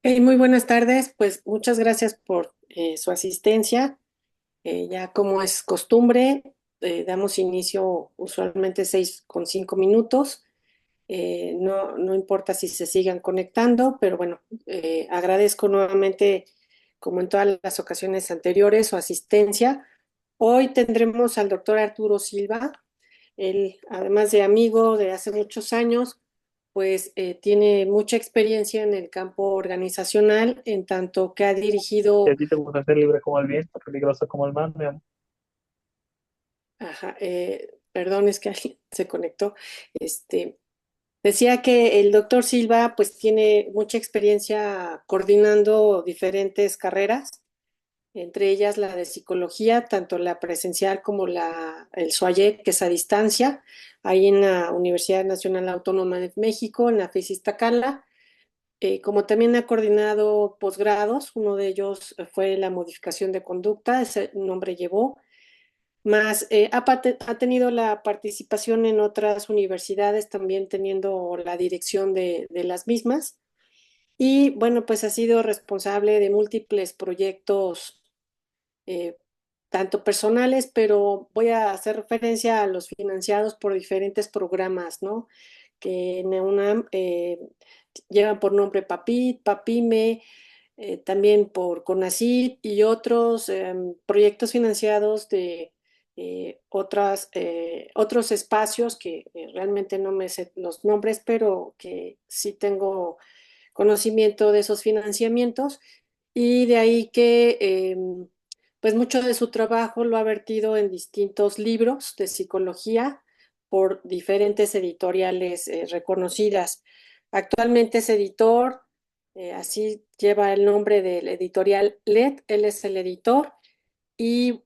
Muy buenas tardes, pues muchas gracias por su asistencia. Ya como es costumbre, damos inicio usualmente 6 con 5 minutos. No importa si se sigan conectando, pero bueno, agradezco nuevamente, como en todas las ocasiones anteriores, su asistencia. Hoy tendremos al doctor Arturo Silva. Él, además de amigo de hace muchos años, pues tiene mucha experiencia en el campo organizacional, en tanto que ha Si dirigido, a ti te gusta ser libre como el viento, peligroso como el mar, mi amor. ajá, perdón, es que alguien se conectó. Este, Decía que el doctor Silva pues tiene mucha experiencia coordinando diferentes carreras, entre ellas la de psicología, tanto la presencial como el SUAYEC, que es a distancia, ahí en la Universidad Nacional Autónoma de México, en la FES Iztacala. Como también ha coordinado posgrados, uno de ellos fue la modificación de conducta, ese nombre llevó, más ha tenido la participación en otras universidades, también teniendo la dirección de las mismas. Y bueno, pues ha sido responsable de múltiples proyectos, eh, tanto personales, pero voy a hacer referencia a los financiados por diferentes programas, ¿no? Que en UNAM llevan por nombre PAPIT, PAPIME, también por CONACYT y otros proyectos financiados de otros espacios que realmente no me sé los nombres, pero que sí tengo conocimiento de esos financiamientos, y de ahí que pues mucho de su trabajo lo ha vertido en distintos libros de psicología por diferentes editoriales reconocidas. Actualmente es editor, así lleva el nombre del editorial LED, él es el editor, y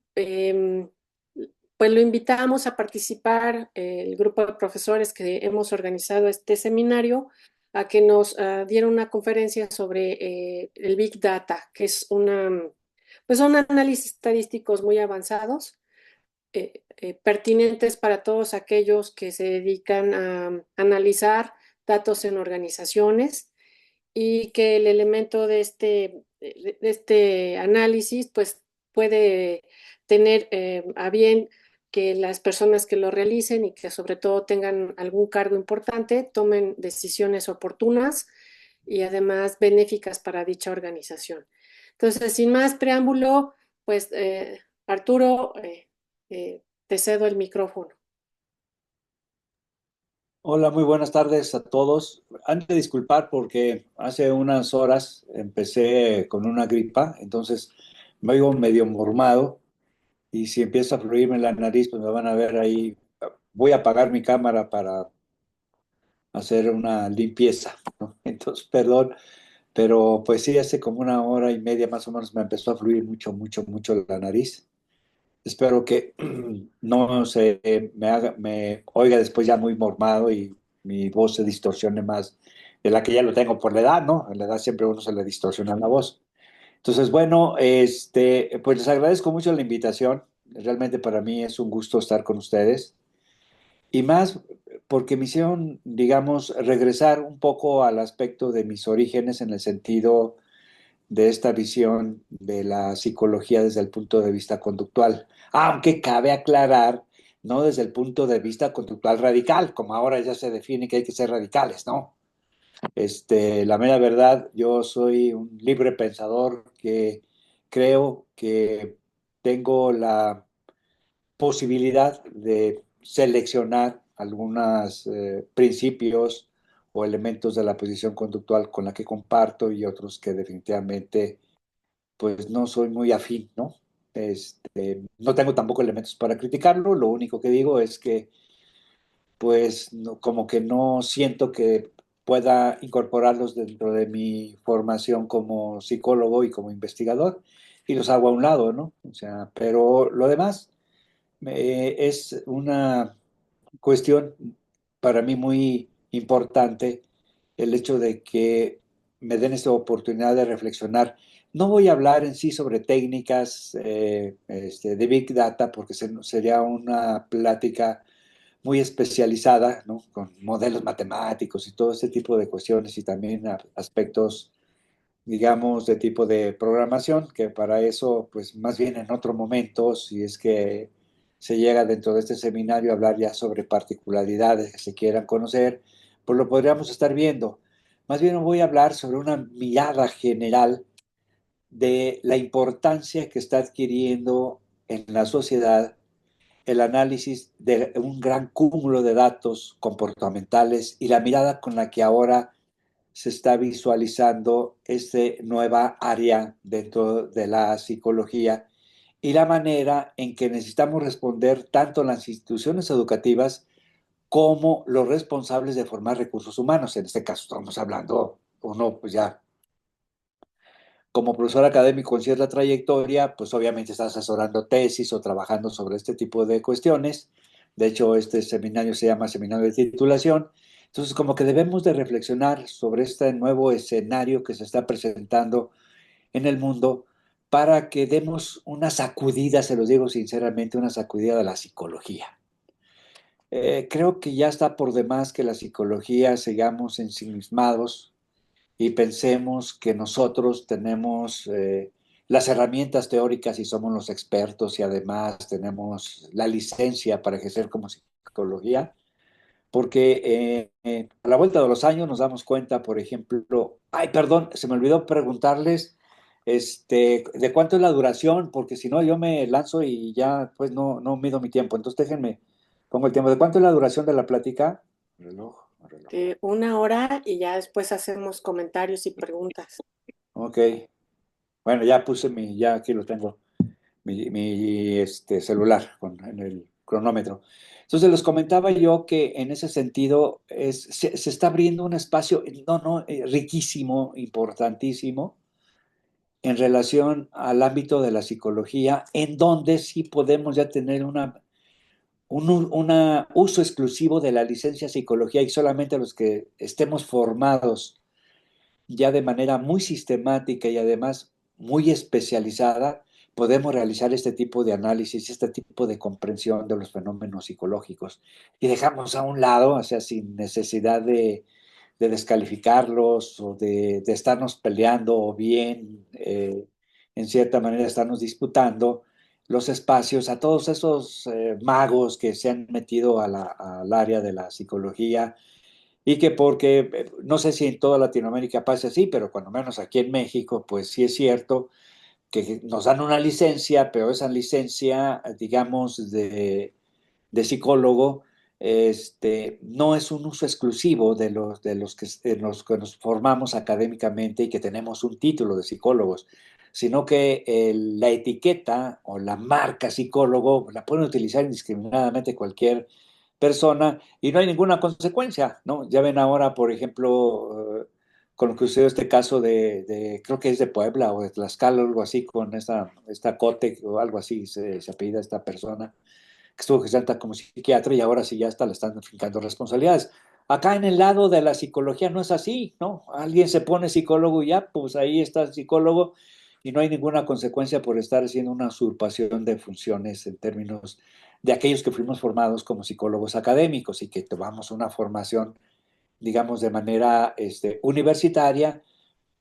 pues lo invitamos a participar, el grupo de profesores que hemos organizado este seminario, a que nos diera una conferencia sobre el Big Data, que es pues son análisis estadísticos muy avanzados, pertinentes para todos aquellos que se dedican a analizar datos en organizaciones, y que el elemento de este análisis pues puede tener a bien que las personas que lo realicen y que sobre todo tengan algún cargo importante tomen decisiones oportunas y además benéficas para dicha organización. Entonces, sin más preámbulo, pues Arturo, te cedo el micrófono. Hola, muy buenas tardes a todos. Antes de disculpar porque hace unas horas empecé con una gripa, entonces me oigo medio mormado y si empieza a fluirme la nariz, pues me van a ver ahí. Voy a apagar mi cámara para hacer una limpieza, ¿no? Entonces, perdón, pero pues sí, hace como una hora y media más o menos me empezó a fluir mucho, mucho, mucho la nariz. Espero que no se me oiga después ya muy mormado y mi voz se distorsione más de la que ya lo tengo por la edad, ¿no? A la edad siempre a uno se le distorsiona la voz. Entonces, bueno, pues les agradezco mucho la invitación. Realmente para mí es un gusto estar con ustedes. Y más porque me hicieron, digamos, regresar un poco al aspecto de mis orígenes en el sentido de esta visión de la psicología desde el punto de vista conductual, aunque cabe aclarar, no desde el punto de vista conductual radical, como ahora ya se define que hay que ser radicales, ¿no? La mera verdad, yo soy un libre pensador que creo que tengo la posibilidad de seleccionar algunos principios o elementos de la posición conductual con la que comparto y otros que definitivamente pues no soy muy afín, ¿no? No tengo tampoco elementos para criticarlo, lo único que digo es que pues como que no siento que pueda incorporarlos dentro de mi formación como psicólogo y como investigador y los hago a un lado, ¿no? O sea, pero lo demás es una cuestión para mí muy importante el hecho de que me den esta oportunidad de reflexionar. No voy a hablar en sí sobre técnicas de Big Data porque sería una plática muy especializada, ¿no? Con modelos matemáticos y todo ese tipo de cuestiones y también aspectos digamos, de tipo de programación, que para eso, pues más bien en otro momento, si es que se llega dentro de este seminario a hablar ya sobre particularidades que se quieran conocer, pues lo podríamos estar viendo. Más bien voy a hablar sobre una mirada general de la importancia que está adquiriendo en la sociedad el análisis de un gran cúmulo de datos comportamentales y la mirada con la que ahora se está visualizando esta nueva área dentro de la psicología y la manera en que necesitamos responder tanto las instituciones educativas como los responsables de formar recursos humanos. En este caso estamos hablando, uno pues ya como profesor académico con cierta trayectoria, pues obviamente está asesorando tesis o trabajando sobre este tipo de cuestiones. De hecho, este seminario se llama Seminario de Titulación. Entonces, como que debemos de reflexionar sobre este nuevo escenario que se está presentando en el mundo para que demos una sacudida, se los digo sinceramente, una sacudida de la psicología. Creo que ya está por demás que la psicología sigamos ensimismados y pensemos que nosotros tenemos las herramientas teóricas y somos los expertos y además tenemos la licencia para ejercer como psicología, porque a la vuelta de los años nos damos cuenta, por ejemplo, ay, perdón, se me olvidó preguntarles de cuánto es la duración, porque si no yo me lanzo y ya pues no mido mi tiempo, entonces déjenme, pongo el tiempo. ¿De cuánto es la duración de la plática? Reloj, reloj. De 1 hora y ya después hacemos comentarios y preguntas. Ok, bueno, ya puse ya aquí lo tengo. Celular en el cronómetro. Entonces les comentaba yo que en ese sentido se está abriendo un espacio riquísimo, importantísimo, en relación al ámbito de la psicología, en donde sí podemos ya tener un uso exclusivo de la licencia psicología y solamente los que estemos formados ya de manera muy sistemática y además muy especializada, podemos realizar este tipo de análisis, este tipo de comprensión de los fenómenos psicológicos. Y dejamos a un lado, o sea, sin necesidad de descalificarlos o de estarnos peleando o bien, en cierta manera, estarnos disputando los espacios a todos esos magos que se han metido al área de la psicología y que porque, no sé si en toda Latinoamérica pasa así, pero cuando menos aquí en México, pues sí es cierto que nos dan una licencia, pero esa licencia, digamos, de psicólogo, no es un uso exclusivo de los que nos formamos académicamente y que tenemos un título de psicólogos, sino que la etiqueta o la marca psicólogo la pueden utilizar indiscriminadamente cualquier persona y no hay ninguna consecuencia, ¿no? Ya ven ahora, por ejemplo, con lo que sucedió este caso creo que es de Puebla o de Tlaxcala o algo así, con esta Cote o algo así, se apellida esta persona, que estuvo gestionada como psiquiatra y ahora sí ya está, le están fincando responsabilidades. Acá en el lado de la psicología no es así, ¿no? Alguien se pone psicólogo y ya, pues ahí está el psicólogo y no hay ninguna consecuencia por estar haciendo una usurpación de funciones en términos de aquellos que fuimos formados como psicólogos académicos y que tomamos una formación, digamos, de manera universitaria,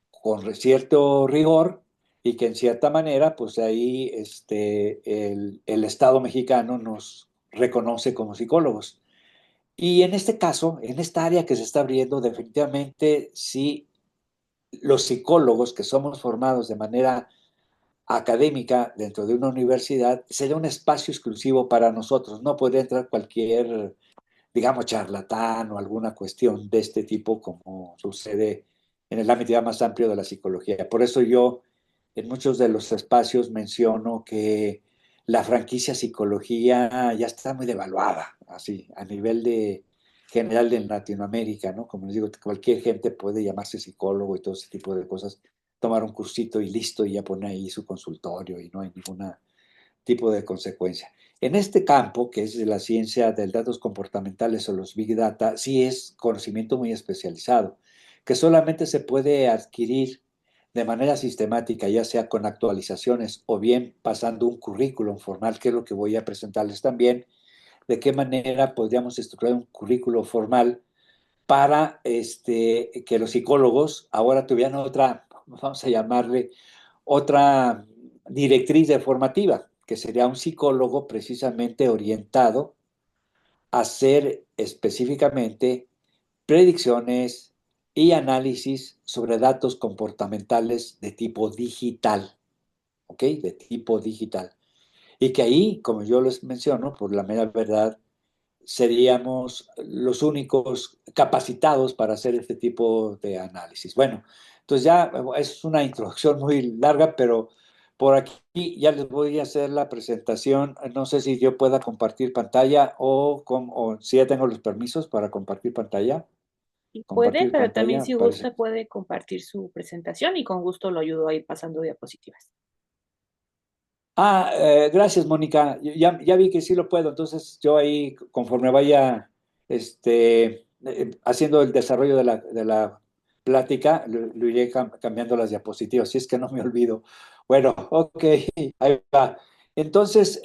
con cierto rigor y que en cierta manera, pues ahí el Estado mexicano nos reconoce como psicólogos. Y en este caso, en esta área que se está abriendo, definitivamente sí, los psicólogos que somos formados de manera académica dentro de una universidad, sería un espacio exclusivo para nosotros. No podría entrar cualquier, digamos, charlatán o alguna cuestión de este tipo como sucede en el ámbito ya más amplio de la psicología. Por eso yo en muchos de los espacios menciono que la franquicia psicología ya está muy devaluada, así, a nivel de general de Latinoamérica, ¿no? Como les digo, cualquier gente puede llamarse psicólogo y todo ese tipo de cosas, tomar un cursito y listo, y ya pone ahí su consultorio y no hay ningún tipo de consecuencia. En este campo, que es de la ciencia de datos comportamentales o los Big Data, sí es conocimiento muy especializado, que solamente se puede adquirir de manera sistemática, ya sea con actualizaciones o bien pasando un currículum formal, que es lo que voy a presentarles también, de qué manera podríamos estructurar un currículo formal para que los psicólogos ahora tuvieran vamos a llamarle, otra directriz de formativa, que sería un psicólogo precisamente orientado a hacer específicamente predicciones y análisis sobre datos comportamentales de tipo digital, ¿ok? De tipo digital. Y que ahí, como yo les menciono, por la mera verdad, seríamos los únicos capacitados para hacer este tipo de análisis. Bueno, entonces ya es una introducción muy larga, pero por aquí ya les voy a hacer la presentación. No sé si yo pueda compartir pantalla o si ya tengo los permisos para compartir pantalla. Y puede, Compartir pero también pantalla, si parece. gusta puede compartir su presentación y con gusto lo ayudo a ir pasando diapositivas. Gracias, Mónica. Ya vi que sí lo puedo, entonces yo ahí, conforme vaya haciendo el desarrollo de la plática, lo iré cambiando las diapositivas, si es que no me olvido. Bueno, ok, ahí va. Entonces,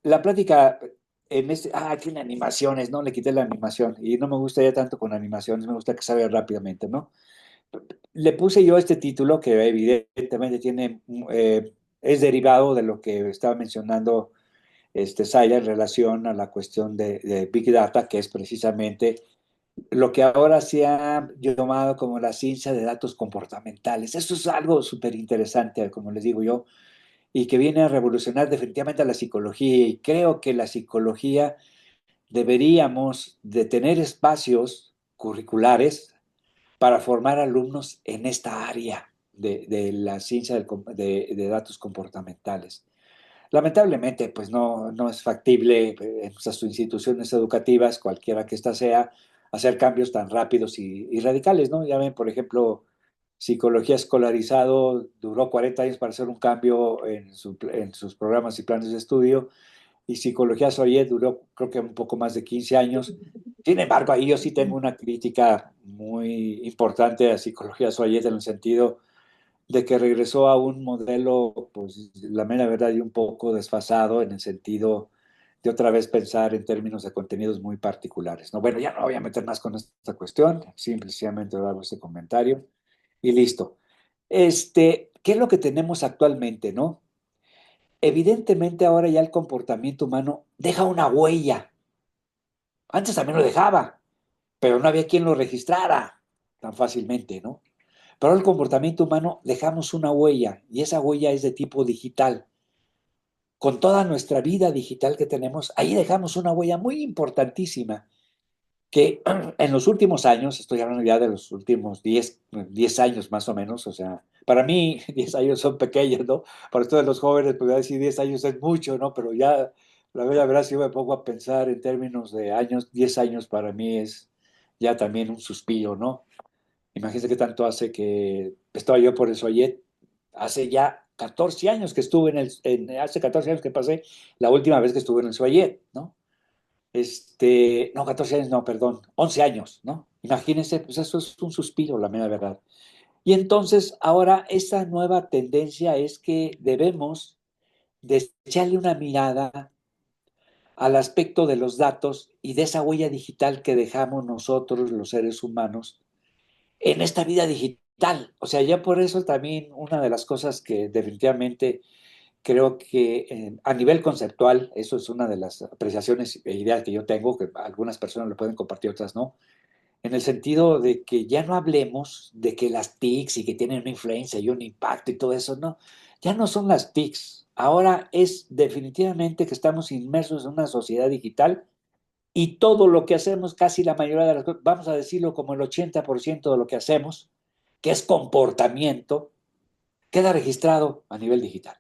la plática tiene animaciones, ¿no? Le quité la animación y no me gusta ya tanto con animaciones, me gusta que salga rápidamente, ¿no? Le puse yo este título que evidentemente es derivado de lo que estaba mencionando Zaira en relación a la cuestión de Big Data, que es precisamente lo que ahora se ha llamado como la ciencia de datos comportamentales. Eso es algo súper interesante, como les digo yo, y que viene a revolucionar definitivamente a la psicología. Y creo que la psicología deberíamos de tener espacios curriculares para formar alumnos en esta área de la ciencia de datos comportamentales. Lamentablemente, pues no es factible en nuestras instituciones educativas, cualquiera que ésta sea, hacer cambios tan rápidos y radicales, ¿no? Ya ven, por ejemplo, psicología escolarizado duró 40 años para hacer un cambio en sus programas y planes de estudio, y Psicología Soyet duró creo que un poco más de 15 años. Sin embargo, ahí yo sí tengo una crítica muy importante a Psicología Soyet en el sentido de que regresó a un modelo, pues la mera verdad, y un poco desfasado en el sentido de otra vez pensar en términos de contenidos muy particulares, ¿no? Bueno, ya no voy a meter más con esta cuestión, simplemente hago este comentario y listo. ¿Qué es lo que tenemos actualmente, no? Evidentemente ahora ya el comportamiento humano deja una huella. Antes también lo dejaba, pero no había quien lo registrara tan fácilmente, ¿no? Pero el comportamiento humano dejamos una huella y esa huella es de tipo digital. Con toda nuestra vida digital que tenemos, ahí dejamos una huella muy importantísima que en los últimos años, estoy hablando ya de los últimos 10 años más o menos, o sea, para mí 10 años son pequeños, ¿no? Para ustedes los jóvenes, pues decir 10 años es mucho, ¿no? Pero ya, la verdad, si yo me pongo a pensar en términos de años, 10 años para mí es ya también un suspiro, ¿no? Imagínense qué tanto hace que estaba yo por el Soyet, hace ya 14 años que estuve hace 14 años que pasé la última vez que estuve en el Soyet, ¿no? No, 14 años, no, perdón, 11 años, ¿no? Imagínense, pues eso es un suspiro, la mera verdad. Y entonces, ahora, esa nueva tendencia es que debemos de echarle una mirada al aspecto de los datos y de esa huella digital que dejamos nosotros, los seres humanos, en esta vida digital. O sea, ya por eso también una de las cosas que definitivamente creo que a nivel conceptual, eso es una de las apreciaciones e ideas que yo tengo, que algunas personas lo pueden compartir, otras no, en el sentido de que ya no hablemos de que las TICs y que tienen una influencia y un impacto y todo eso, no, ya no son las TICs. Ahora es definitivamente que estamos inmersos en una sociedad digital y todo lo que hacemos, casi la mayoría de las cosas, vamos a decirlo como el 80% de lo que hacemos, que es comportamiento, queda registrado a nivel digital.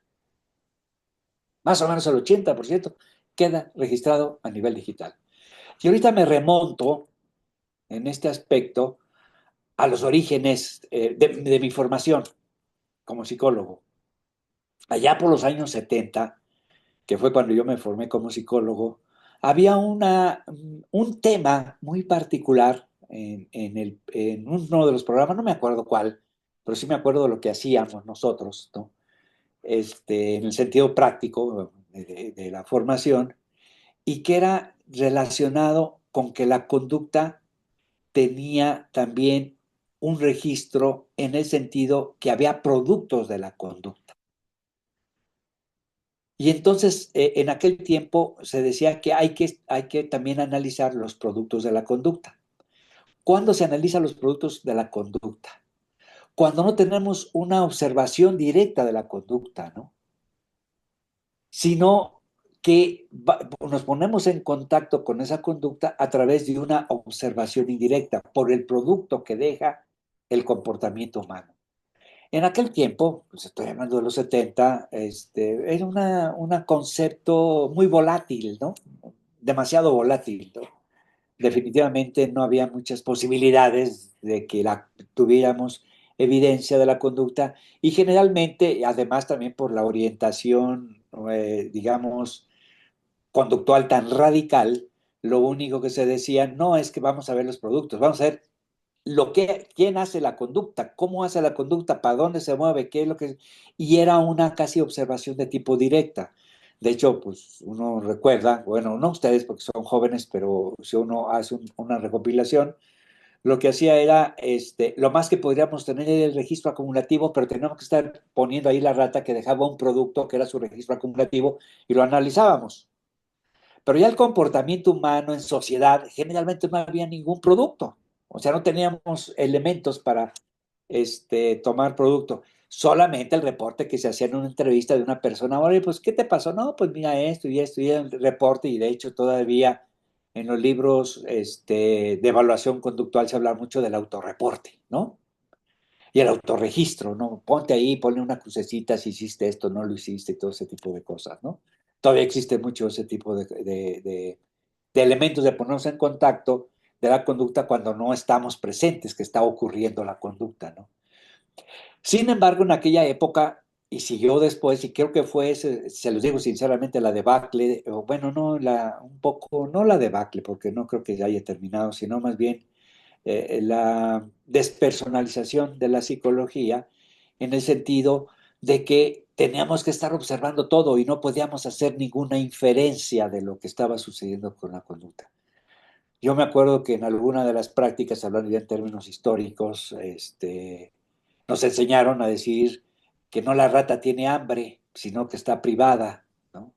Más o menos el 80% queda registrado a nivel digital. Y ahorita me remonto en este aspecto a los orígenes de mi formación como psicólogo. Allá por los años 70, que fue cuando yo me formé como psicólogo, había un tema muy particular en uno de los programas, no me acuerdo cuál, pero sí me acuerdo de lo que hacíamos nosotros, ¿no? En el sentido práctico de la formación, y que era relacionado con que la conducta tenía también un registro en el sentido que había productos de la conducta. Y entonces, en aquel tiempo se decía que hay que también analizar los productos de la conducta. ¿Cuándo se analizan los productos de la conducta? Cuando no tenemos una observación directa de la conducta, ¿no? Sino que nos ponemos en contacto con esa conducta a través de una observación indirecta por el producto que deja el comportamiento humano. En aquel tiempo, pues estoy hablando de los 70, era un concepto muy volátil, ¿no? Demasiado volátil, ¿no? Definitivamente no había muchas posibilidades de que tuviéramos evidencia de la conducta y generalmente, además también por la orientación, digamos, conductual tan radical, lo único que se decía no es que vamos a ver los productos, vamos a ver quién hace la conducta, cómo hace la conducta, para dónde se mueve, qué es lo que... Y era una casi observación de tipo directa. De hecho, pues uno recuerda, bueno, no ustedes porque son jóvenes, pero si uno hace una recopilación, lo que hacía era, lo más que podríamos tener era el registro acumulativo, pero teníamos que estar poniendo ahí la rata que dejaba un producto que era su registro acumulativo y lo analizábamos. Pero ya el comportamiento humano en sociedad, generalmente no había ningún producto. O sea, no teníamos elementos para tomar producto. Solamente el reporte que se hacía en una entrevista de una persona. Oye, pues, ¿qué te pasó? No, pues mira esto, y el reporte. Y de hecho, todavía en los libros de evaluación conductual se habla mucho del autorreporte, ¿no? Y el autorregistro, ¿no? Ponte ahí, ponle una crucecita si hiciste esto, no lo hiciste, todo ese tipo de cosas, ¿no? Todavía existe mucho ese tipo de elementos de ponernos en contacto de la conducta cuando no estamos presentes, que está ocurriendo la conducta, ¿no? Sin embargo, en aquella época, y siguió después, y creo que fue, se los digo sinceramente, la debacle, o bueno, no, un poco, no la debacle, porque no creo que ya haya terminado, sino más bien la despersonalización de la psicología en el sentido de que teníamos que estar observando todo y no podíamos hacer ninguna inferencia de lo que estaba sucediendo con la conducta. Yo me acuerdo que en alguna de las prácticas, hablando ya en términos históricos, nos enseñaron a decir que no la rata tiene hambre, sino que está privada, ¿no?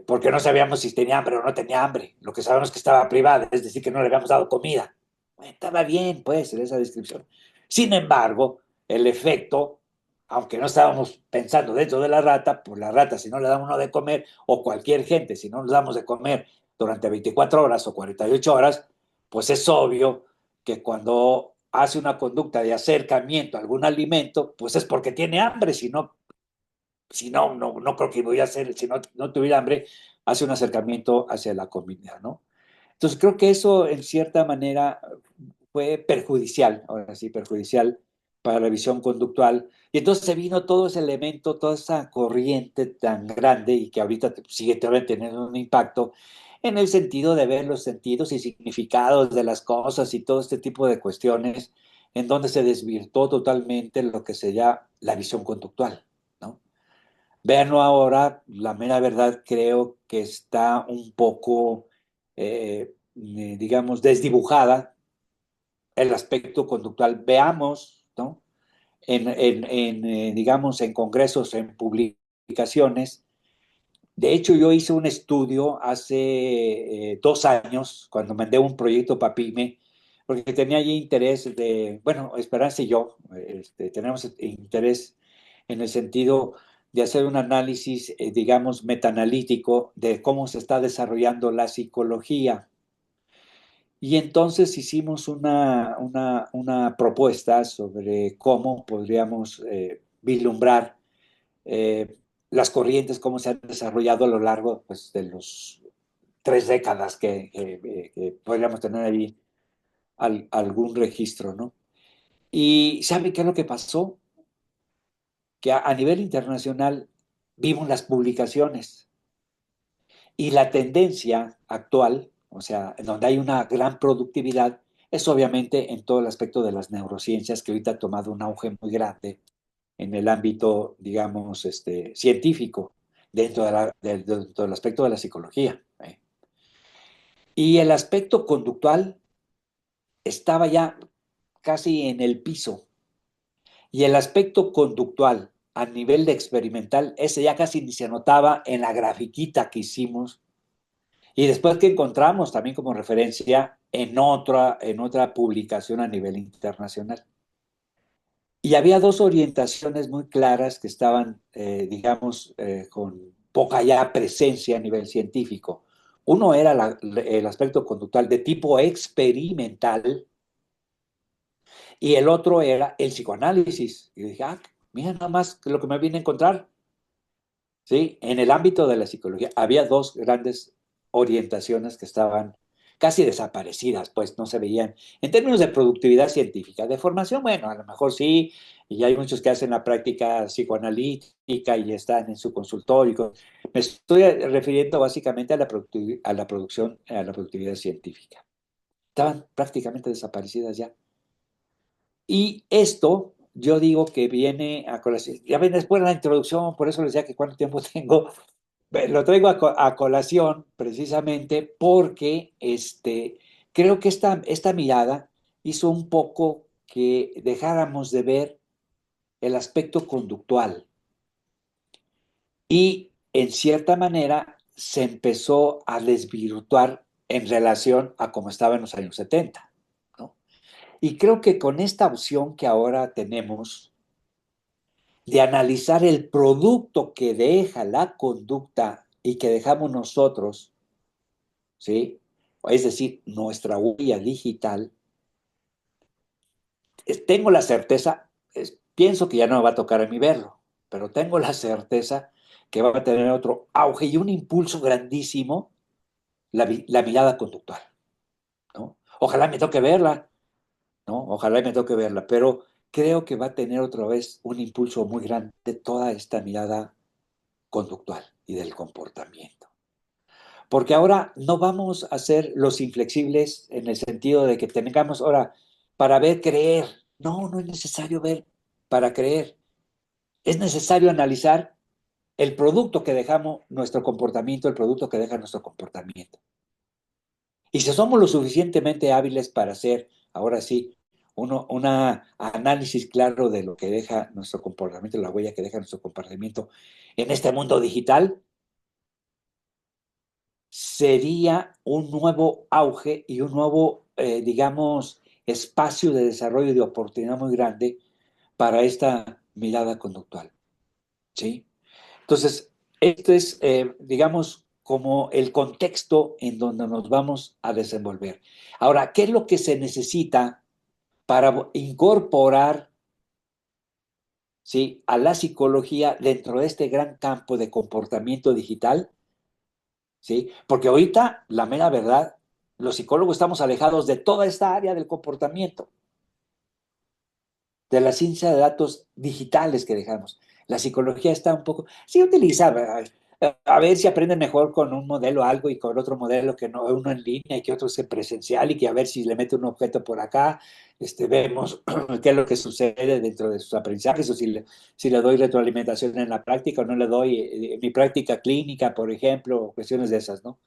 Porque no sabíamos si tenía hambre o no tenía hambre. Lo que sabemos es que estaba privada, es decir, que no le habíamos dado comida. Bueno, estaba bien, pues, en esa descripción. Sin embargo, el efecto, aunque no estábamos pensando dentro de la rata, pues la rata, si no le damos uno de comer, o cualquier gente, si no nos damos de comer durante 24 horas o 48 horas, pues es obvio que cuando hace una conducta de acercamiento a algún alimento, pues es porque tiene hambre, si no, no creo que voy a hacer, si no tuviera hambre, hace un acercamiento hacia la comida, ¿no? Entonces creo que eso en cierta manera fue perjudicial, ahora sí, perjudicial para la visión conductual. Y entonces se vino todo ese elemento, toda esa corriente tan grande y que ahorita sigue teniendo un impacto en el sentido de ver los sentidos y significados de las cosas y todo este tipo de cuestiones, en donde se desvirtuó totalmente lo que sería la visión conductual, ¿no? Verlo ahora, la mera verdad, creo que está un poco, digamos, desdibujada el aspecto conductual. Veamos, ¿no? Digamos, en congresos, en publicaciones. De hecho, yo hice un estudio hace 2 años, cuando mandé un proyecto para PYME, porque tenía allí interés bueno, Esperanza y yo, tenemos interés en el sentido de hacer un análisis, digamos, metaanalítico de cómo se está desarrollando la psicología. Y entonces hicimos una propuesta sobre cómo podríamos vislumbrar eh, las corrientes, cómo se han desarrollado a lo largo, pues, de los 3 décadas que podríamos tener ahí algún registro, ¿no? Y ¿sabe qué es lo que pasó? Que a nivel internacional vimos las publicaciones y la tendencia actual, o sea, en donde hay una gran productividad, es obviamente en todo el aspecto de las neurociencias, que ahorita ha tomado un auge muy grande en el ámbito, digamos, científico, dentro del aspecto de la psicología. Y el aspecto conductual estaba ya casi en el piso. Y el aspecto conductual a nivel de experimental, ese ya casi ni se notaba en la grafiquita que hicimos. Y después que encontramos también como referencia en otra publicación a nivel internacional. Y había dos orientaciones muy claras que estaban, digamos, con poca ya presencia a nivel científico. Uno era el aspecto conductual de tipo experimental y el otro era el psicoanálisis. Y dije, ah, mira nada más lo que me vine a encontrar. ¿Sí? En el ámbito de la psicología había dos grandes orientaciones que estaban casi desaparecidas, pues no se veían. En términos de productividad científica, de formación, bueno, a lo mejor sí, y hay muchos que hacen la práctica psicoanalítica y están en su consultorio. Me estoy refiriendo básicamente a a la producción, a la productividad científica. Estaban prácticamente desaparecidas ya. Y esto, yo digo que viene a colación. Ya ven, después de la introducción, por eso les decía que cuánto tiempo tengo. Lo traigo a colación precisamente porque creo que esta mirada hizo un poco que dejáramos de ver el aspecto conductual y en cierta manera se empezó a desvirtuar en relación a cómo estaba en los años 70, ¿no? Y creo que con esta opción que ahora tenemos de analizar el producto que deja la conducta y que dejamos nosotros, ¿sí? Es decir, nuestra huella digital, tengo la certeza, pienso que ya no me va a tocar a mí verlo, pero tengo la certeza que va a tener otro auge y un impulso grandísimo la mirada conductual, ¿no? Ojalá me toque verla, ¿no? Ojalá me toque verla, pero creo que va a tener otra vez un impulso muy grande toda esta mirada conductual y del comportamiento. Porque ahora no vamos a ser los inflexibles en el sentido de que tengamos ahora para ver, creer. No, no es necesario ver para creer. Es necesario analizar el producto que dejamos nuestro comportamiento, el producto que deja nuestro comportamiento. Y si somos lo suficientemente hábiles para hacer, ahora sí, un análisis claro de lo que deja nuestro comportamiento, la huella que deja nuestro comportamiento en este mundo digital, sería un nuevo auge y un nuevo, digamos, espacio de desarrollo y de oportunidad muy grande para esta mirada conductual. ¿Sí? Entonces, esto es, digamos, como el contexto en donde nos vamos a desenvolver. Ahora, ¿qué es lo que se necesita para incorporar, ¿sí?, a la psicología dentro de este gran campo de comportamiento digital? ¿Sí? Porque ahorita, la mera verdad, los psicólogos estamos alejados de toda esta área del comportamiento, de la ciencia de datos digitales que dejamos. La psicología está un poco, sí utiliza, a ver si aprenden mejor con un modelo algo y con otro modelo que no, uno en línea y que otro es presencial y que a ver si le mete un objeto por acá, vemos qué es lo que sucede dentro de sus aprendizajes o si le doy retroalimentación en la práctica o no le doy en mi práctica clínica, por ejemplo, cuestiones de esas, ¿no?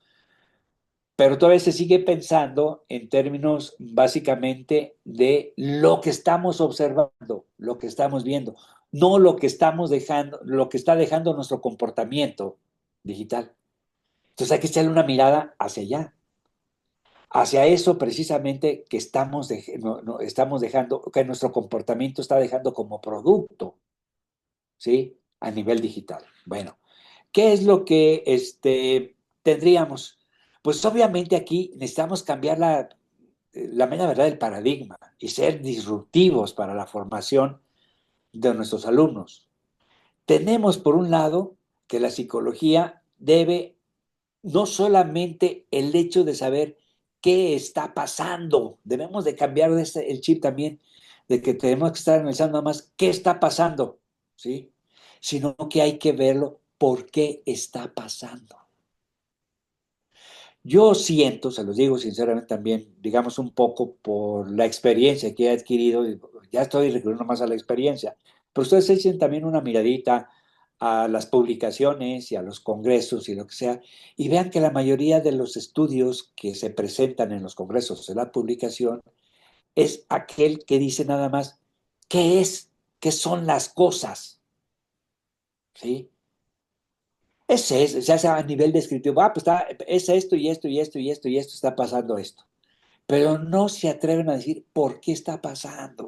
Pero todavía se sigue pensando en términos básicamente de lo que estamos observando, lo que estamos viendo, no lo que estamos dejando, lo que está dejando nuestro comportamiento digital. Entonces hay que echarle una mirada hacia allá, hacia eso precisamente que estamos dejando, que nuestro comportamiento está dejando como producto, ¿sí? A nivel digital. Bueno, ¿qué es lo que tendríamos? Pues obviamente aquí necesitamos cambiar la mera verdad del paradigma y ser disruptivos para la formación de nuestros alumnos. Tenemos, por un lado, que la psicología debe no solamente el hecho de saber qué está pasando, debemos de cambiar el chip también de que tenemos que estar analizando nada más qué está pasando, ¿sí? Sino que hay que verlo por qué está pasando. Yo siento, se los digo sinceramente también, digamos un poco por la experiencia que he adquirido, ya estoy recurriendo más a la experiencia, pero ustedes echen también una miradita a las publicaciones y a los congresos y lo que sea, y vean que la mayoría de los estudios que se presentan en los congresos de la publicación es aquel que dice nada más, ¿qué es? ¿Qué son las cosas? ¿Sí? Ese es, ya sea a nivel descriptivo, pues es esto y esto y esto y esto y esto, está pasando esto. Pero no se atreven a decir por qué está pasando.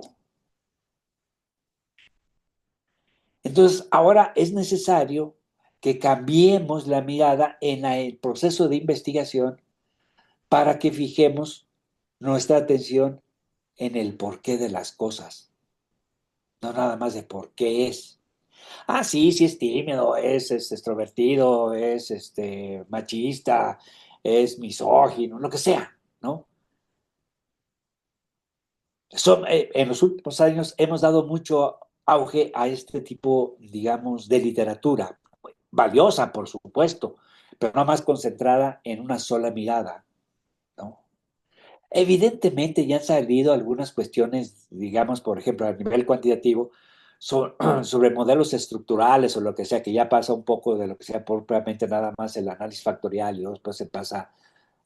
Entonces, ahora es necesario que cambiemos la mirada en el proceso de investigación para que fijemos nuestra atención en el porqué de las cosas, no nada más de por qué es. Ah, sí, sí es tímido, es extrovertido, es machista, es misógino, lo que sea, ¿no? En los últimos años hemos dado mucho auge a este tipo, digamos, de literatura, valiosa, por supuesto, pero no más concentrada en una sola mirada, ¿no? Evidentemente ya han salido algunas cuestiones, digamos, por ejemplo, a nivel cuantitativo, sobre modelos estructurales o lo que sea, que ya pasa un poco de lo que sea propiamente nada más el análisis factorial y luego después se pasa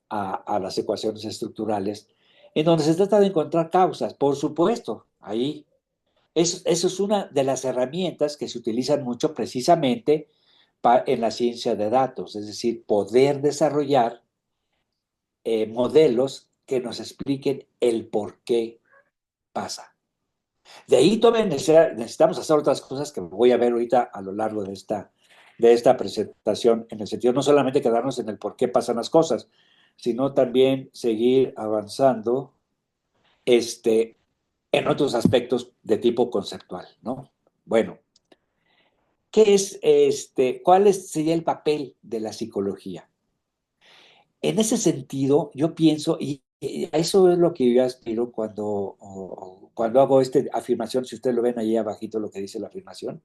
a las ecuaciones estructurales, en donde se trata de encontrar causas, por supuesto, ahí. Eso es una de las herramientas que se utilizan mucho precisamente en la ciencia de datos, es decir, poder desarrollar modelos que nos expliquen el por qué pasa. De ahí todavía necesitamos hacer otras cosas que voy a ver ahorita a lo largo de esta presentación, en el sentido no solamente quedarnos en el por qué pasan las cosas, sino también seguir avanzando en otros aspectos de tipo conceptual, ¿no? Bueno, ¿cuál sería el papel de la psicología? En ese sentido, yo pienso, y a eso es lo que yo aspiro cuando hago esta afirmación, si ustedes lo ven ahí abajito lo que dice la afirmación,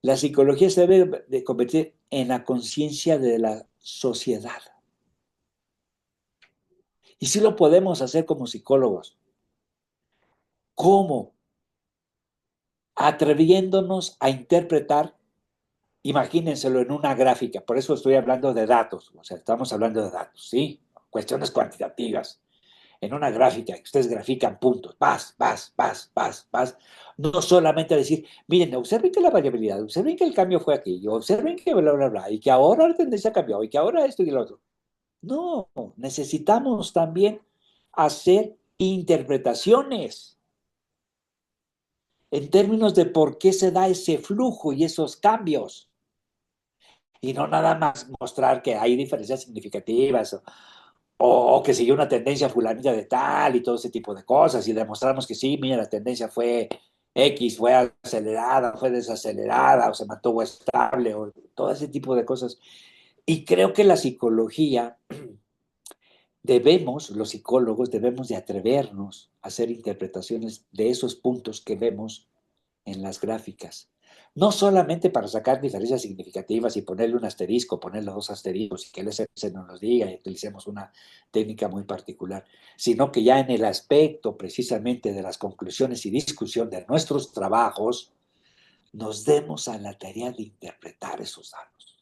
la psicología se debe de convertir en la conciencia de la sociedad. Y sí lo podemos hacer como psicólogos. ¿Cómo? Atreviéndonos a interpretar, imagínenselo en una gráfica, por eso estoy hablando de datos, o sea, estamos hablando de datos, ¿sí? Cuestiones cuantitativas. En una gráfica, que ustedes grafican puntos, vas. No solamente decir, miren, observen que la variabilidad, observen que el cambio fue aquí, observen que bla, y que ahora la tendencia cambió, y que ahora esto y lo otro. No, necesitamos también hacer interpretaciones en términos de por qué se da ese flujo y esos cambios. Y no nada más mostrar que hay diferencias significativas o que siguió una tendencia fulanita de tal y todo ese tipo de cosas y demostramos que sí, mira, la tendencia fue X, fue acelerada, fue desacelerada o se mantuvo estable o todo ese tipo de cosas. Y creo que la psicología los psicólogos debemos de atrevernos a hacer interpretaciones de esos puntos que vemos en las gráficas. No solamente para sacar diferencias significativas y ponerle un asterisco, ponerle dos asteriscos y que el SMS no nos diga y utilicemos una técnica muy particular, sino que ya en el aspecto precisamente de las conclusiones y discusión de nuestros trabajos, nos demos a la tarea de interpretar esos datos.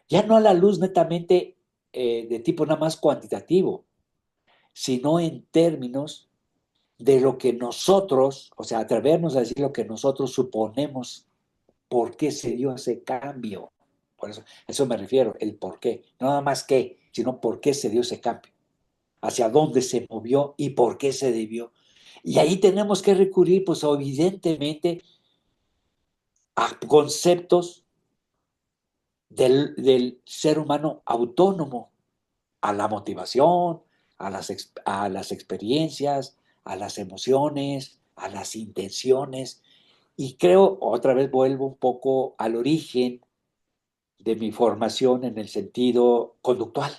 Ya no a la luz netamente de tipo nada más cuantitativo, sino en términos de lo que nosotros, o sea, atrevernos a decir lo que nosotros suponemos por qué se dio ese cambio. Por eso me refiero, el por qué. No nada más qué, sino por qué se dio ese cambio. Hacia dónde se movió y por qué se debió. Y ahí tenemos que recurrir, pues evidentemente, a conceptos del ser humano autónomo, a la motivación, a las experiencias, a las emociones, a las intenciones. Y creo, otra vez vuelvo un poco al origen de mi formación en el sentido conductual,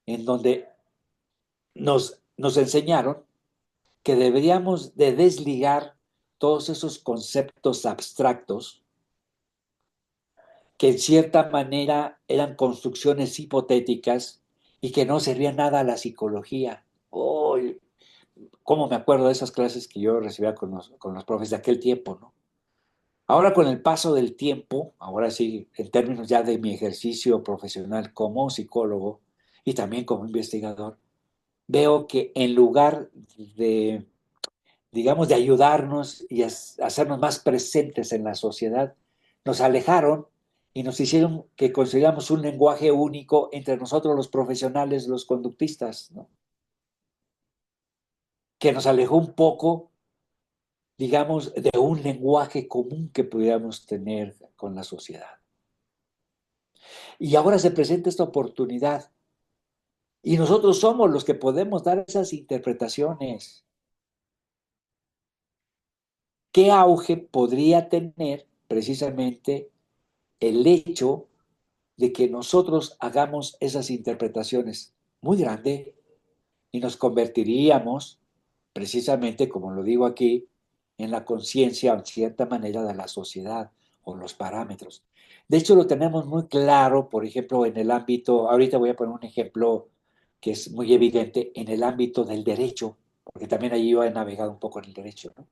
en donde nos enseñaron que deberíamos de desligar todos esos conceptos abstractos que en cierta manera eran construcciones hipotéticas y que no servían nada a la psicología. Oh, cómo me acuerdo de esas clases que yo recibía con los profes de aquel tiempo, ¿no? Ahora con el paso del tiempo, ahora sí, en términos ya de mi ejercicio profesional como psicólogo y también como investigador, veo que en lugar de, digamos, de ayudarnos y hacernos más presentes en la sociedad, nos alejaron y nos hicieron que consideramos un lenguaje único entre nosotros los profesionales, los conductistas, ¿no? Que nos alejó un poco, digamos, de un lenguaje común que pudiéramos tener con la sociedad. Y ahora se presenta esta oportunidad y nosotros somos los que podemos dar esas interpretaciones. ¿Qué auge podría tener precisamente el hecho de que nosotros hagamos esas interpretaciones? Muy grande, y nos convertiríamos precisamente, como lo digo aquí, en la conciencia, en cierta manera, de la sociedad o los parámetros. De hecho, lo tenemos muy claro, por ejemplo, en el ámbito, ahorita voy a poner un ejemplo que es muy evidente, en el ámbito del derecho, porque también allí yo he navegado un poco en el derecho, ¿no?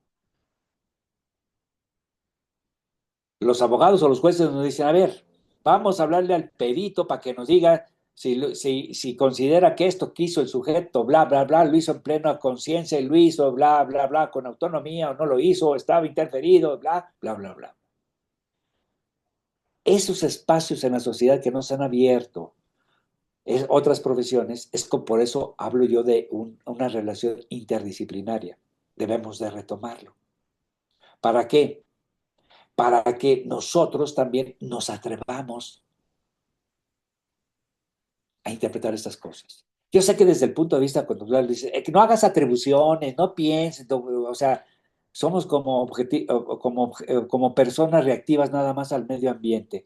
Los abogados o los jueces nos dicen, a ver, vamos a hablarle al perito para que nos diga si considera que esto que hizo el sujeto, bla, bla, bla, lo hizo en plena conciencia y lo hizo, bla, bla, bla, con autonomía o no lo hizo, estaba interferido, bla, bla, bla, bla. Esos espacios en la sociedad que no se han abierto, otras profesiones, por eso hablo yo de una relación interdisciplinaria. Debemos de retomarlo. ¿Para qué? Para que nosotros también nos atrevamos a interpretar estas cosas. Yo sé que desde el punto de vista conductual dice que no hagas atribuciones, no pienses, no, o sea, somos como personas reactivas nada más al medio ambiente.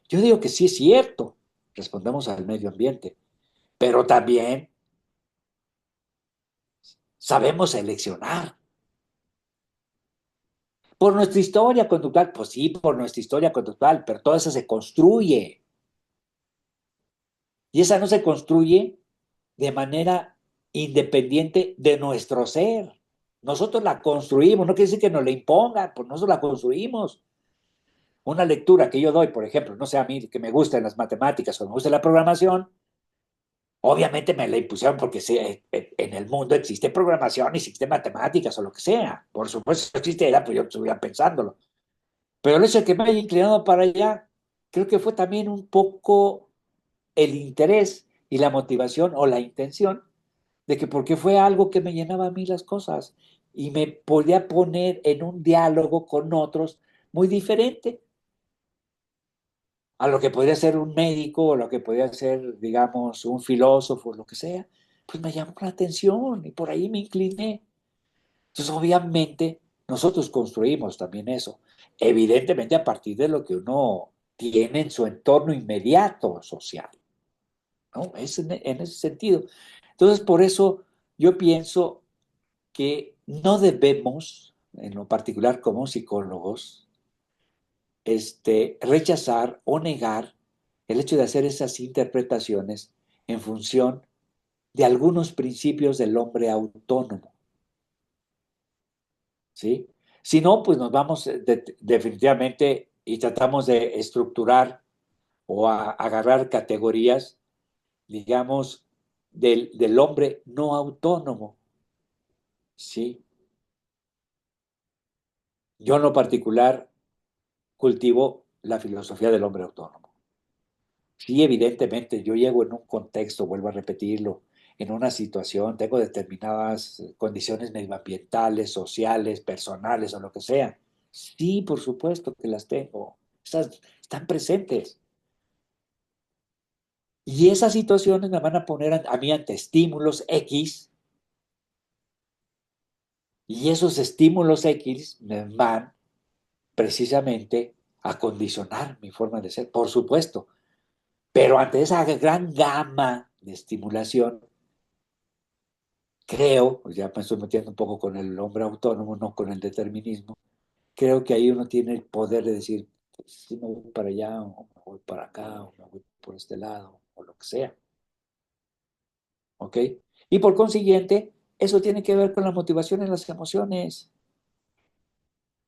Yo digo que sí es cierto, respondemos al medio ambiente, pero también sabemos seleccionar. Por nuestra historia conductual, pues sí, por nuestra historia conductual, pero todo eso se construye. Y esa no se construye de manera independiente de nuestro ser. Nosotros la construimos, no quiere decir que nos la impongan, pues nosotros la construimos. Una lectura que yo doy, por ejemplo, no sé a mí que me gusta en las matemáticas o me gusta la programación, obviamente me la impusieron porque sí, en el mundo existe programación, existe matemáticas o lo que sea. Por supuesto existe, era, pues yo estuviera pensándolo. Pero el hecho de que me haya inclinado para allá, creo que fue también un poco el interés y la motivación o la intención de que porque fue algo que me llenaba a mí las cosas y me podía poner en un diálogo con otros muy diferente a lo que podría ser un médico o lo que podría ser, digamos, un filósofo, lo que sea. Pues me llamó la atención y por ahí me incliné. Entonces, obviamente, nosotros construimos también eso, evidentemente a partir de lo que uno tiene en su entorno inmediato social, ¿no? Es en ese sentido. Entonces, por eso yo pienso que no debemos, en lo particular como psicólogos, rechazar o negar el hecho de hacer esas interpretaciones en función de algunos principios del hombre autónomo, ¿sí? Si no, pues nos vamos definitivamente y tratamos de estructurar o agarrar categorías, digamos, del hombre no autónomo, ¿sí? Yo en lo particular cultivo la filosofía del hombre autónomo. Sí, evidentemente, yo llego en un contexto, vuelvo a repetirlo, en una situación, tengo determinadas condiciones medioambientales, sociales, personales o lo que sea. Sí, por supuesto que las tengo. Están presentes. Y esas situaciones me van a poner a mí ante estímulos X, y esos estímulos X me van precisamente a condicionar mi forma de ser, por supuesto. Pero ante esa gran gama de estimulación, creo, pues ya me estoy metiendo un poco con el hombre autónomo, no con el determinismo, creo que ahí uno tiene el poder de decir, pues, si me voy para allá, o me voy para acá, o me voy por este lado, o lo que sea. ¿Ok? Y por consiguiente, eso tiene que ver con la motivación en las emociones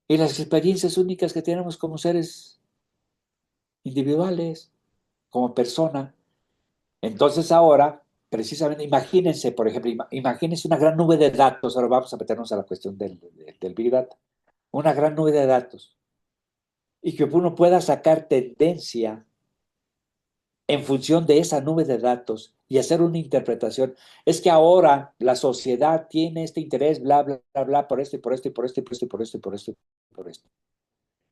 y las experiencias únicas que tenemos como seres individuales, como persona. Entonces ahora precisamente, imagínense, por ejemplo, imagínense una gran nube de datos, ahora vamos a meternos a la cuestión del Big Data, una gran nube de datos, y que uno pueda sacar tendencia en función de esa nube de datos y hacer una interpretación. Es que ahora la sociedad tiene este interés, bla, bla, bla, bla, por esto y por esto y por esto y por esto y por esto y por esto y por esto.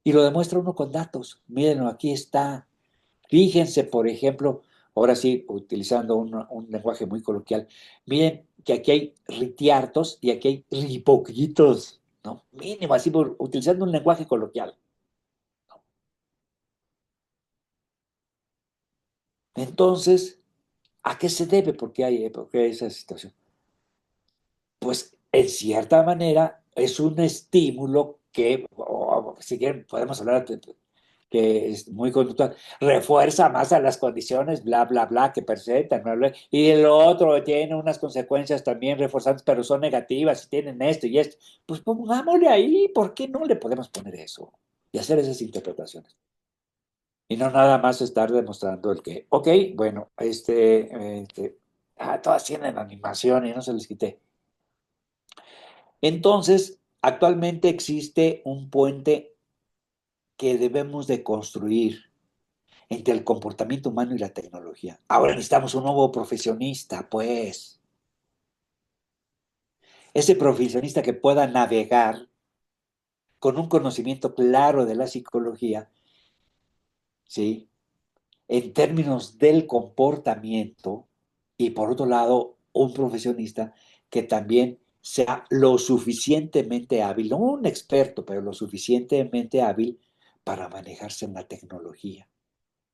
Y lo demuestra uno con datos. Mírenlo, aquí está. Fíjense, por ejemplo, ahora sí, utilizando un lenguaje muy coloquial, miren que aquí hay ritiartos y aquí hay ripoquitos, ¿no? Mínimo, así, utilizando un lenguaje coloquial. Entonces, ¿a qué se debe? ¿Por qué esa situación? Pues, en cierta manera, es un estímulo que, si quieren, podemos hablar que es muy conductual, refuerza más a las condiciones, bla, bla, bla, que presentan, bla, bla, y el otro tiene unas consecuencias también reforzantes, pero son negativas, y tienen esto y esto. Pues pongámosle ahí, ¿por qué no le podemos poner eso? Y hacer esas interpretaciones. Y no nada más estar demostrando el que, ok, bueno, todas tienen animación y no se les quité. Entonces, actualmente existe un puente que debemos de construir entre el comportamiento humano y la tecnología. Ahora necesitamos un nuevo profesionista, pues. Ese profesionista que pueda navegar con un conocimiento claro de la psicología, ¿sí? En términos del comportamiento, y por otro lado, un profesionista que también sea lo suficientemente hábil, no un experto, pero lo suficientemente hábil para manejarse en la tecnología.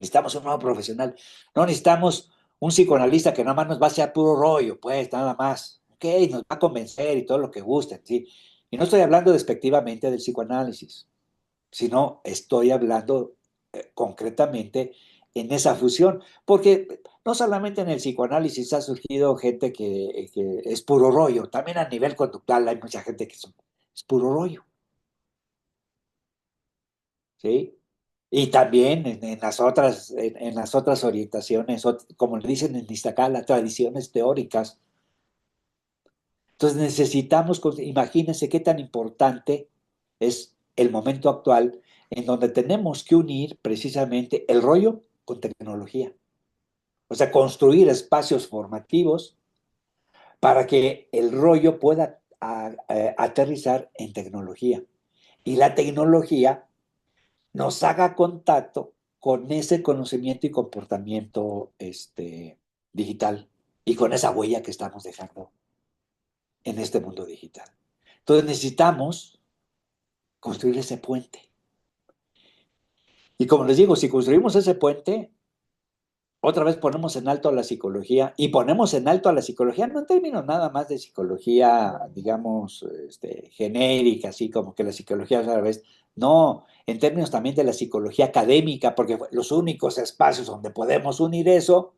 Necesitamos un nuevo profesional. No necesitamos un psicoanalista que nada más nos va a hacer puro rollo, pues, nada más. Ok, nos va a convencer y todo lo que gusten, ¿sí? Y no estoy hablando despectivamente del psicoanálisis, sino estoy hablando concretamente en esa fusión, porque no solamente en el psicoanálisis ha surgido gente que es puro rollo, también a nivel conductual hay mucha gente que es puro rollo, ¿sí? Y también en las otras orientaciones, como le dicen en Iztacala, tradiciones teóricas. Entonces necesitamos, imagínense qué tan importante es el momento actual en donde tenemos que unir precisamente el rollo con tecnología. O sea, construir espacios formativos para que el rollo pueda aterrizar en tecnología. Y la tecnología nos haga contacto con ese conocimiento y comportamiento digital y con esa huella que estamos dejando en este mundo digital. Entonces necesitamos construir ese puente. Y como les digo, si construimos ese puente, otra vez ponemos en alto a la psicología y ponemos en alto a la psicología, no en términos nada más de psicología, digamos, genérica, así como que la psicología es a la vez, no, en términos también de la psicología académica, porque los únicos espacios donde podemos unir eso,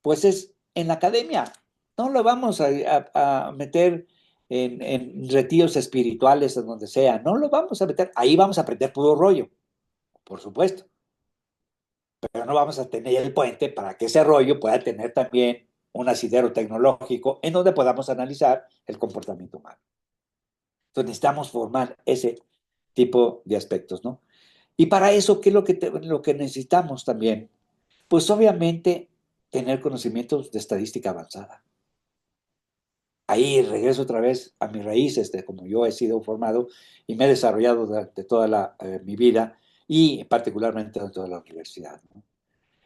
pues es en la academia. No lo vamos a meter en retiros espirituales, en donde sea, no lo vamos a meter, ahí vamos a aprender puro rollo, por supuesto, pero no vamos a tener el puente para que ese rollo pueda tener también un asidero tecnológico en donde podamos analizar el comportamiento humano. Entonces necesitamos formar ese tipo de aspectos, ¿no? Y para eso, ¿qué es lo que necesitamos también? Pues obviamente tener conocimientos de estadística avanzada. Ahí regreso otra vez a mis raíces de cómo yo he sido formado y me he desarrollado durante toda mi vida y particularmente dentro de la universidad, ¿no?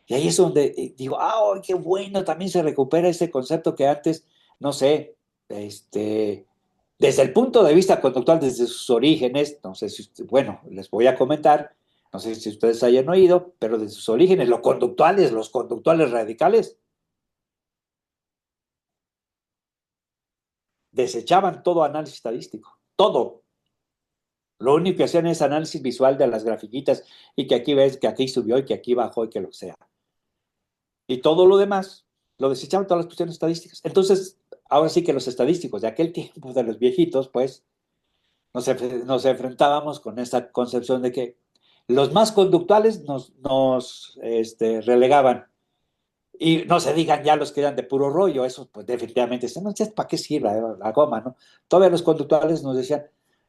Y ahí es donde digo, qué bueno, también se recupera ese concepto que antes, no sé, desde el punto de vista conductual, desde sus orígenes, no sé si, bueno, les voy a comentar, no sé si ustedes hayan oído, pero desde sus orígenes, los conductuales radicales, desechaban todo análisis estadístico, todo. Lo único que hacían es análisis visual de las grafiquitas y que aquí ves que aquí subió y que aquí bajó y que lo sea. Y todo lo demás lo desechaban todas las cuestiones estadísticas. Entonces, ahora sí que los estadísticos de aquel tiempo, de los viejitos, pues, nos enfrentábamos con esta concepción de que los más conductuales nos relegaban Y no se digan ya los que eran de puro rollo, eso pues definitivamente, no sé para qué sirve la goma, ¿no? Todavía los conductuales nos decían,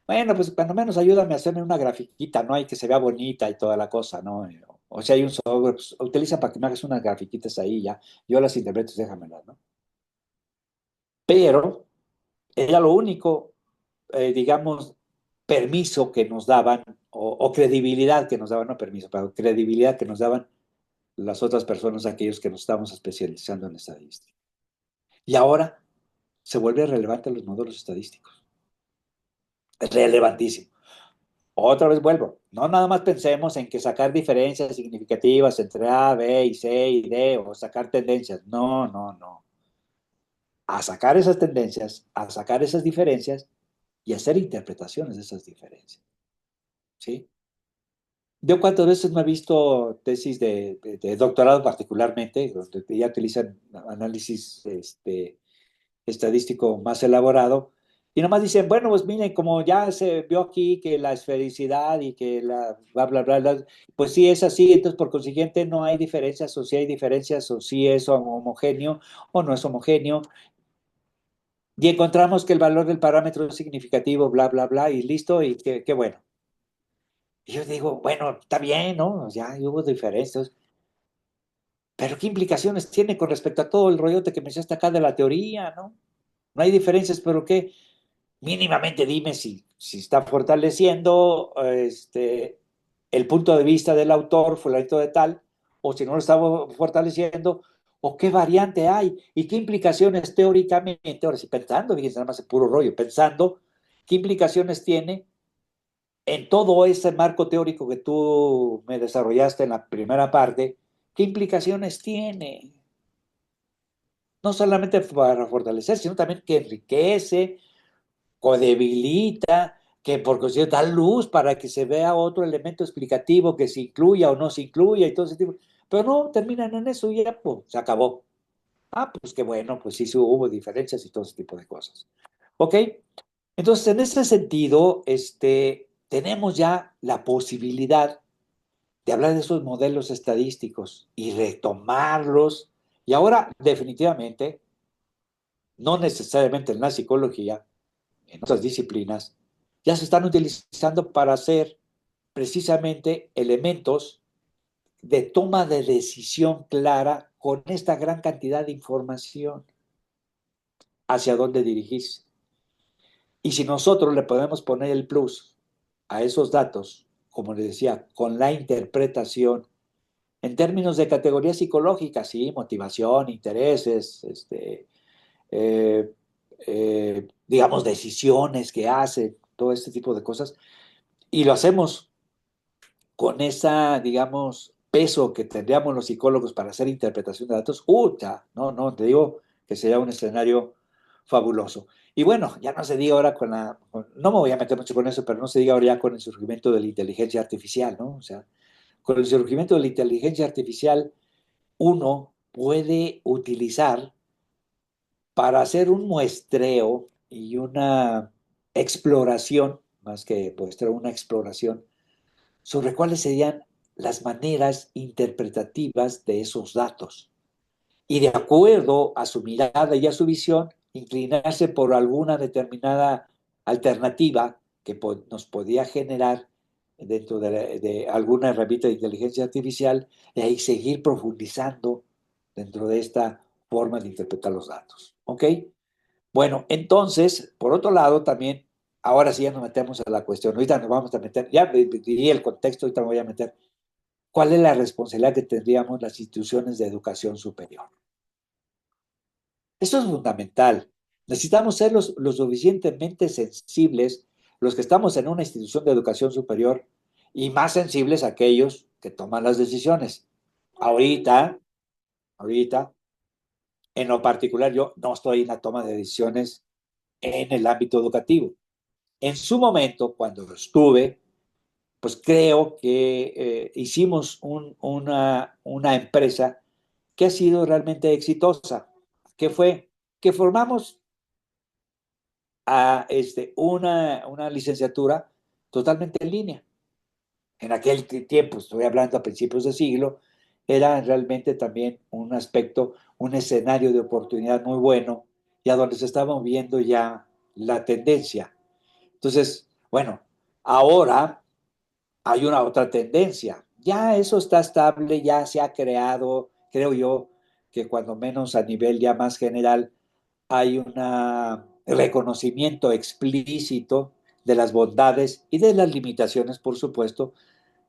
bueno, pues cuando menos ayúdame a hacerme una grafiquita, ¿no? Hay que se vea bonita y toda la cosa, ¿no? O sea, hay un software, pues, utiliza para que me hagas unas grafiquitas ahí ya, yo las interpreto, déjamelas, ¿no? Pero era lo único, digamos, permiso que nos daban, o credibilidad que nos daban, no permiso, pero credibilidad que nos daban las otras personas, aquellos que nos estábamos especializando en estadística. Y ahora se vuelve relevante los modelos estadísticos. Es relevantísimo. Otra vez vuelvo. No nada más pensemos en que sacar diferencias significativas entre A, B y C y D o sacar tendencias. No, no, no. A sacar esas tendencias, a sacar esas diferencias y hacer interpretaciones de esas diferencias. ¿Sí? Yo cuántas veces no he visto tesis de doctorado particularmente, donde ya utilizan análisis estadístico más elaborado, y nomás dicen, bueno, pues miren, como ya se vio aquí que la esfericidad y que la bla, bla, bla, bla, pues sí es así, entonces por consiguiente no hay diferencias, o si hay diferencias, o si es homogéneo o no es homogéneo, y encontramos que el valor del parámetro es significativo, bla, bla, bla, y listo, y qué bueno. Y yo digo, bueno, está bien, ¿no? Ya hubo diferencias, pero ¿qué implicaciones tiene con respecto a todo el rollote que me echaste acá de la teoría, ¿no? No hay diferencias, pero ¿qué? Mínimamente dime si está fortaleciendo el punto de vista del autor, fulanito de tal, o si no lo está fortaleciendo, o qué variante hay, y qué implicaciones teóricamente, ahora sí pensando, fíjense nada más el puro rollo, pensando, qué implicaciones tiene en todo ese marco teórico que tú me desarrollaste en la primera parte, qué implicaciones tiene, no solamente para fortalecer, sino también que enriquece, o debilita, que por consiguiente da luz para que se vea otro elemento explicativo que se incluya o no se incluya y todo ese tipo. Pero no, terminan en eso y ya, pues, se acabó. Ah, pues qué bueno, pues sí, sí hubo diferencias y todo ese tipo de cosas. ¿Ok? Entonces, en ese sentido, tenemos ya la posibilidad de hablar de esos modelos estadísticos y retomarlos. Y ahora, definitivamente, no necesariamente en la psicología, en otras disciplinas, ya se están utilizando para hacer precisamente elementos de toma de decisión clara con esta gran cantidad de información hacia dónde dirigirse. Y si nosotros le podemos poner el plus a esos datos, como les decía, con la interpretación, en términos de categorías psicológicas, sí, motivación, intereses, eh, digamos, decisiones que hace, todo este tipo de cosas, y lo hacemos con esa, digamos, peso que tendríamos los psicólogos para hacer interpretación de datos, ya, no, no, te digo que sería un escenario fabuloso. Y bueno, ya no se diga ahora no me voy a meter mucho con eso, pero no se diga ahora ya con el surgimiento de la inteligencia artificial, ¿no? O sea, con el surgimiento de la inteligencia artificial, uno puede utilizar para hacer un muestreo y una exploración, más que muestreo, una exploración sobre cuáles serían las maneras interpretativas de esos datos. Y de acuerdo a su mirada y a su visión, inclinarse por alguna determinada alternativa que nos podía generar dentro de alguna herramienta de inteligencia artificial y ahí seguir profundizando dentro de esta forma de interpretar los datos. ¿Ok? Bueno, entonces, por otro lado, también, ahora sí ya nos metemos a la cuestión. Ahorita nos vamos a meter, ya diría el contexto, ahorita me voy a meter. ¿Cuál es la responsabilidad que tendríamos las instituciones de educación superior? Eso es fundamental. Necesitamos ser lo suficientemente sensibles, los que estamos en una institución de educación superior, y más sensibles a aquellos que toman las decisiones. Ahorita, ahorita, en lo particular, yo no estoy en la toma de decisiones en el ámbito educativo. En su momento, cuando estuve, pues creo que hicimos una empresa que ha sido realmente exitosa, que fue que formamos a una licenciatura totalmente en línea. En aquel tiempo, estoy hablando a principios de siglo, era realmente también un aspecto, un escenario de oportunidad muy bueno y a donde se estaba moviendo ya la tendencia. Entonces, bueno, ahora hay una otra tendencia. Ya eso está estable, ya se ha creado, creo yo, que cuando menos a nivel ya más general, hay un reconocimiento explícito de las bondades y de las limitaciones, por supuesto,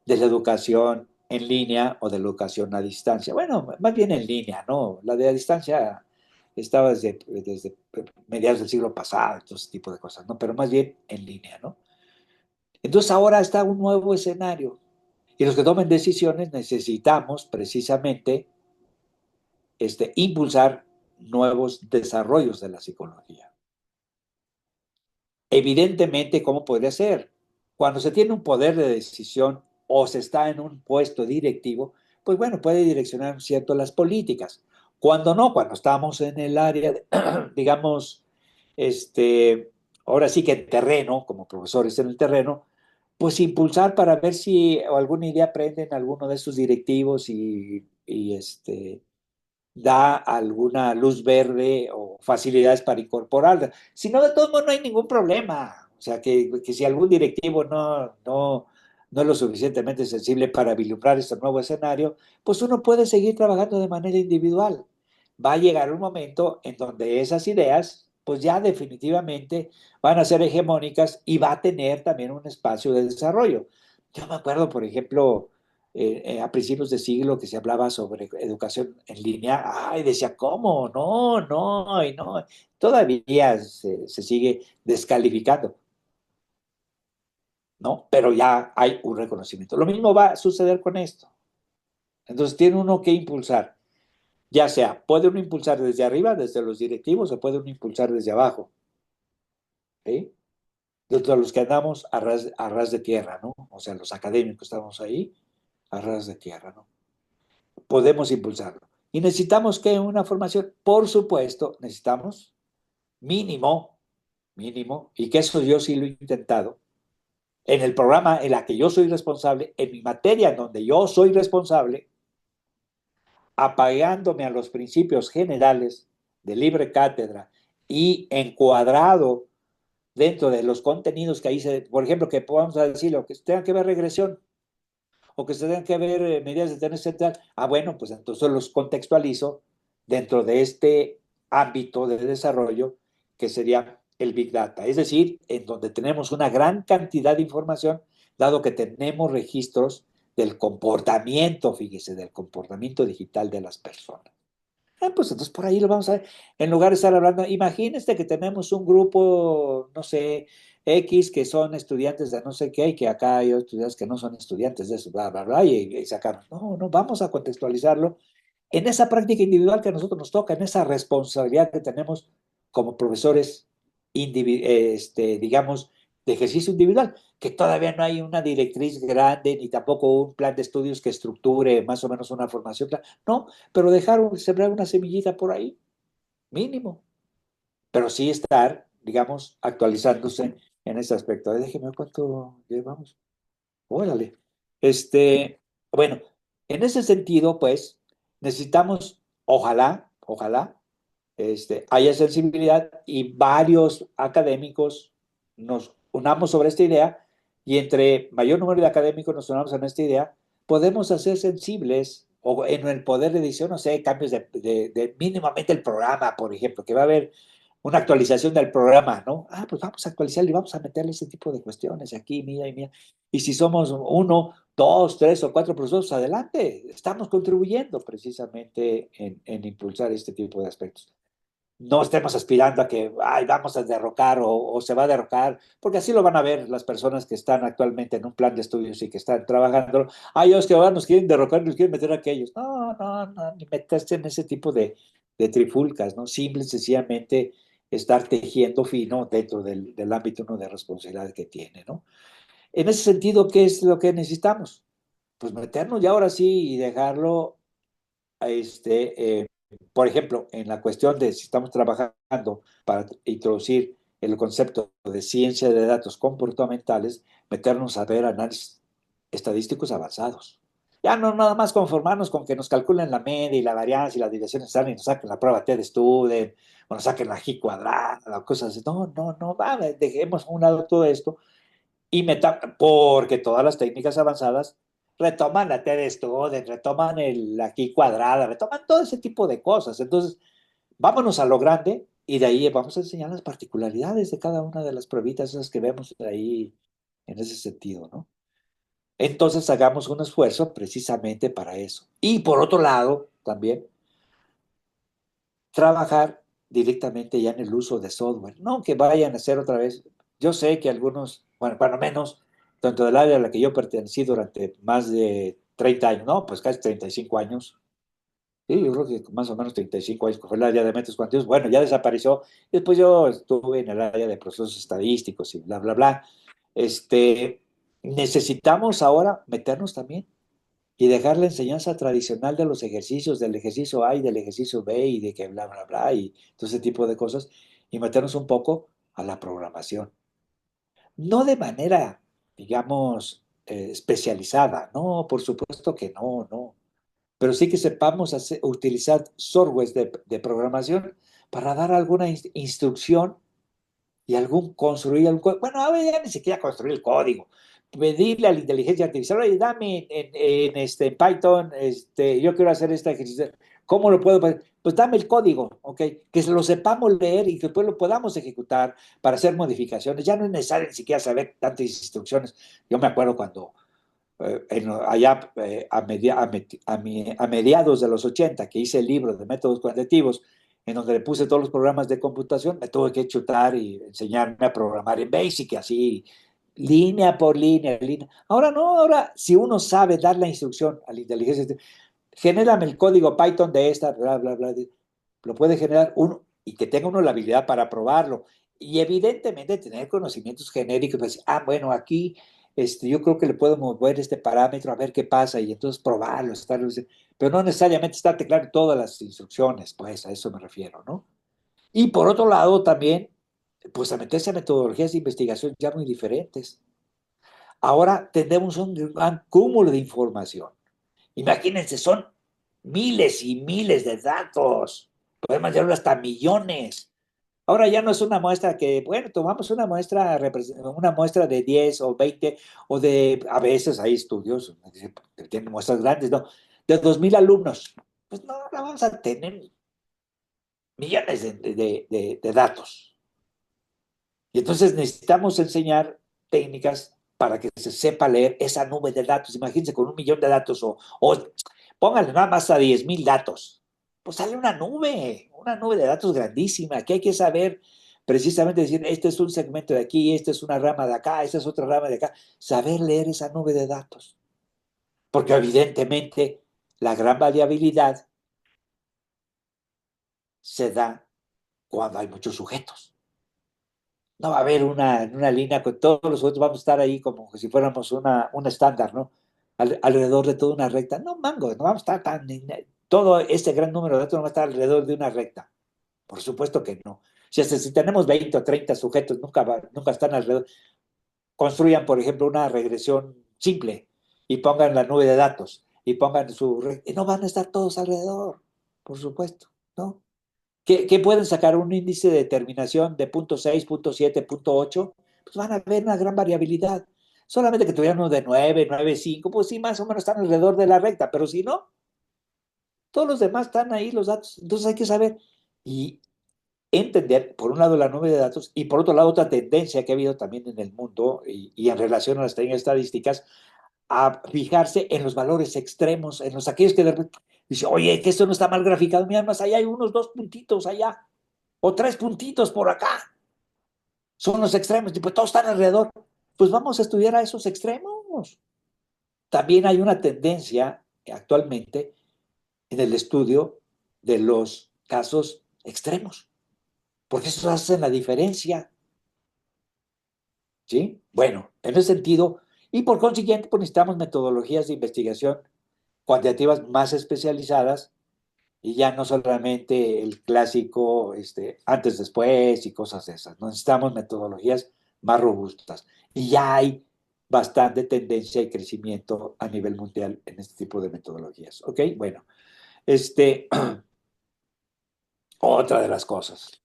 de la educación en línea o de la educación a distancia. Bueno, más bien en línea, ¿no? La de a distancia estaba desde mediados del siglo pasado, todo ese tipo de cosas, ¿no? Pero más bien en línea, ¿no? Entonces ahora está un nuevo escenario y los que tomen decisiones necesitamos precisamente impulsar nuevos desarrollos de la psicología. Evidentemente, ¿cómo podría ser? Cuando se tiene un poder de decisión o se está en un puesto directivo, pues bueno, puede direccionar cierto las políticas. Cuando no, cuando estamos en el área, digamos, ahora sí que en terreno, como profesores en el terreno, pues impulsar para ver si alguna idea prenden alguno de esos directivos y da alguna luz verde o facilidades para incorporarla. Si no, de todos modos no hay ningún problema. O sea, que si algún directivo no es lo suficientemente sensible para vislumbrar este nuevo escenario, pues uno puede seguir trabajando de manera individual. Va a llegar un momento en donde esas ideas, pues ya definitivamente van a ser hegemónicas y va a tener también un espacio de desarrollo. Yo me acuerdo, por ejemplo, a principios de siglo que se hablaba sobre educación en línea, ay, decía, ¿cómo? No, no, y no. Todavía se sigue descalificando, ¿no? Pero ya hay un reconocimiento. Lo mismo va a suceder con esto. Entonces tiene uno que impulsar, ya sea, puede uno impulsar desde arriba, desde los directivos, o puede uno impulsar desde abajo, ¿sí? Desde los que andamos a ras de tierra, ¿no? O sea, los académicos estamos ahí a ras de tierra, ¿no? Podemos impulsarlo. Y necesitamos que una formación, por supuesto, necesitamos mínimo, mínimo, y que eso yo sí lo he intentado, en el programa en la que yo soy responsable, en mi materia en donde yo soy responsable, apagándome a los principios generales de libre cátedra y encuadrado dentro de los contenidos que ahí por ejemplo, que podamos decir lo que tenga que ver regresión, o que se tengan que ver medidas de tener central, bueno, pues entonces los contextualizo dentro de este ámbito de desarrollo que sería el Big Data, es decir, en donde tenemos una gran cantidad de información, dado que tenemos registros del comportamiento, fíjese, del comportamiento digital de las personas. Pues entonces por ahí lo vamos a ver. En lugar de estar hablando, imagínese que tenemos un grupo, no sé, X, que son estudiantes de no sé qué, y que acá hay estudiantes que no son estudiantes de eso, bla, bla, bla, y sacamos. No, no, vamos a contextualizarlo en esa práctica individual que a nosotros nos toca, en esa responsabilidad que tenemos como profesores, digamos, de ejercicio individual, que todavía no hay una directriz grande, ni tampoco un plan de estudios que estructure más o menos una formación. No, pero sembrar una semillita por ahí, mínimo. Pero sí estar, digamos, actualizándose en ese aspecto. Déjeme ver cuánto llevamos. Órale. Bueno, en ese sentido, pues, necesitamos, ojalá, haya sensibilidad y varios académicos nos unamos sobre esta idea y entre mayor número de académicos nos unamos en esta idea, podemos hacer sensibles o en el poder de edición, no sé, cambios de mínimamente el programa, por ejemplo, que va a haber una actualización del programa, ¿no? Pues vamos a actualizarlo y vamos a meterle ese tipo de cuestiones aquí, mía y mía. Y si somos uno, dos, tres o cuatro profesores, adelante, estamos contribuyendo precisamente en impulsar este tipo de aspectos. No estemos aspirando a que vamos a derrocar o se va a derrocar, porque así lo van a ver las personas que están actualmente en un plan de estudios y que están trabajando. Ellos que ahora nos quieren derrocar, nos quieren meter a aquellos. No, no, no, ni meterse en ese tipo de trifulcas, ¿no? Simple y sencillamente estar tejiendo fino dentro del ámbito uno de responsabilidad que tiene, ¿no? En ese sentido, ¿qué es lo que necesitamos? Pues meternos ya ahora sí y dejarlo, por ejemplo, en la cuestión de si estamos trabajando para introducir el concepto de ciencia de datos comportamentales, meternos a ver análisis estadísticos avanzados. Ya no nada más conformarnos con que nos calculen la media y la varianza y la desviación estándar y nos saquen la prueba T de Student, o nos saquen la G cuadrada, o cosas así. No, no, no, va, dejemos a un lado todo esto y porque todas las técnicas avanzadas retoman la T de Student, retoman la G cuadrada, retoman todo ese tipo de cosas. Entonces, vámonos a lo grande y de ahí vamos a enseñar las particularidades de cada una de las pruebitas esas que vemos ahí en ese sentido, ¿no? Entonces hagamos un esfuerzo precisamente para eso. Y por otro lado, también, trabajar directamente ya en el uso de software. No que vayan a hacer otra vez. Yo sé que algunos, bueno, cuando menos, tanto del área a la que yo pertenecí durante más de 30 años, no, pues casi 35 años. Sí, yo creo que más o menos 35 años, que fue el área de métodos cuantitativos. Bueno, ya desapareció. Y después yo estuve en el área de procesos estadísticos y bla, bla, bla. Necesitamos ahora meternos también y dejar la enseñanza tradicional de los ejercicios, del ejercicio A y del ejercicio B y de que bla, bla, bla, y todo ese tipo de cosas, y meternos un poco a la programación. No de manera, digamos, especializada, no, por supuesto que no, no, pero sí que sepamos utilizar softwares de programación para dar alguna instrucción y construir bueno, a ver, ya ni siquiera construir el código, pedirle a la inteligencia artificial, oye, dame en Python, yo quiero hacer este ejercicio, ¿cómo lo puedo hacer? Pues dame el código, ¿ok? Que lo sepamos leer y que después lo podamos ejecutar para hacer modificaciones. Ya no es necesario ni siquiera saber tantas instrucciones. Yo me acuerdo cuando allá a mediados de los 80 que hice el libro de métodos cuantitativos, en donde le puse todos los programas de computación, me tuve que chutar y enseñarme a programar en BASIC, así, línea por línea, línea. Ahora no, ahora si uno sabe dar la instrucción a la inteligencia, genérame el código Python de esta, bla, bla, bla, lo puede generar uno y que tenga uno la habilidad para probarlo. Y evidentemente tener conocimientos genéricos, pues, bueno, aquí yo creo que le puedo mover este parámetro a ver qué pasa y entonces probarlo, pero no necesariamente estar claro todas las instrucciones, pues a eso me refiero, ¿no? Y por otro lado también, pues a meterse a metodologías de investigación ya muy diferentes. Ahora tenemos un gran cúmulo de información. Imagínense, son miles y miles de datos. Podemos llevarlo hasta millones. Ahora ya no es una muestra que, bueno, tomamos una muestra de 10 o 20 a veces hay estudios que tienen muestras grandes, ¿no? De 2,000 alumnos. Pues no, ahora vamos a tener millones de datos. Y entonces necesitamos enseñar técnicas para que se sepa leer esa nube de datos. Imagínense con 1 millón de datos o pónganle nada más a 10,000 datos. Pues sale una nube de datos grandísima, que hay que saber precisamente decir, este es un segmento de aquí, esta es una rama de acá, esta es otra rama de acá. Saber leer esa nube de datos. Porque evidentemente la gran variabilidad se da cuando hay muchos sujetos. No va a haber una línea con todos los sujetos, vamos a estar ahí como si fuéramos un estándar, ¿no? Alrededor de toda una recta. No, mango, no vamos a estar todo este gran número de datos no va a estar alrededor de una recta. Por supuesto que no. Si tenemos 20 o 30 sujetos, nunca están alrededor. Construyan, por ejemplo, una regresión simple y pongan la nube de datos y pongan y no van a estar todos alrededor, por supuesto, ¿no? ¿Qué pueden sacar? Un índice de determinación de 0,6, 0,7, 0,8, pues van a ver una gran variabilidad. Solamente que tuvieran uno de 9, 9,5, pues sí, más o menos están alrededor de la recta, pero si no, todos los demás están ahí los datos. Entonces hay que saber y entender, por un lado, la nube de datos y por otro lado, otra tendencia que ha habido también en el mundo y en relación a las técnicas estadísticas, a fijarse en los valores extremos, en los aquellos que de repente dice, oye, que esto no está mal graficado, mira, más allá hay unos 2 puntitos allá o 3 puntitos por acá. Son los extremos, y pues todos están alrededor. Pues vamos a estudiar a esos extremos. También hay una tendencia actualmente en el estudio de los casos extremos, porque esos hacen la diferencia. ¿Sí? Bueno, en ese sentido, y por consiguiente, pues necesitamos metodologías de investigación cuantitativas más especializadas y ya no solamente el clásico antes, después y cosas de esas. ¿No? Necesitamos metodologías más robustas. Y ya hay bastante tendencia y crecimiento a nivel mundial en este tipo de metodologías. ¿Ok? Bueno, otra de las cosas.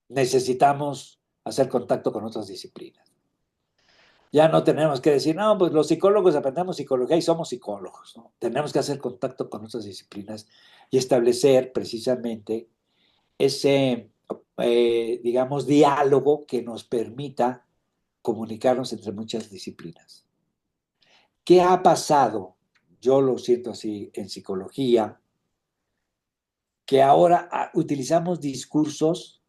Necesitamos hacer contacto con otras disciplinas. Ya no tenemos que decir, no, pues los psicólogos aprendemos psicología y somos psicólogos, ¿no? Tenemos que hacer contacto con otras disciplinas y establecer precisamente ese, digamos, diálogo que nos permita comunicarnos entre muchas disciplinas. ¿Qué ha pasado? Yo lo siento así en psicología, que ahora utilizamos discursos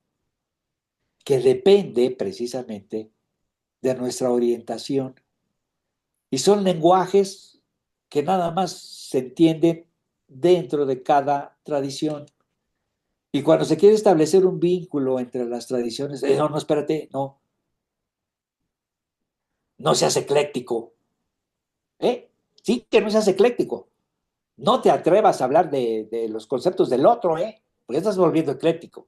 que depende precisamente de nuestra orientación y son lenguajes que nada más se entienden dentro de cada tradición. Y cuando se quiere establecer un vínculo entre las tradiciones, no, no, espérate, no, no seas ecléctico, ¿eh? Sí que no seas ecléctico. No te atrevas a hablar de los conceptos del otro, ¿eh? Porque estás volviendo ecléctico.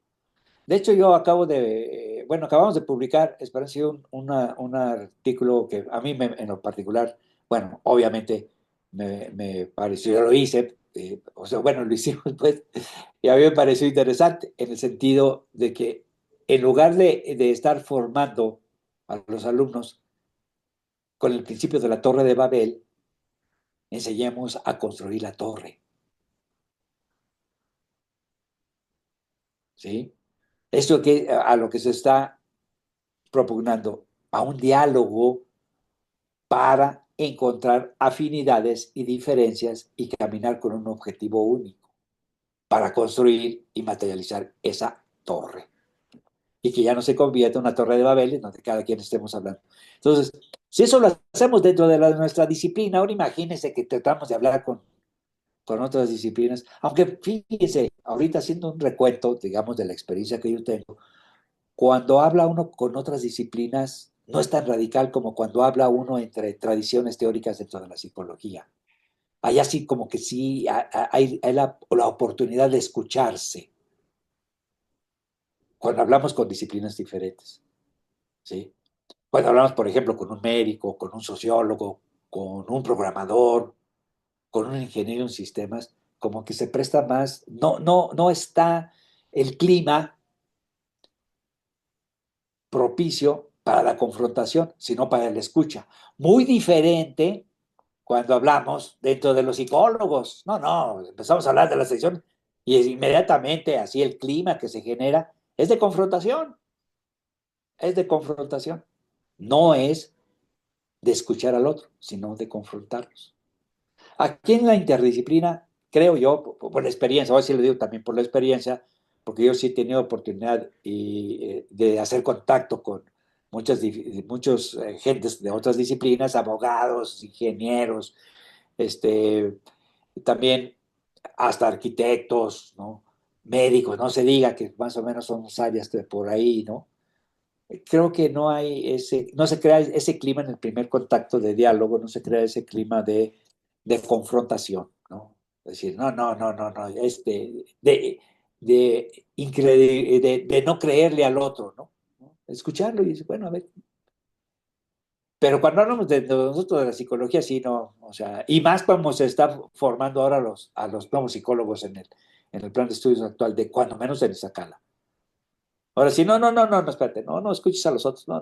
De hecho, yo acabamos de publicar, Esperanza, un artículo que a mí en lo particular, bueno, obviamente me pareció, yo lo hice, o sea, bueno, lo hicimos pues, y a mí me pareció interesante en el sentido de que en lugar de estar formando a los alumnos con el principio de la Torre de Babel, enseñemos a construir la torre, ¿sí? Esto que a lo que se está propugnando, a un diálogo para encontrar afinidades y diferencias y caminar con un objetivo único para construir y materializar esa torre. Y que ya no se convierta en una torre de Babel en donde cada quien estemos hablando. Entonces, si eso lo hacemos dentro de nuestra disciplina, ahora imagínense que tratamos de hablar con otras disciplinas, aunque fíjense, ahorita haciendo un recuento, digamos, de la experiencia que yo tengo, cuando habla uno con otras disciplinas, no es tan radical como cuando habla uno entre tradiciones teóricas dentro de la psicología. Hay así como que sí, hay la oportunidad de escucharse cuando hablamos con disciplinas diferentes, ¿sí? Cuando hablamos, por ejemplo, con un médico, con un sociólogo, con un programador, con un ingeniero en sistemas, como que se presta más, no está el clima propicio para la confrontación, sino para la escucha. Muy diferente cuando hablamos dentro de los psicólogos. No, empezamos a hablar de la sección y inmediatamente así el clima que se genera es de confrontación, es de confrontación. No es de escuchar al otro, sino de confrontarlos. Aquí en la interdisciplina, creo yo, por la experiencia, ahora sí lo digo también por la experiencia, porque yo sí he tenido oportunidad de hacer contacto con muchos gentes de otras disciplinas, abogados, ingenieros, también hasta arquitectos, ¿no? Médicos, no se diga que más o menos son áreas de por ahí, ¿no? Creo que no se crea ese clima en el primer contacto de diálogo, no se crea ese clima de confrontación, ¿no? Es decir, no, de no creerle al otro, ¿no? Escucharlo y decir, bueno, a ver. Pero cuando hablamos de nosotros de la psicología, sí, no, o sea, y más como se está formando ahora a los nuevos psicólogos en el plan de estudios actual, de cuando menos en esa cala. Ahora sí, no, espérate, no escuches a los otros, no,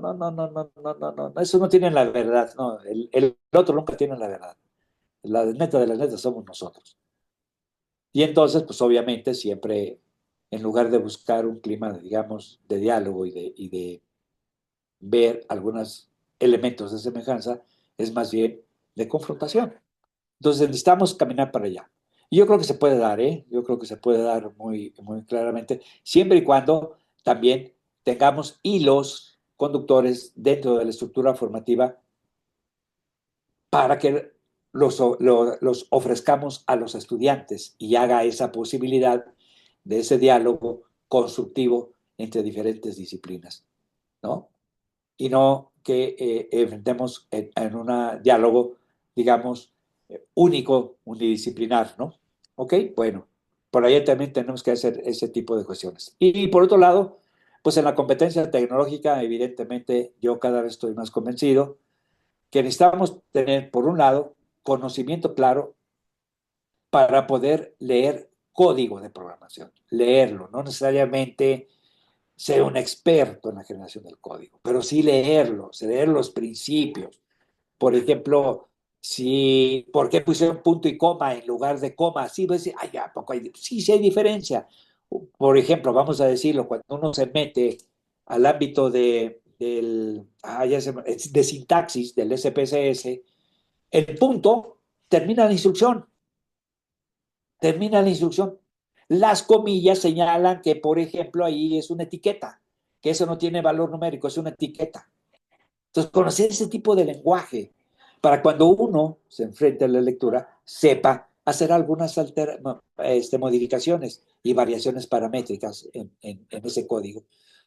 eso no tienen la verdad, no, el otro nunca tiene la verdad, la neta de las netas somos nosotros. Y entonces, pues obviamente siempre, en lugar de buscar un clima, digamos, de diálogo y de ver algunos elementos de semejanza, es más bien de confrontación. Entonces necesitamos caminar para allá. Y yo creo que se puede dar, ¿eh? Yo creo que se puede dar muy, muy claramente, siempre y cuando también tengamos hilos conductores dentro de la estructura formativa para que los ofrezcamos a los estudiantes y haga esa posibilidad de ese diálogo constructivo entre diferentes disciplinas, ¿no? Y no que enfrentemos en un diálogo, digamos, único, unidisciplinar, ¿no? ¿Ok? Bueno, por ahí también tenemos que hacer ese tipo de cuestiones. Y por otro lado, pues en la competencia tecnológica, evidentemente, yo cada vez estoy más convencido que necesitamos tener, por un lado, conocimiento claro para poder leer código de programación, leerlo, no necesariamente ser un experto en la generación del código, pero sí leerlo, leer los principios. Por ejemplo, si, ¿por qué pusieron punto y coma en lugar de coma? Sí, pues, ay, ¿a poco hay? Sí, sí hay diferencia. Por ejemplo, vamos a decirlo, cuando uno se mete al ámbito de sintaxis del SPSS, el punto termina la instrucción, termina la instrucción. Las comillas señalan que, por ejemplo, ahí es una etiqueta, que eso no tiene valor numérico, es una etiqueta. Entonces, conocer ese tipo de lenguaje para cuando uno se enfrente a la lectura, sepa hacer algunas modificaciones y variaciones paramétricas en ese código.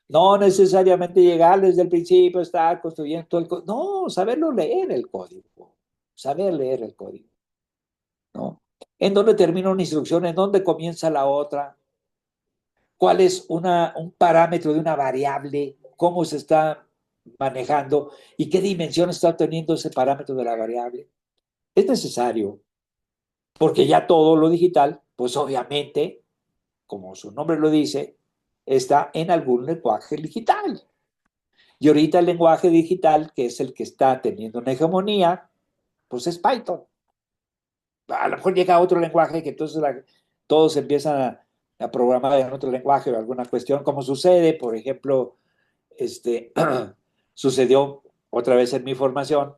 No necesariamente llegar desde el principio, estar construyendo todo el código. No, saberlo leer el código. Saber leer el código. ¿No? ¿En dónde termina una instrucción? ¿En dónde comienza la otra? ¿Cuál es un parámetro de una variable? ¿Cómo se está manejando? ¿Y qué dimensión está teniendo ese parámetro de la variable? Es necesario, porque ya todo lo digital, pues obviamente, como su nombre lo dice, está en algún lenguaje digital. Y ahorita el lenguaje digital, que es el que está teniendo una hegemonía, pues es Python. A lo mejor llega a otro lenguaje que entonces todos empiezan a programar en otro lenguaje o alguna cuestión, como sucede, por ejemplo, sucedió otra vez en mi formación,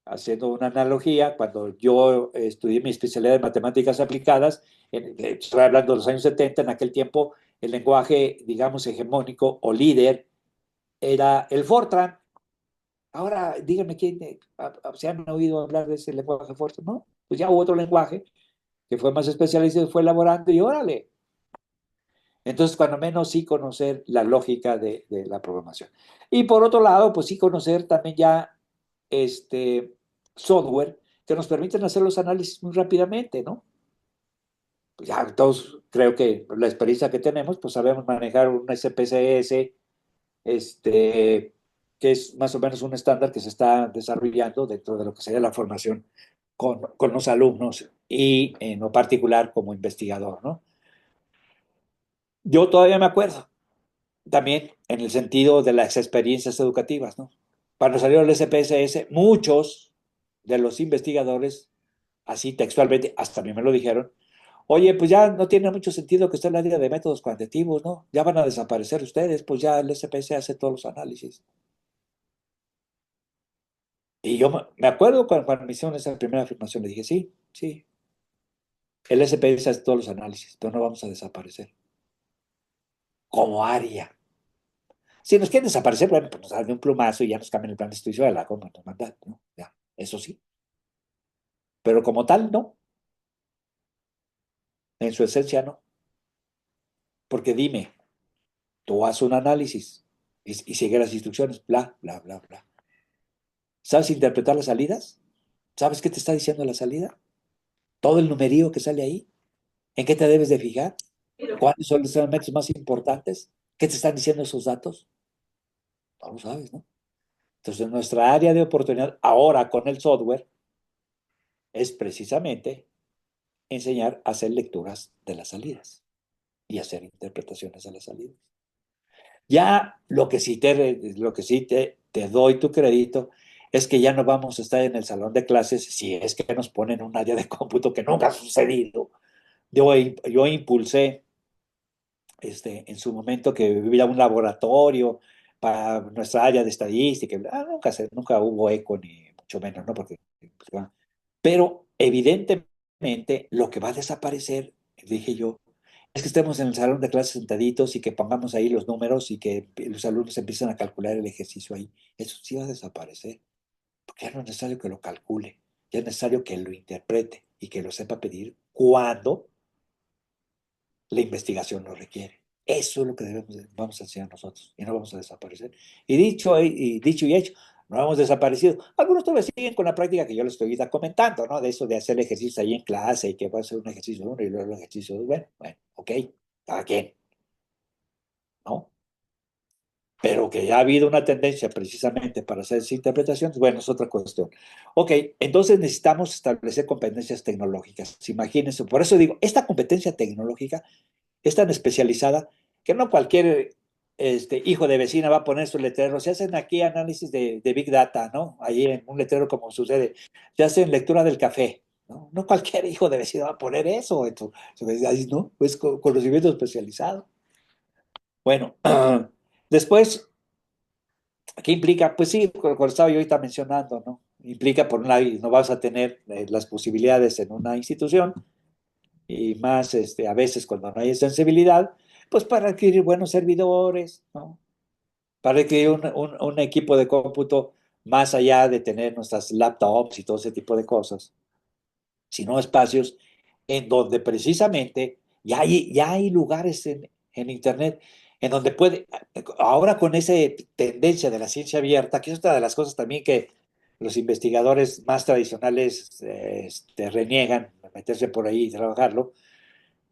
haciendo una analogía, cuando yo estudié mi especialidad en matemáticas aplicadas, estoy hablando de los años 70, en aquel tiempo el lenguaje, digamos, hegemónico o líder era el Fortran. Ahora, díganme quién, ¿se han oído hablar de ese lenguaje Fortran? No, pues ya hubo otro lenguaje que fue más especializado, fue elaborando y órale. Entonces, cuando menos sí conocer la lógica de la programación. Y por otro lado, pues sí conocer también ya software que nos permiten hacer los análisis muy rápidamente, ¿no? Pues ya todos creo que la experiencia que tenemos, pues sabemos manejar un SPSS, que es más o menos un estándar que se está desarrollando dentro de lo que sería la formación con los alumnos y en lo particular como investigador, ¿no? Yo todavía me acuerdo, también en el sentido de las experiencias educativas, ¿no? Cuando salió el SPSS, muchos de los investigadores, así textualmente, hasta a mí me lo dijeron, oye, pues ya no tiene mucho sentido que esté en la área de métodos cuantitativos, ¿no? Ya van a desaparecer ustedes, pues ya el SPSS hace todos los análisis. Y yo me acuerdo cuando me hicieron esa primera afirmación, le dije, sí, sí, el SPSS hace todos los análisis, pero no vamos a desaparecer como área. Si nos quieren desaparecer, bueno, pues nos dan un plumazo y ya nos cambian el plan de estudio de la como nos mandan, ¿no? Ya, eso sí. Pero como tal, no. En su esencia, no. Porque dime, tú haces un análisis y sigue las instrucciones, bla, bla, bla, bla. ¿Sabes interpretar las salidas? ¿Sabes qué te está diciendo la salida? Todo el numerío que sale ahí. ¿En qué te debes de fijar? ¿Cuáles son los elementos más importantes? ¿Qué te están diciendo esos datos? No lo sabes, ¿no? Entonces, nuestra área de oportunidad ahora con el software es precisamente enseñar a hacer lecturas de las salidas y hacer interpretaciones de las salidas. Ya lo que sí te doy tu crédito es que ya no vamos a estar en el salón de clases si es que nos ponen un área de cómputo que nunca ha sucedido. Yo impulsé en su momento que hubiera un laboratorio para nuestra área de estadística. Nunca hubo eco ni mucho menos, ¿no? Porque, pues, pero evidentemente lo que va a desaparecer, dije yo, es que estemos en el salón de clases sentaditos y que pongamos ahí los números y que los alumnos empiecen a calcular el ejercicio ahí. Eso sí va a desaparecer, porque ya no es necesario que lo calcule, ya es necesario que lo interprete y que lo sepa pedir cuando la investigación lo requiere. Eso es lo que vamos a enseñar nosotros y no vamos a desaparecer. Dicho y hecho, no hemos desaparecido. Algunos todavía siguen con la práctica que yo les estoy comentando, ¿no? De eso de hacer ejercicio ahí en clase y que va a ser un ejercicio uno y luego un ejercicio dos. Bueno, ok, cada quien, ¿no? pero que ya ha habido una tendencia precisamente para hacer esas interpretaciones, bueno, es otra cuestión. Ok, entonces necesitamos establecer competencias tecnológicas. Imagínense, por eso digo, esta competencia tecnológica es tan especializada que no cualquier hijo de vecina va a poner su letrero. Se hacen aquí análisis de Big Data, ¿no? Ahí en un letrero como sucede. Se hacen lectura del café, ¿no? No cualquier hijo de vecina va a poner eso. Ahí, ¿no? Pues conocimiento especializado. Bueno, después, ¿qué implica? Pues sí, como estaba yo ahorita mencionando, ¿no? Implica, por un lado, no vas a tener las posibilidades en una institución, y más a veces cuando no hay sensibilidad, pues para adquirir buenos servidores, ¿no? Para adquirir un equipo de cómputo más allá de tener nuestras laptops y todo ese tipo de cosas, sino espacios en donde precisamente ya hay lugares en Internet en donde ahora con esa tendencia de la ciencia abierta, que es otra de las cosas también que los investigadores más tradicionales reniegan, meterse por ahí y trabajarlo,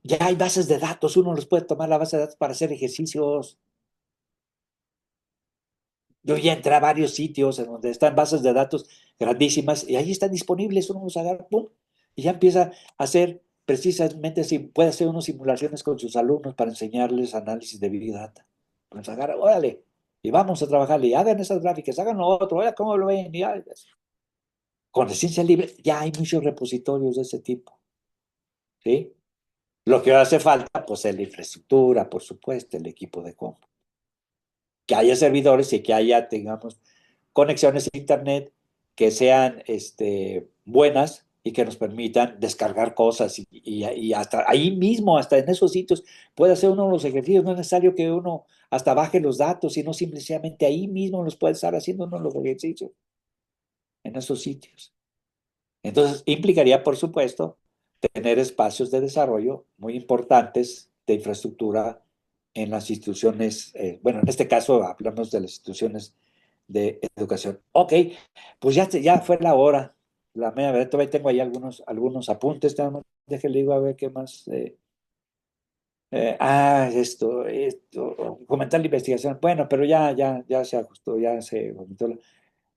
ya hay bases de datos, uno los puede tomar la base de datos para hacer ejercicios. Yo ya entré a varios sitios en donde están bases de datos grandísimas y ahí están disponibles, uno los agarra, pum, y ya empieza a hacer precisamente, si puede hacer unas simulaciones con sus alumnos para enseñarles análisis de Big Data. Pues agarra, órale, y vamos a trabajarle, y hagan esas gráficas, hagan lo otro, oiga, ¿cómo lo ven? Con la ciencia libre ya hay muchos repositorios de ese tipo, ¿sí? Lo que hace falta, pues, es la infraestructura, por supuesto, el equipo de cómputo. Que haya servidores y que haya, tengamos, conexiones a Internet que sean buenas y que nos permitan descargar cosas y hasta ahí mismo, hasta en esos sitios, puede hacer uno los ejercicios. No es necesario que uno hasta baje los datos, sino simplemente ahí mismo los puede estar haciendo uno los ejercicios en esos sitios. Entonces, implicaría, por supuesto, tener espacios de desarrollo muy importantes de infraestructura en las instituciones, bueno, en este caso hablamos de las instituciones de educación. Ok, pues ya fue la hora, la media verdad, todavía tengo ahí algunos apuntes, déjenle digo a ver qué más. Comentar la investigación, bueno, pero ya se ajustó, ya se vomitó.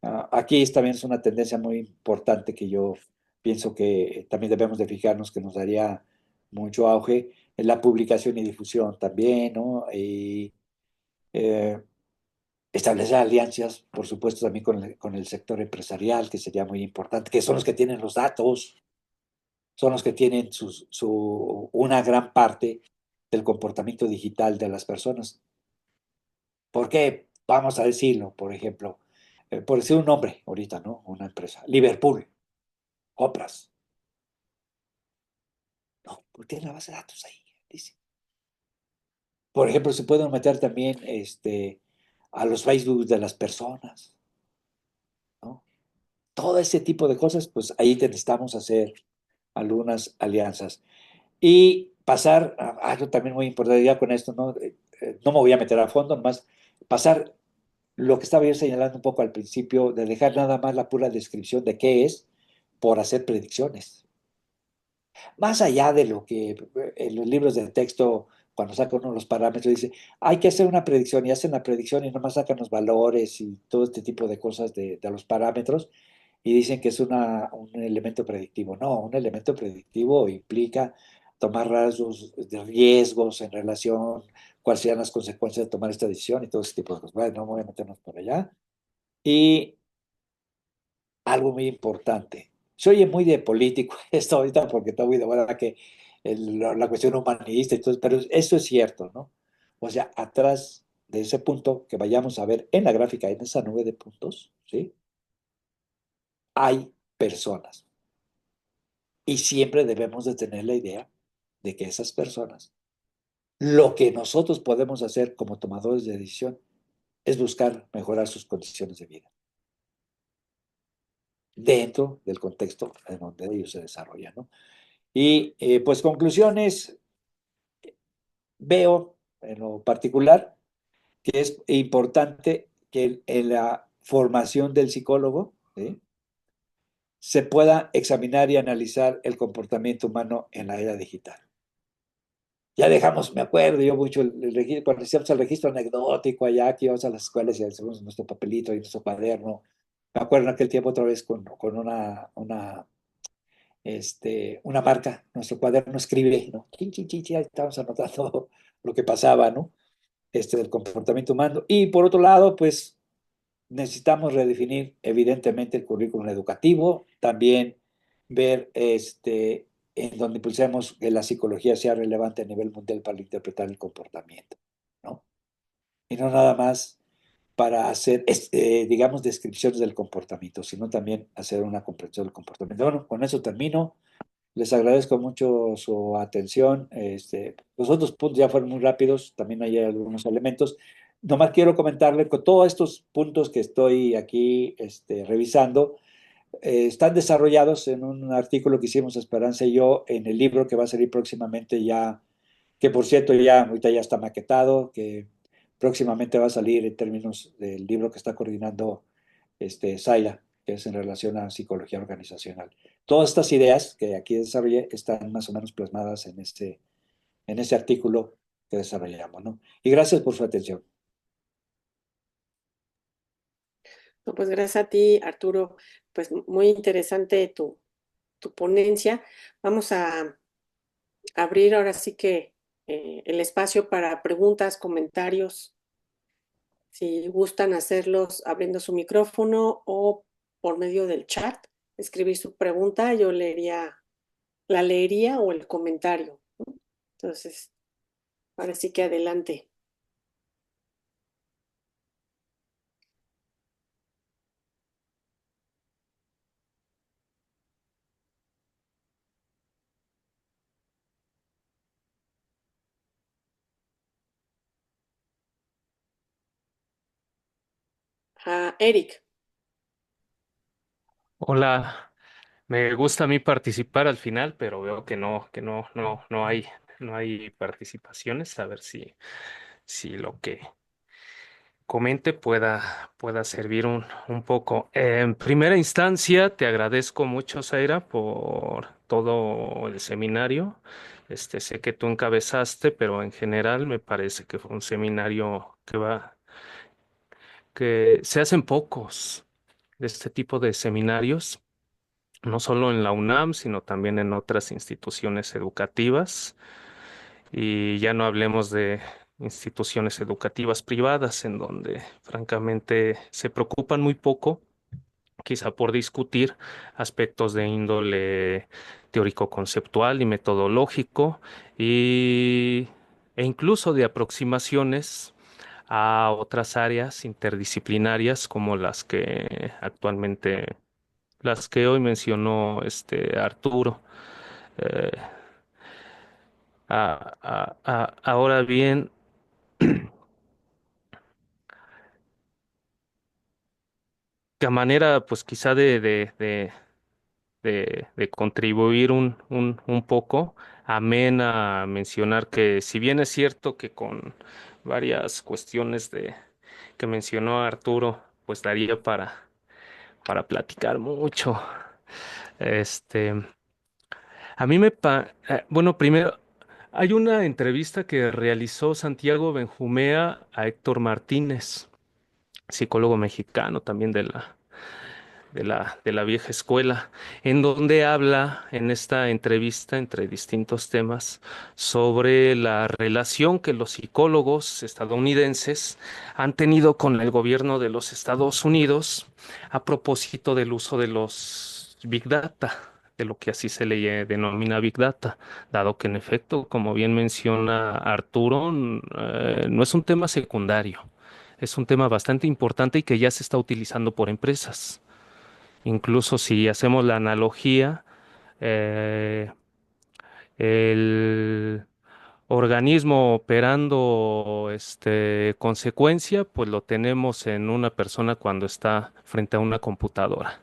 Aquí también es una tendencia muy importante que yo pienso que también debemos de fijarnos que nos daría mucho auge en la publicación y difusión también, ¿no? Y eh, establecer alianzas, por supuesto, también con el sector empresarial, que sería muy importante, que son los que tienen los datos, son los que tienen una gran parte del comportamiento digital de las personas. ¿Por qué? Vamos a decirlo, por ejemplo, por decir un nombre ahorita, ¿no? Una empresa, Liverpool. Compras. No, porque tiene la base de datos ahí, dice. Por ejemplo, se pueden meter también a los Facebook de las personas, ¿no? Todo ese tipo de cosas, pues ahí necesitamos hacer algunas alianzas. Y pasar a algo también muy importante, ya con esto, ¿no? No me voy a meter a fondo, nomás pasar lo que estaba yo señalando un poco al principio, de dejar nada más la pura descripción de qué es por hacer predicciones. Más allá de lo que en los libros de texto, cuando saca uno los parámetros, dice, hay que hacer una predicción y hacen la predicción y nomás sacan los valores y todo este tipo de cosas de los parámetros y dicen que es un elemento predictivo. No, un elemento predictivo implica tomar rasgos de riesgos en relación, cuáles sean las consecuencias de tomar esta decisión y todo ese tipo de cosas. Bueno, no voy a meternos por allá. Y algo muy importante. Se oye muy de político esto ahorita porque está muy de moda que la cuestión humanista y todo, pero eso es cierto, ¿no? O sea, atrás de ese punto que vayamos a ver en la gráfica, en esa nube de puntos, ¿sí? Hay personas. Y siempre debemos de tener la idea de que esas personas, lo que nosotros podemos hacer como tomadores de decisión es buscar mejorar sus condiciones de vida dentro del contexto en donde ellos se desarrollan, ¿no? Y pues conclusiones, veo en lo particular que es importante que en la formación del psicólogo, ¿sí?, se pueda examinar y analizar el comportamiento humano en la era digital. Ya dejamos, me acuerdo yo mucho, el registro, cuando hacíamos el registro anecdótico allá, que íbamos a las escuelas y hacíamos nuestro papelito y nuestro cuaderno. Me acuerdo en aquel tiempo otra vez con una marca, nuestro cuaderno escribe, ¿no? Chin, chin, chin, chin, ahí estábamos anotando lo que pasaba, ¿no? Del comportamiento humano. Y por otro lado, pues necesitamos redefinir evidentemente el currículum educativo, también ver en donde pusemos que la psicología sea relevante a nivel mundial para interpretar el comportamiento, ¿no? Y no nada más para hacer, digamos, descripciones del comportamiento, sino también hacer una comprensión del comportamiento. Bueno, con eso termino. Les agradezco mucho su atención. Los otros puntos ya fueron muy rápidos, también hay algunos elementos. Nomás quiero comentarle que todos estos puntos que estoy aquí revisando están desarrollados en un artículo que hicimos Esperanza y yo en el libro que va a salir próximamente ya, que por cierto ya ahorita ya está maquetado, que próximamente va a salir en términos del libro que está coordinando Zaira, que es en relación a psicología organizacional. Todas estas ideas que aquí desarrollé están más o menos plasmadas en este artículo que desarrollamos, ¿no? Y gracias por su atención. No, pues gracias a ti, Arturo. Pues muy interesante tu ponencia. Vamos a abrir ahora sí que el espacio para preguntas, comentarios, si gustan hacerlos abriendo su micrófono o por medio del chat, escribir su pregunta, yo la leería o el comentario. Entonces, ahora sí que adelante. Eric. Hola, me gusta a mí participar al final, pero veo que no hay participaciones. A ver si lo que comente pueda servir un poco. En primera instancia, te agradezco mucho, Zaira, por todo el seminario. Sé que tú encabezaste, pero en general me parece que fue un seminario que se hacen pocos de este tipo de seminarios, no solo en la UNAM, sino también en otras instituciones educativas. Y ya no hablemos de instituciones educativas privadas, en donde francamente se preocupan muy poco, quizá por discutir aspectos de índole teórico-conceptual y metodológico, e incluso de aproximaciones a otras áreas interdisciplinarias como las que hoy mencionó Arturo. Eh, Ahora bien, a manera, pues quizá de contribuir un poco, amén a mencionar que si bien es cierto que con varias cuestiones que mencionó Arturo, pues daría para platicar mucho. Este, bueno, primero, hay una entrevista que realizó Santiago Benjumea a Héctor Martínez, psicólogo mexicano también de la vieja escuela, en donde habla en esta entrevista entre distintos temas sobre la relación que los psicólogos estadounidenses han tenido con el gobierno de los Estados Unidos a propósito del uso de los Big Data, de lo que así se le denomina Big Data, dado que en efecto, como bien menciona Arturo, no es un tema secundario. Es un tema bastante importante y que ya se está utilizando por empresas. Incluso si hacemos la analogía, eh, el organismo operando consecuencia, pues lo tenemos en una persona cuando está frente a una computadora.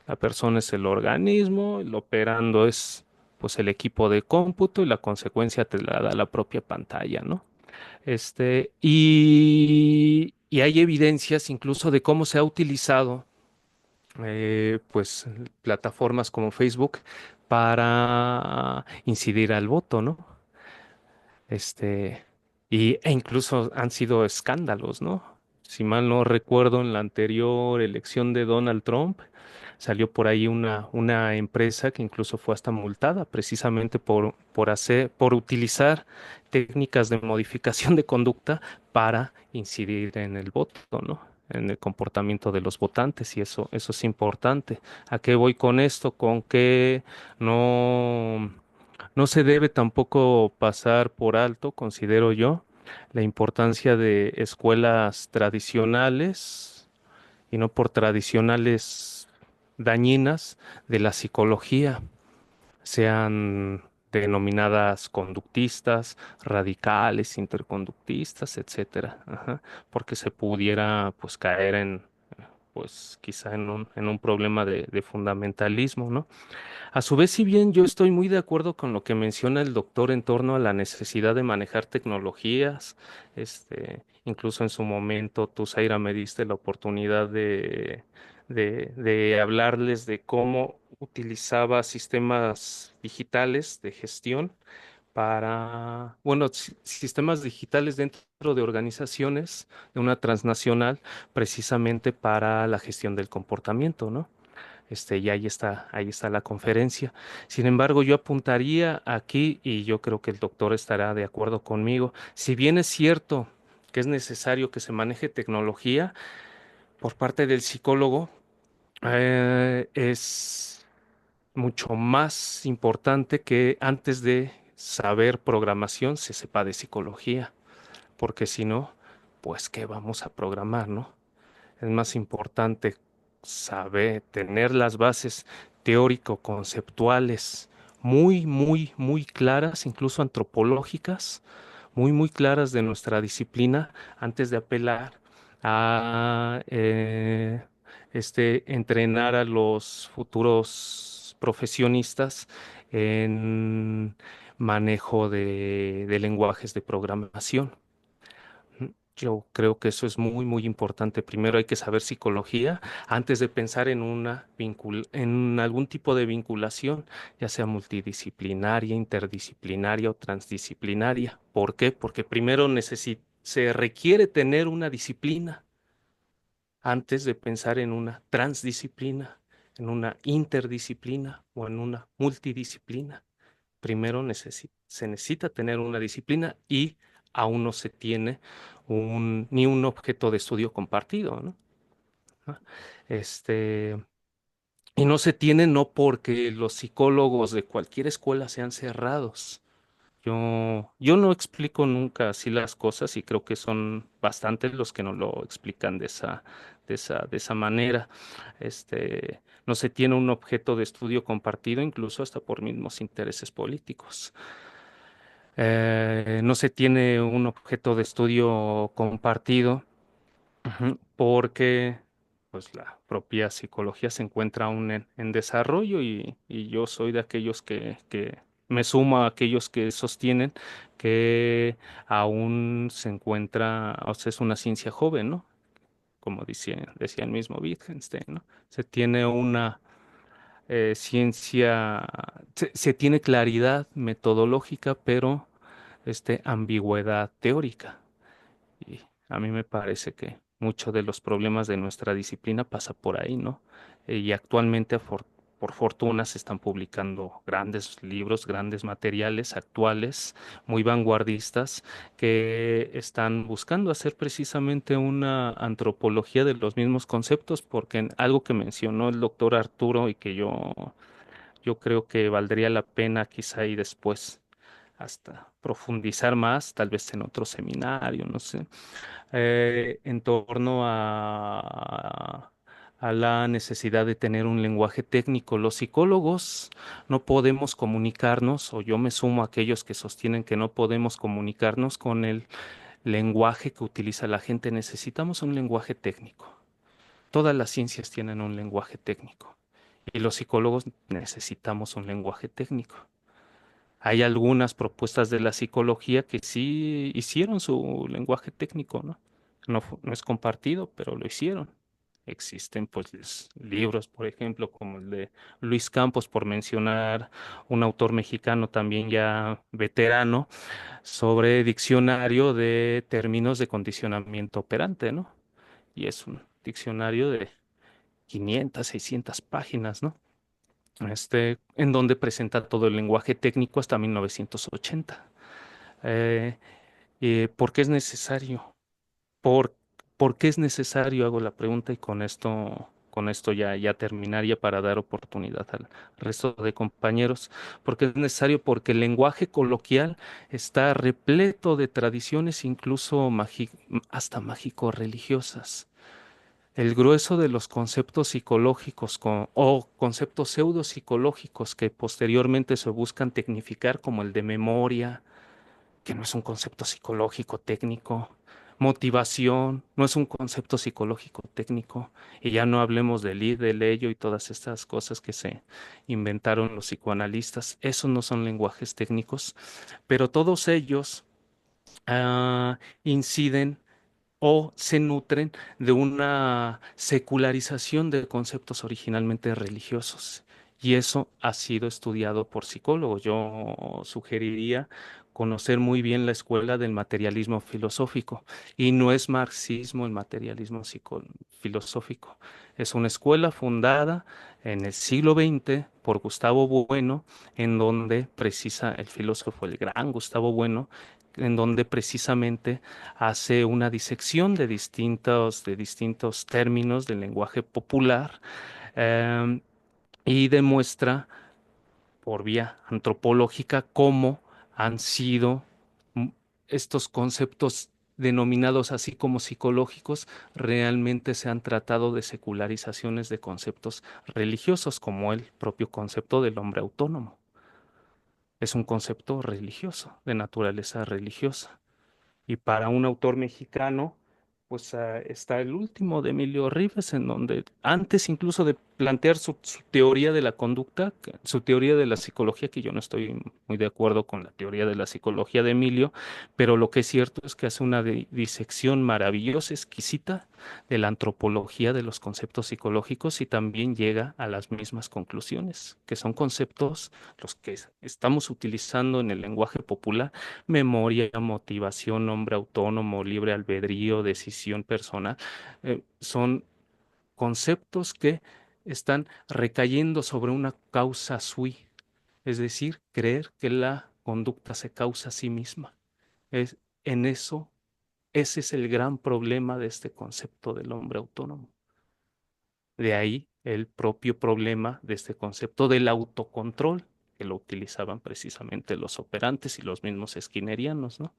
La persona es el organismo, el operando es pues el equipo de cómputo y la consecuencia te la da la propia pantalla, ¿no? Y hay evidencias incluso de cómo se ha utilizado pues plataformas como Facebook para incidir al voto, ¿no? Este, e incluso han sido escándalos, ¿no? Si mal no recuerdo, en la anterior elección de Donald Trump, salió por ahí una empresa que incluso fue hasta multada precisamente por utilizar técnicas de modificación de conducta para incidir en el voto, ¿no? En el comportamiento de los votantes, y eso es importante. ¿A qué voy con esto? Con que no, no se debe tampoco pasar por alto, considero yo, la importancia de escuelas tradicionales, y no por tradicionales dañinas, de la psicología, sean denominadas conductistas, radicales, interconductistas, etcétera, ajá, porque se pudiera pues caer en pues quizá en un problema de fundamentalismo, ¿no? A su vez, si bien yo estoy muy de acuerdo con lo que menciona el doctor en torno a la necesidad de manejar tecnologías, incluso en su momento tú, Zaira, me diste la oportunidad de hablarles de cómo utilizaba sistemas digitales de gestión para, bueno, sistemas digitales dentro de organizaciones de una transnacional, precisamente para la gestión del comportamiento, ¿no? Y ahí está la conferencia. Sin embargo, yo apuntaría aquí, y yo creo que el doctor estará de acuerdo conmigo, si bien es cierto que es necesario que se maneje tecnología por parte del psicólogo, es mucho más importante que antes de saber programación se sepa de psicología, porque si no, pues, ¿qué vamos a programar, no? Es más importante saber tener las bases teórico-conceptuales muy claras, incluso antropológicas, muy claras de nuestra disciplina antes de apelar a entrenar a los futuros profesionistas en manejo de lenguajes de programación. Yo creo que eso es muy importante. Primero hay que saber psicología antes de pensar en en algún tipo de vinculación, ya sea multidisciplinaria, interdisciplinaria o transdisciplinaria. ¿Por qué? Porque primero se requiere tener una disciplina antes de pensar en una transdisciplina, en una interdisciplina o en una multidisciplina. Primero se necesita tener una disciplina, y aún no se tiene ni un objeto de estudio compartido, ¿no? Ah, Este, y no se tiene no porque los psicólogos de cualquier escuela sean cerrados. Yo no explico nunca así las cosas, y creo que son bastantes los que no lo explican de esa manera. No se tiene un objeto de estudio compartido, incluso hasta por mismos intereses políticos. No se tiene un objeto de estudio compartido, ujú, porque pues la propia psicología se encuentra aún en desarrollo, y yo soy de aquellos que me sumo a aquellos que sostienen que aún se encuentra, o sea, es una ciencia joven, ¿no? Como decía el mismo Wittgenstein, ¿no? Se tiene una ciencia, se tiene claridad metodológica, pero ambigüedad teórica. Y a mí me parece que muchos de los problemas de nuestra disciplina pasa por ahí, ¿no? Y actualmente, por fortuna, se están publicando grandes libros, grandes materiales actuales, muy vanguardistas, que están buscando hacer precisamente una antropología de los mismos conceptos, porque algo que mencionó el doctor Arturo, y que yo creo que valdría la pena quizá y después hasta profundizar más, tal vez en otro seminario, no sé, en torno a la necesidad de tener un lenguaje técnico. Los psicólogos no podemos comunicarnos, o yo me sumo a aquellos que sostienen que no podemos comunicarnos con el lenguaje que utiliza la gente. Necesitamos un lenguaje técnico. Todas las ciencias tienen un lenguaje técnico, y los psicólogos necesitamos un lenguaje técnico. Hay algunas propuestas de la psicología que sí hicieron su lenguaje técnico, ¿no? No es compartido, pero lo hicieron. Existen pues libros, por ejemplo, como el de Luis Campos, por mencionar un autor mexicano también ya veterano, sobre diccionario de términos de condicionamiento operante, ¿no? Y es un diccionario de 500, 600 páginas, ¿no? En donde presenta todo el lenguaje técnico hasta 1980. Eh, ¿Por qué es necesario? ¿Por, ¿Por qué es necesario? Hago la pregunta y con esto ya terminaría para dar oportunidad al resto de compañeros. ¿Por qué es necesario? Porque el lenguaje coloquial está repleto de tradiciones, incluso hasta mágico-religiosas. El grueso de los conceptos psicológicos o conceptos pseudopsicológicos que posteriormente se buscan tecnificar, como el de memoria, que no es un concepto psicológico técnico. Motivación no es un concepto psicológico técnico. Y ya no hablemos del id, del ello y todas estas cosas que se inventaron los psicoanalistas. Esos no son lenguajes técnicos, pero todos ellos inciden o se nutren de una secularización de conceptos originalmente religiosos. Y eso ha sido estudiado por psicólogos. Yo sugeriría conocer muy bien la escuela del materialismo filosófico. Y no es marxismo el materialismo filosófico. Es una escuela fundada en el siglo XX por Gustavo Bueno, en donde precisa el filósofo, el gran Gustavo Bueno, en donde precisamente hace una disección de distintos términos del lenguaje popular, em, y demuestra por vía antropológica cómo han sido mm, estos conceptos denominados así como psicológicos, realmente se han tratado de secularizaciones de conceptos religiosos, como el propio concepto del hombre autónomo. Es un concepto religioso, de naturaleza religiosa. Y para un autor mexicano, pues está el último de Emilio Ribes, en donde antes incluso de plantear su teoría de la conducta, su teoría de la psicología, que yo no estoy muy de acuerdo con la teoría de la psicología de Emilio, pero lo que es cierto es que hace una disección maravillosa, exquisita, de la antropología de los conceptos psicológicos y también llega a las mismas conclusiones, que son conceptos los que estamos utilizando en el lenguaje popular: memoria, motivación, hombre autónomo, libre albedrío, decisión personal. Son conceptos que están recayendo sobre una causa sui, es decir, creer que la conducta se causa a sí misma. Es, en eso, ese es el gran problema de este concepto del hombre autónomo. De ahí el propio problema de este concepto del autocontrol, que lo utilizaban precisamente los operantes y los mismos skinnerianos, ¿no?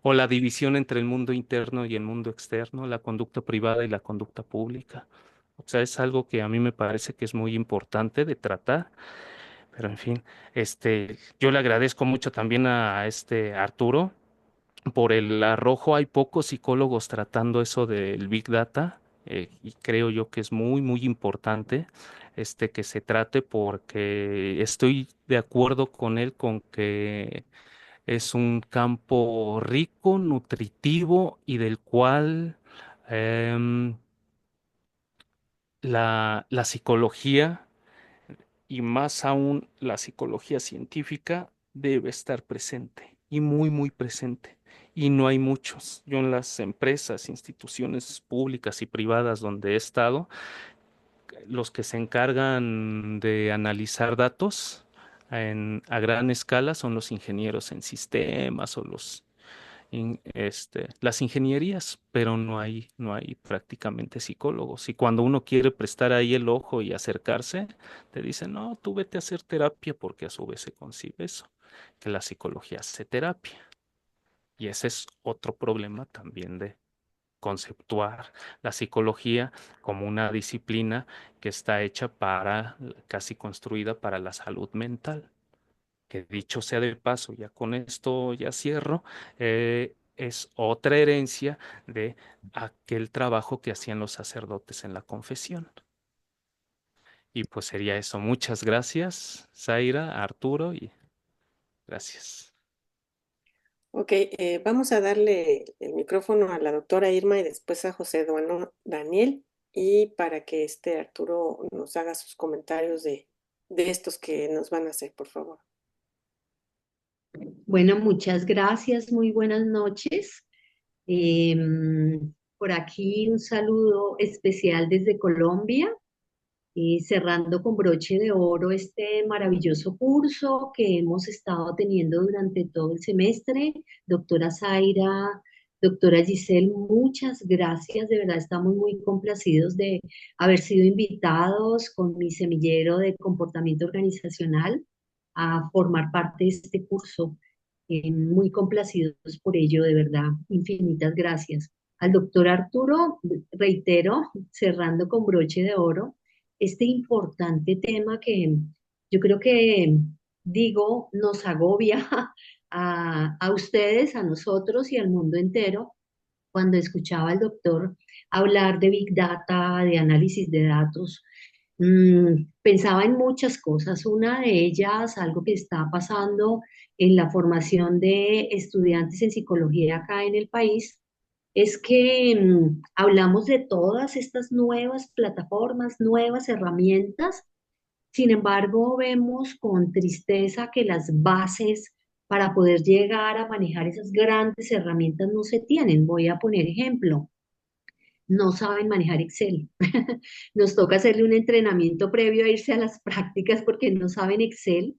O la división entre el mundo interno y el mundo externo, la conducta privada y la conducta pública. O sea, es algo que a mí me parece que es muy importante de tratar, pero en fin, yo le agradezco mucho también a este Arturo por el arrojo. Hay pocos psicólogos tratando eso del Big Data, y creo yo que es muy, muy importante que se trate, porque estoy de acuerdo con él con que es un campo rico, nutritivo y del cual em, la psicología, y más aún la psicología científica, debe estar presente y muy, muy presente. Y no hay muchos. Yo en las empresas, instituciones públicas y privadas donde he estado, los que se encargan de analizar datos a gran escala son los ingenieros en sistemas o las ingenierías, pero no hay prácticamente psicólogos. Y cuando uno quiere prestar ahí el ojo y acercarse, te dicen: no, tú vete a hacer terapia, porque a su vez se concibe eso, que la psicología hace terapia. Y ese es otro problema también de conceptuar la psicología como una disciplina que está hecha casi construida para la salud mental, que dicho sea de paso, ya con esto ya cierro, es otra herencia de aquel trabajo que hacían los sacerdotes en la confesión. Y pues sería eso. Muchas gracias, Zaira, Arturo, y gracias. Ok, vamos a darle el micrófono a la doctora Irma y después a José Eduardo Daniel. y para que Arturo nos haga sus comentarios de estos que nos van a hacer, por favor. Bueno, muchas gracias, muy buenas noches. Por aquí un saludo especial desde Colombia, cerrando con broche de oro este maravilloso curso que hemos estado teniendo durante todo el semestre. Doctora Zaira, doctora Giselle, muchas gracias, de verdad estamos muy complacidos de haber sido invitados con mi semillero de comportamiento organizacional a formar parte de este curso. Muy complacidos por ello, de verdad, infinitas gracias. Al doctor Arturo, reitero, cerrando con broche de oro, este importante tema que yo creo que, digo, nos agobia a ustedes, a nosotros y al mundo entero, cuando escuchaba al doctor hablar de Big Data, de análisis de datos. Pensaba en muchas cosas. Una de ellas, algo que está pasando en la formación de estudiantes en psicología acá en el país, es que hablamos de todas estas nuevas plataformas, nuevas herramientas. Sin embargo, vemos con tristeza que las bases para poder llegar a manejar esas grandes herramientas no se tienen. Voy a poner ejemplo. No saben manejar Excel. Nos toca hacerle un entrenamiento previo a irse a las prácticas porque no saben Excel.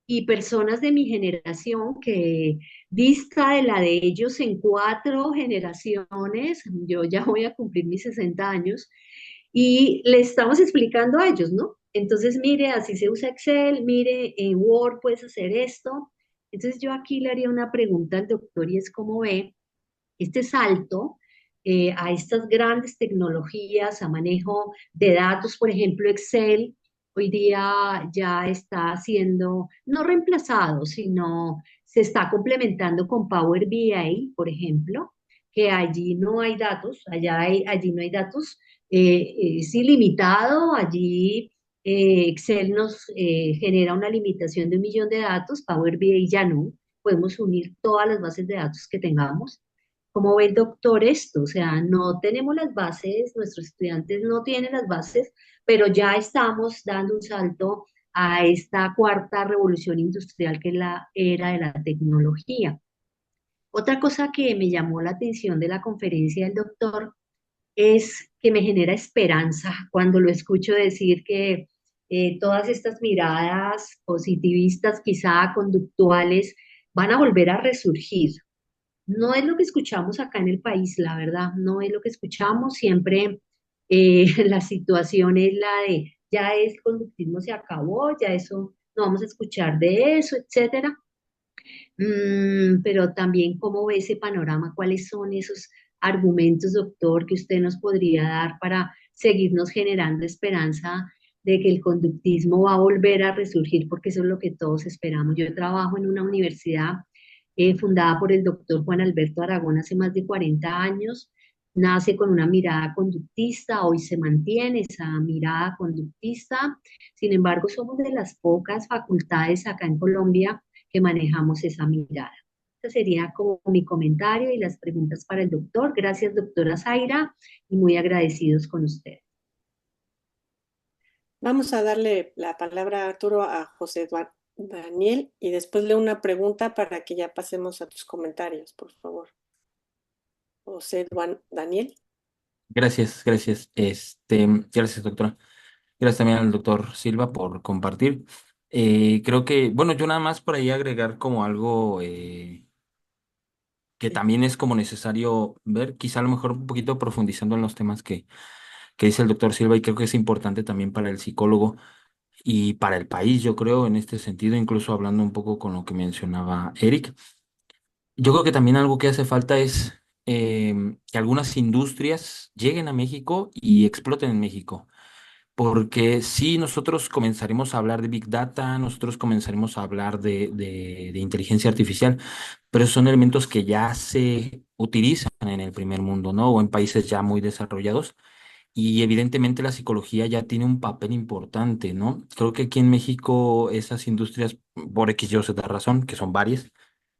Y personas de mi generación que dista de la de ellos en 4 generaciones, yo ya voy a cumplir mis 60 años, y le estamos explicando a ellos, ¿no? Entonces, mire, así se usa Excel, mire, en Word puedes hacer esto. Entonces, yo aquí le haría una pregunta al doctor y es cómo ve este salto a estas grandes tecnologías, a manejo de datos, por ejemplo, Excel, hoy día ya está siendo no reemplazado, sino se está complementando con Power BI, por ejemplo, que allí no hay datos, allí no hay datos, es ilimitado, allí Excel nos genera una limitación de 1 millón de datos, Power BI ya no, podemos unir todas las bases de datos que tengamos. ¿Cómo ve el doctor esto? O sea, no tenemos las bases, nuestros estudiantes no tienen las bases, pero ya estamos dando un salto a esta cuarta revolución industrial que es la era de la tecnología. Otra cosa que me llamó la atención de la conferencia del doctor es que me genera esperanza cuando lo escucho decir que todas estas miradas positivistas, quizá conductuales, van a volver a resurgir. No es lo que escuchamos acá en el país, la verdad, no es lo que escuchamos. Siempre la situación es la de ya el conductismo se acabó, ya eso, no vamos a escuchar de eso, etcétera. Pero también cómo ve ese panorama, cuáles son esos argumentos, doctor, que usted nos podría dar para seguirnos generando esperanza de que el conductismo va a volver a resurgir, porque eso es lo que todos esperamos. Yo trabajo en una universidad fundada por el doctor Juan Alberto Aragón hace más de 40 años. Nace con una mirada conductista, hoy se mantiene esa mirada conductista. Sin embargo, somos de las pocas facultades acá en Colombia que manejamos esa mirada. Ese sería como mi comentario y las preguntas para el doctor. Gracias, doctora Zaira, y muy agradecidos con usted. Vamos a darle la palabra a Arturo, a José Daniel, y después le una pregunta para que ya pasemos a tus comentarios, por favor. José Daniel. Gracias, gracias. Gracias, doctora. Gracias también al doctor Silva por compartir. Creo que, bueno, yo nada más por ahí agregar como algo que Sí. también es como necesario ver, quizá a lo mejor un poquito profundizando en los temas que dice el doctor Silva, y creo que es importante también para el psicólogo y para el país, yo creo, en este sentido, incluso hablando un poco con lo que mencionaba Eric. Yo creo que también algo que hace falta es que algunas industrias lleguen a México y exploten en México. Porque sí, nosotros comenzaremos a hablar de Big Data, nosotros comenzaremos a hablar de inteligencia artificial, pero son elementos que ya se utilizan en el primer mundo, ¿no? O en países ya muy desarrollados. Y evidentemente la psicología ya tiene un papel importante, ¿no? Creo que aquí en México esas industrias, por X y o Z razón, que son varias,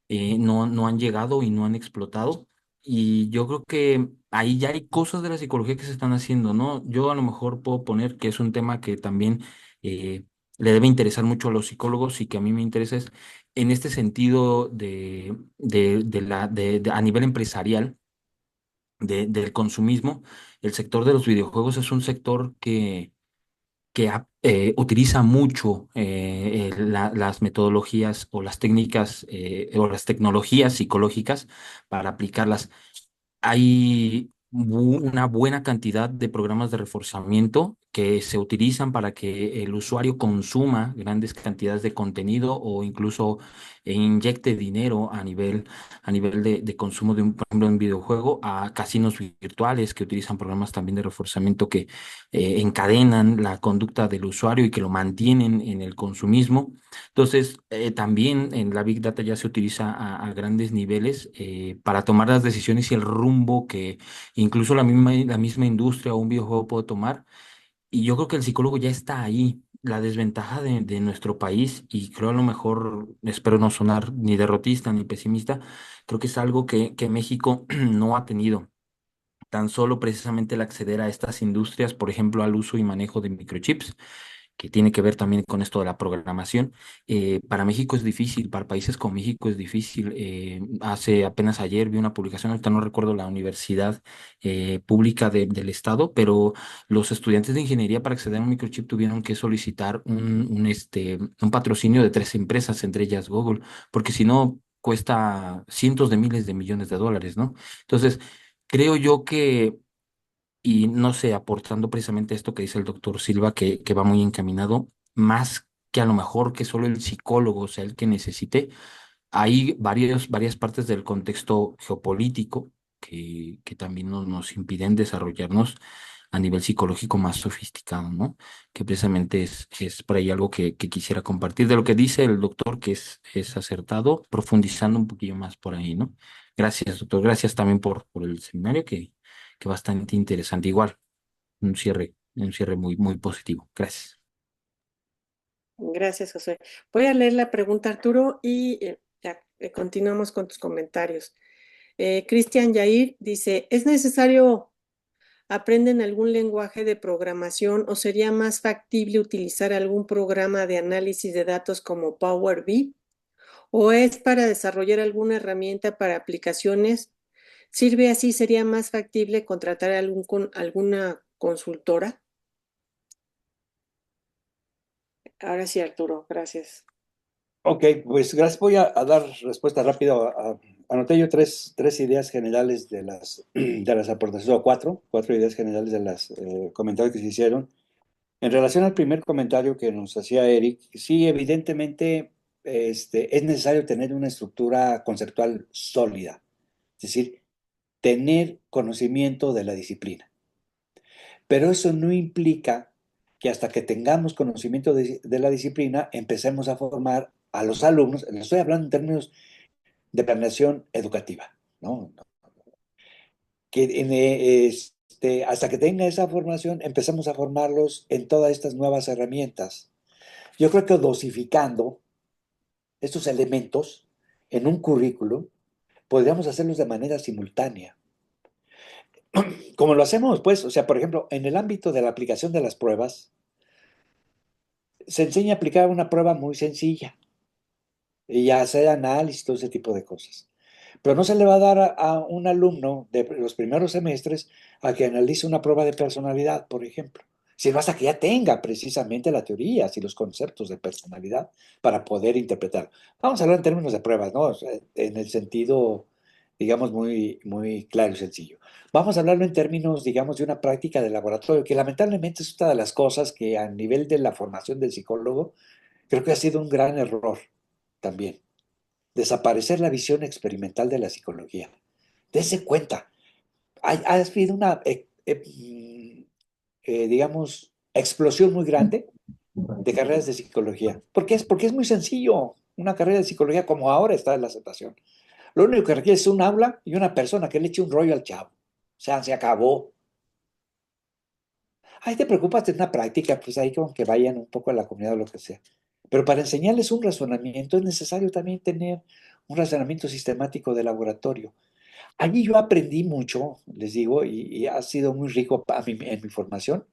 no han llegado y no han explotado. Y yo creo que ahí ya hay cosas de la psicología que se están haciendo, ¿no? Yo a lo mejor puedo poner que es un tema que también eh, le debe interesar mucho a los psicólogos y que a mí me interesa es en este sentido a nivel empresarial del consumismo. El sector de los videojuegos es un sector que utiliza mucho las metodologías o las técnicas o las tecnologías psicológicas para aplicarlas. Hay una buena cantidad de programas de reforzamiento que se utilizan para que el usuario consuma grandes cantidades de contenido o incluso inyecte dinero a nivel de consumo de por ejemplo, un videojuego, a casinos virtuales que utilizan programas también de reforzamiento que encadenan la conducta del usuario y que lo mantienen en el consumismo. Entonces, también en la Big Data ya se utiliza a grandes niveles para tomar las decisiones y el rumbo que incluso la misma industria o un videojuego puede tomar. Y yo creo que el psicólogo ya está ahí. La desventaja de nuestro país, y creo a lo mejor, espero no sonar ni derrotista ni pesimista, creo que es algo que México no ha tenido. Tan solo precisamente el acceder a estas industrias, por ejemplo, al uso y manejo de microchips que tiene que ver también con esto de la programación. Para México es difícil, para países como México es difícil. Hace apenas ayer vi una publicación, ahorita no recuerdo la universidad pública del estado, pero los estudiantes de ingeniería para acceder a un microchip tuvieron que solicitar un patrocinio de 3 empresas, entre ellas Google, porque si no cuesta cientos de miles de millones de dólares, ¿no? Entonces, creo yo que y no sé, aportando precisamente esto que dice el doctor Silva, que va muy encaminado, más que a lo mejor que solo el psicólogo sea el que necesite, hay varias partes del contexto geopolítico que también nos impiden desarrollarnos a nivel psicológico más sofisticado, ¿no? Que precisamente es por ahí algo que quisiera compartir de lo que dice el doctor, que es acertado, profundizando un poquillo más por ahí, ¿no? Gracias, doctor. Gracias también por el seminario, que bastante interesante. Igual, un cierre muy, muy positivo. Gracias. Gracias, José. Voy a leer la pregunta, Arturo, y ya continuamos con tus comentarios. Cristian Yair dice, ¿es necesario aprender algún lenguaje de programación o sería más factible utilizar algún programa de análisis de datos como Power BI? ¿O es para desarrollar alguna herramienta para aplicaciones? ¿Sirve así? ¿Sería más factible contratar alguna consultora? Ahora sí, Arturo, gracias. Ok, pues gracias. Voy a dar respuesta rápida. Anoté yo tres ideas generales de las aportaciones, o cuatro ideas generales de los comentarios que se hicieron. En relación al primer comentario que nos hacía Eric, sí, evidentemente es necesario tener una estructura conceptual sólida, es decir, tener conocimiento de la disciplina. Pero eso no implica que hasta que tengamos conocimiento de la disciplina empecemos a formar a los alumnos. Les estoy hablando en términos de planeación educativa, ¿no? Hasta que tenga esa formación empezamos a formarlos en todas estas nuevas herramientas. Yo creo que dosificando estos elementos en un currículo podríamos hacerlos de manera simultánea. Como lo hacemos, pues, o sea, por ejemplo, en el ámbito de la aplicación de las pruebas, se enseña a aplicar una prueba muy sencilla y a hacer análisis, todo ese tipo de cosas. Pero no se le va a dar a un alumno de los primeros semestres a que analice una prueba de personalidad, por ejemplo, sino hasta que ya tenga precisamente las teorías y los conceptos de personalidad para poder interpretar. Vamos a hablar en términos de pruebas, ¿no? O sea, en el sentido, digamos, muy, muy claro y sencillo. Vamos a hablarlo en términos, digamos, de una práctica de laboratorio, que lamentablemente es una de las cosas que a nivel de la formación del psicólogo creo que ha sido un gran error también. Desaparecer la visión experimental de la psicología. Dese cuenta, ha habido una, digamos, explosión muy grande de carreras de psicología. ¿Por qué? Porque es muy sencillo una carrera de psicología como ahora está en la aceptación. Lo único que requiere es un aula y una persona que le eche un rollo al chavo. O sea, se acabó. Ahí te preocupas de una práctica, pues ahí como que vayan un poco a la comunidad o lo que sea. Pero para enseñarles un razonamiento es necesario también tener un razonamiento sistemático de laboratorio. Allí yo aprendí mucho, les digo, y ha sido muy rico en mi formación,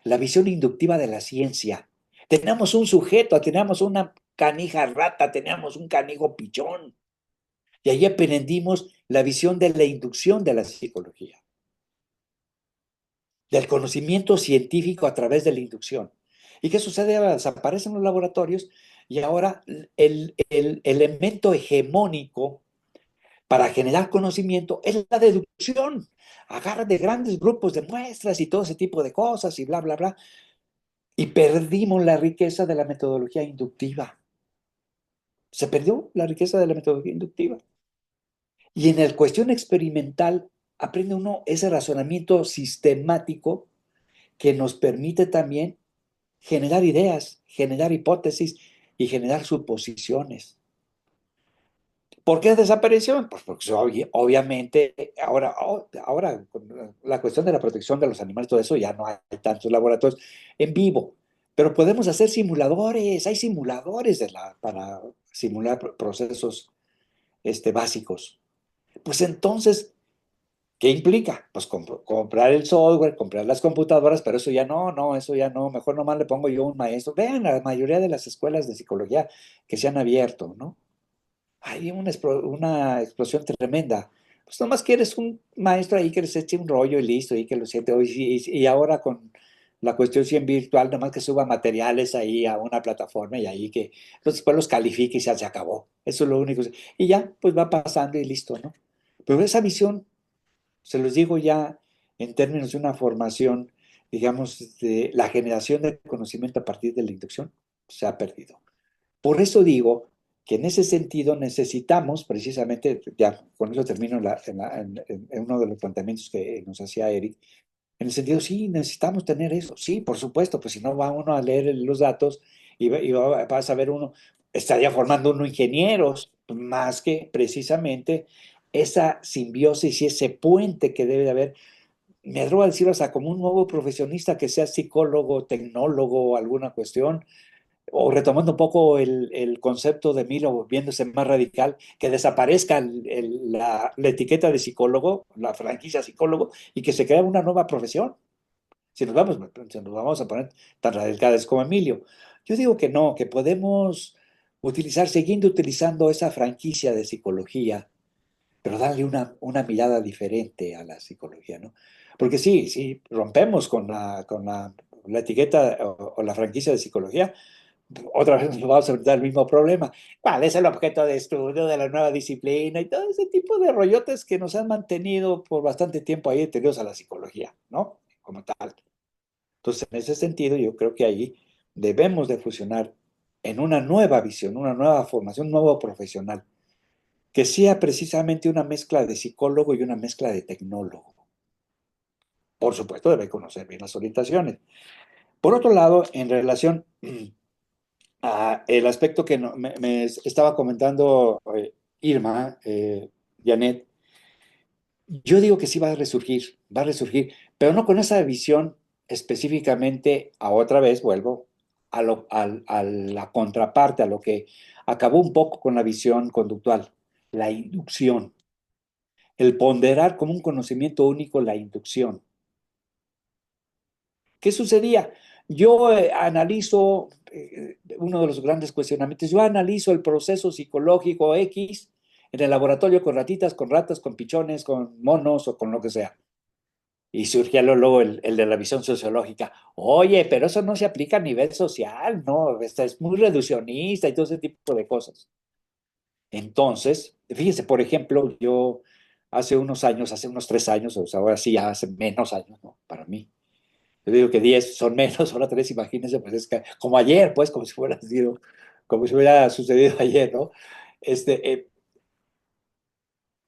la visión inductiva de la ciencia. Teníamos un sujeto, teníamos una canija rata, teníamos un canijo pichón, y allí aprendimos la visión de la inducción de la psicología, del conocimiento científico a través de la inducción. ¿Y qué sucede? Ahora desaparecen los laboratorios y ahora el elemento hegemónico para generar conocimiento es la deducción. Agarra de grandes grupos de muestras y todo ese tipo de cosas y bla, bla, bla. Y perdimos la riqueza de la metodología inductiva. Se perdió la riqueza de la metodología inductiva. Y en la cuestión experimental aprende uno ese razonamiento sistemático que nos permite también generar ideas, generar hipótesis y generar suposiciones. ¿Por qué desapareció? Pues porque obviamente ahora con la cuestión de la protección de los animales, todo eso, ya no hay tantos laboratorios en vivo, pero podemos hacer simuladores, hay simuladores para simular procesos básicos. Pues entonces, ¿qué implica? Pues comprar el software, comprar las computadoras, pero eso ya no, mejor nomás le pongo yo un maestro. Vean la mayoría de las escuelas de psicología que se han abierto, ¿no? Hay una explosión tremenda. Pues nomás quieres un maestro ahí que les eche un rollo y listo, y que lo siente hoy. Y ahora con la cuestión 100 virtual, nomás que suba materiales ahí a una plataforma y ahí que después los califique y se acabó. Eso es lo único. Y ya, pues va pasando y listo, ¿no? Pero esa visión, se los digo ya en términos de una formación, digamos, de la generación de conocimiento a partir de la inducción, se ha perdido. Por eso digo que en ese sentido necesitamos precisamente, ya con eso termino en uno de los planteamientos que nos hacía Eric, en el sentido, sí, necesitamos tener eso, sí, por supuesto, pues si no va uno a leer los datos va a saber uno, estaría formando uno ingenieros, más que precisamente esa simbiosis y ese puente que debe de haber, me atrevo a decirlo hasta como un nuevo profesionista que sea psicólogo, tecnólogo, alguna cuestión, o retomando un poco el concepto de Milo, viéndose más radical, que desaparezca la etiqueta de psicólogo, la franquicia psicólogo, y que se crea una nueva profesión. Si nos vamos a poner tan radicales como Emilio. Yo digo que no, que podemos siguiendo utilizando esa franquicia de psicología, pero darle una mirada diferente a la psicología, ¿no? Porque sí, rompemos con la etiqueta o la franquicia de psicología, otra vez nos vamos a enfrentar al mismo problema. ¿Cuál es el objeto de estudio de la nueva disciplina? Y todo ese tipo de rollotes que nos han mantenido por bastante tiempo ahí detenidos a la psicología, ¿no? Como tal. Entonces, en ese sentido, yo creo que ahí debemos de fusionar en una nueva visión, una nueva formación, un nuevo profesional, que sea precisamente una mezcla de psicólogo y una mezcla de tecnólogo. Por supuesto, debe conocer bien las orientaciones. Por otro lado, en relación el aspecto que me estaba comentando Irma, Janet, yo digo que sí va a resurgir, pero no con esa visión específicamente, a otra vez vuelvo a la contraparte, a lo que acabó un poco con la visión conductual, la inducción, el ponderar como un conocimiento único la inducción. ¿Qué sucedía? Yo analizo, uno de los grandes cuestionamientos, yo analizo el proceso psicológico X en el laboratorio con ratitas, con ratas, con pichones, con monos o con lo que sea. Y surgía luego el de la visión sociológica. Oye, pero eso no se aplica a nivel social, ¿no? Es muy reduccionista y todo ese tipo de cosas. Entonces, fíjese, por ejemplo, yo hace unos 3 años, o sea, ahora sí, ya hace menos años, ¿no? Para mí. Yo digo que 10 son menos, ahora 3, imagínense, pues es que, como ayer, pues, como si hubiera sucedido ayer, ¿no? Eh,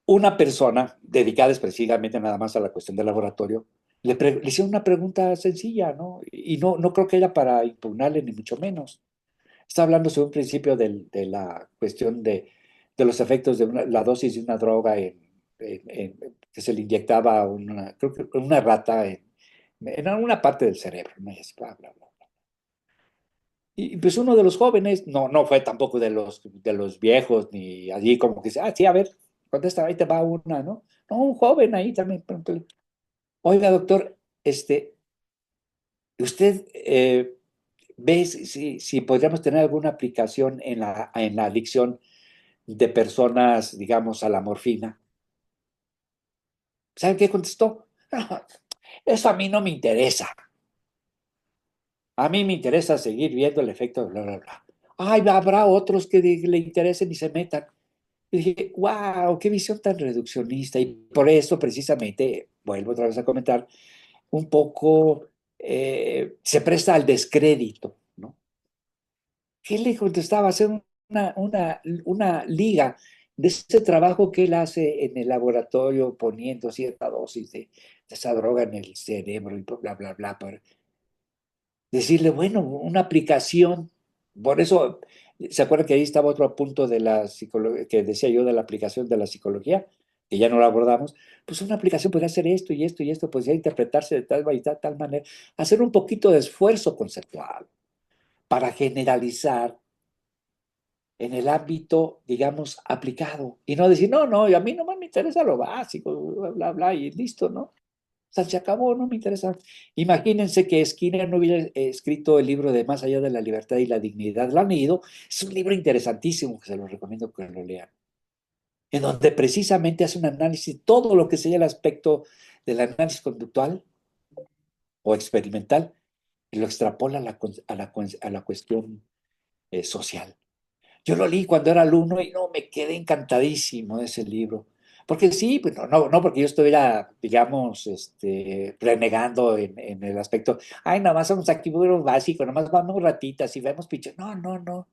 una persona dedicada específicamente nada más a la cuestión del laboratorio, le hicieron una pregunta sencilla, ¿no? Y no creo que era para impugnarle, ni mucho menos. Está hablando sobre un principio de la cuestión de los efectos de la dosis de una droga que se le inyectaba creo que una rata en alguna parte del cerebro, ¿no? Y así, bla, bla, bla. Y pues uno de los jóvenes, no fue tampoco de los viejos, ni allí como que dice, sí, a ver, contesta, ahí te va una, ¿no? No, un joven ahí también. Pregúntale, oiga, doctor, ¿usted ve si podríamos tener alguna aplicación en la adicción de personas, digamos, a la morfina? ¿Sabe qué contestó? "No, eso a mí no me interesa. A mí me interesa seguir viendo el efecto de bla, bla, bla. Ay, habrá otros que le interesen y se metan. Y dije, wow, qué visión tan reduccionista. Y por eso, precisamente, vuelvo otra vez a comentar, un poco se presta al descrédito, ¿no? ¿Qué le contestaba? Hacer una liga de ese trabajo que él hace en el laboratorio poniendo cierta dosis de esa droga en el cerebro y bla, bla, bla, para decirle, bueno, una aplicación. Por eso, ¿se acuerdan que ahí estaba otro punto de la psicología, que decía yo de la aplicación de la psicología, que ya no la abordamos? Pues una aplicación podría hacer esto y esto y esto, podría interpretarse de tal y tal manera, hacer un poquito de esfuerzo conceptual para generalizar en el ámbito, digamos, aplicado, y no decir, no, no, a mí nomás me interesa lo básico, bla, bla, bla, y listo, ¿no? O sea, se acabó, no me interesa. Imagínense que Skinner no hubiera escrito el libro de Más allá de la libertad y la dignidad. ¿Lo han leído? Es un libro interesantísimo que se los recomiendo que lo lean. En donde precisamente hace un análisis, todo lo que sería el aspecto del análisis conductual o experimental, y lo extrapola a la cuestión social. Yo lo leí cuando era alumno y no, me quedé encantadísimo de ese libro. Porque sí, pues no porque yo estuviera, digamos, renegando en el aspecto, ay, nada más somos aquí muy básico, nada más vamos ratitas y vemos pinches. No, no, no.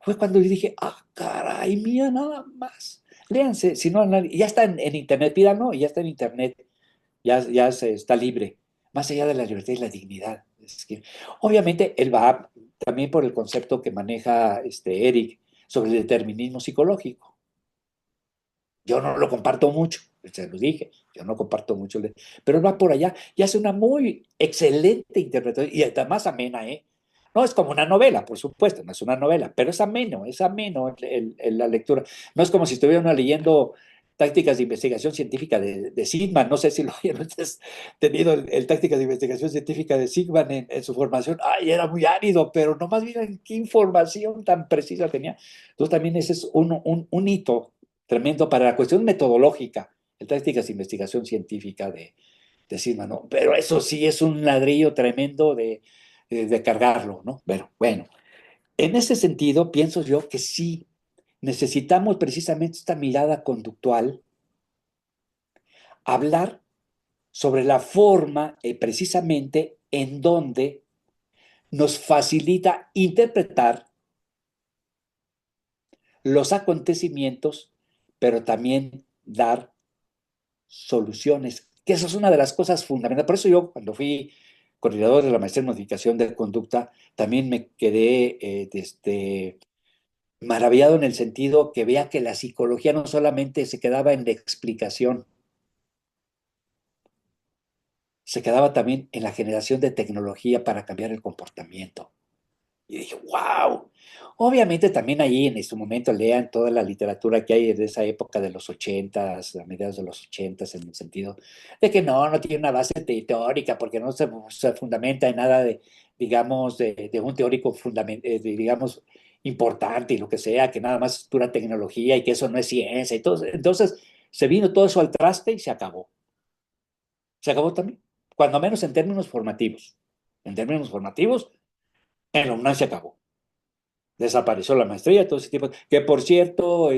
Fue cuando yo dije, ah, caray, mía, nada más. Léanse, si no, ya está en internet, pídanlo, y ya está en internet, ya está libre, más allá de la libertad y la dignidad. Es que, obviamente, él va también por el concepto que maneja Eric sobre el determinismo psicológico. Yo no lo comparto mucho, se lo dije, yo no comparto mucho, pero él va por allá y hace una muy excelente interpretación y además amena, ¿eh? No es como una novela, por supuesto, no es una novela, pero es ameno la lectura. No es como si estuviera leyendo tácticas de investigación científica de Sigman. No sé si lo hayan tenido tácticas de investigación científica de Sigman en su formación. Ay, era muy árido, pero nomás miren qué información tan precisa tenía. Entonces también ese es un hito tremendo para la cuestión metodológica, el tácticas de investigación científica de Sigma, ¿no? Pero eso sí es un ladrillo tremendo de cargarlo, ¿no? Pero bueno, en ese sentido pienso yo que sí necesitamos precisamente esta mirada conductual, hablar sobre la forma precisamente en donde nos facilita interpretar los acontecimientos, pero también dar soluciones, que eso es una de las cosas fundamentales. Por eso yo, cuando fui coordinador de la maestría en modificación de conducta, también me quedé maravillado en el sentido que vea que la psicología no solamente se quedaba en la explicación, se quedaba también en la generación de tecnología para cambiar el comportamiento. Y dije, wow. Obviamente también ahí en este momento lean toda la literatura que hay de esa época de los ochentas, a mediados de los ochentas, en el sentido de que no tiene una base teórica, porque no se fundamenta en nada de, digamos, de un teórico digamos, importante y lo que sea, que nada más es pura tecnología y que eso no es ciencia. Entonces se vino todo eso al traste y se acabó. Se acabó también, cuando menos en términos formativos. En términos formativos, en la UNAM se acabó. Desapareció la maestría, todo ese tipo. Que por cierto,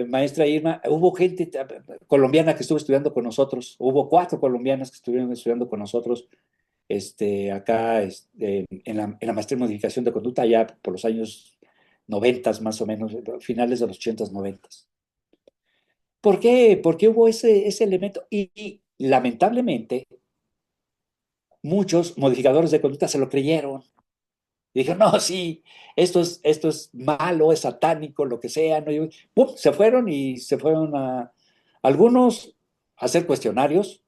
maestra Irma, hubo gente colombiana que estuvo estudiando con nosotros, hubo 4 colombianas que estuvieron estudiando con nosotros acá en la maestría en modificación de conducta, ya por los años 90 más o menos, finales de los 80s, 90s. ¿Por qué? Porque hubo ese elemento y lamentablemente muchos modificadores de conducta se lo creyeron. Y dijeron, no, sí, esto es malo, es satánico, lo que sea, ¿no? Y, ¡pum!, se fueron algunos a hacer cuestionarios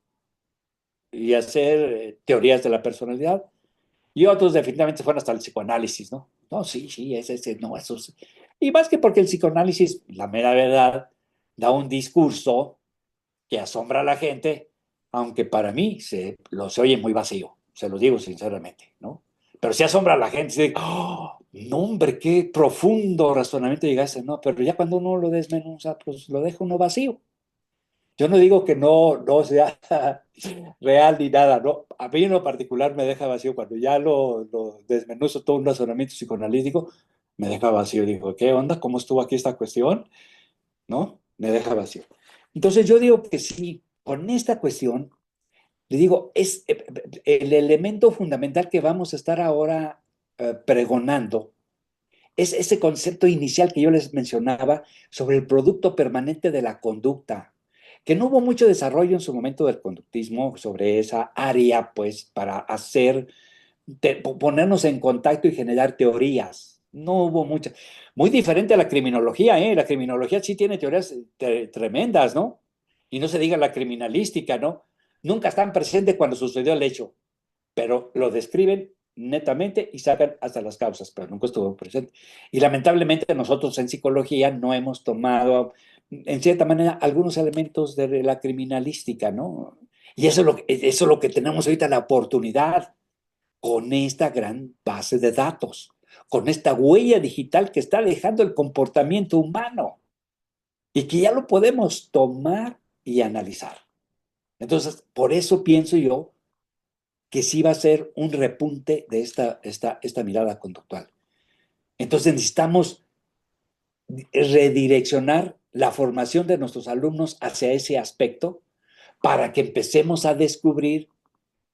y a hacer teorías de la personalidad, y otros definitivamente fueron hasta el psicoanálisis, ¿no? No, sí, no, eso Y más que porque el psicoanálisis, la mera verdad, da un discurso que asombra a la gente, aunque para mí se oye muy vacío, se lo digo sinceramente, ¿no? Pero sí asombra a la gente, se dice, "Oh, no hombre, qué profundo razonamiento llegaste", no, pero ya cuando uno lo desmenuza, pues lo deja uno vacío. Yo no digo que no sea real ni nada, ¿no? A mí en lo particular me deja vacío cuando ya lo desmenuzo todo un razonamiento psicoanalítico, me deja vacío. Digo, ¿qué onda? ¿Cómo estuvo aquí esta cuestión? ¿No? Me deja vacío. Entonces yo digo que sí, con esta cuestión, le digo, es el elemento fundamental que vamos a estar ahora pregonando, es ese concepto inicial que yo les mencionaba sobre el producto permanente de la conducta, que no hubo mucho desarrollo en su momento del conductismo sobre esa área, pues, para ponernos en contacto y generar teorías. No hubo mucha. Muy diferente a la criminología, ¿eh? La criminología sí tiene teorías tremendas, ¿no? Y no se diga la criminalística, ¿no? Nunca están presentes cuando sucedió el hecho, pero lo describen netamente y sacan hasta las causas, pero nunca estuvo presente. Y lamentablemente nosotros en psicología no hemos tomado, en cierta manera, algunos elementos de la criminalística, ¿no? Y eso es lo que tenemos ahorita la oportunidad con esta gran base de datos, con esta huella digital que está dejando el comportamiento humano y que ya lo podemos tomar y analizar. Entonces, por eso pienso yo que sí va a ser un repunte de esta mirada conductual. Entonces necesitamos redireccionar la formación de nuestros alumnos hacia ese aspecto para que empecemos a descubrir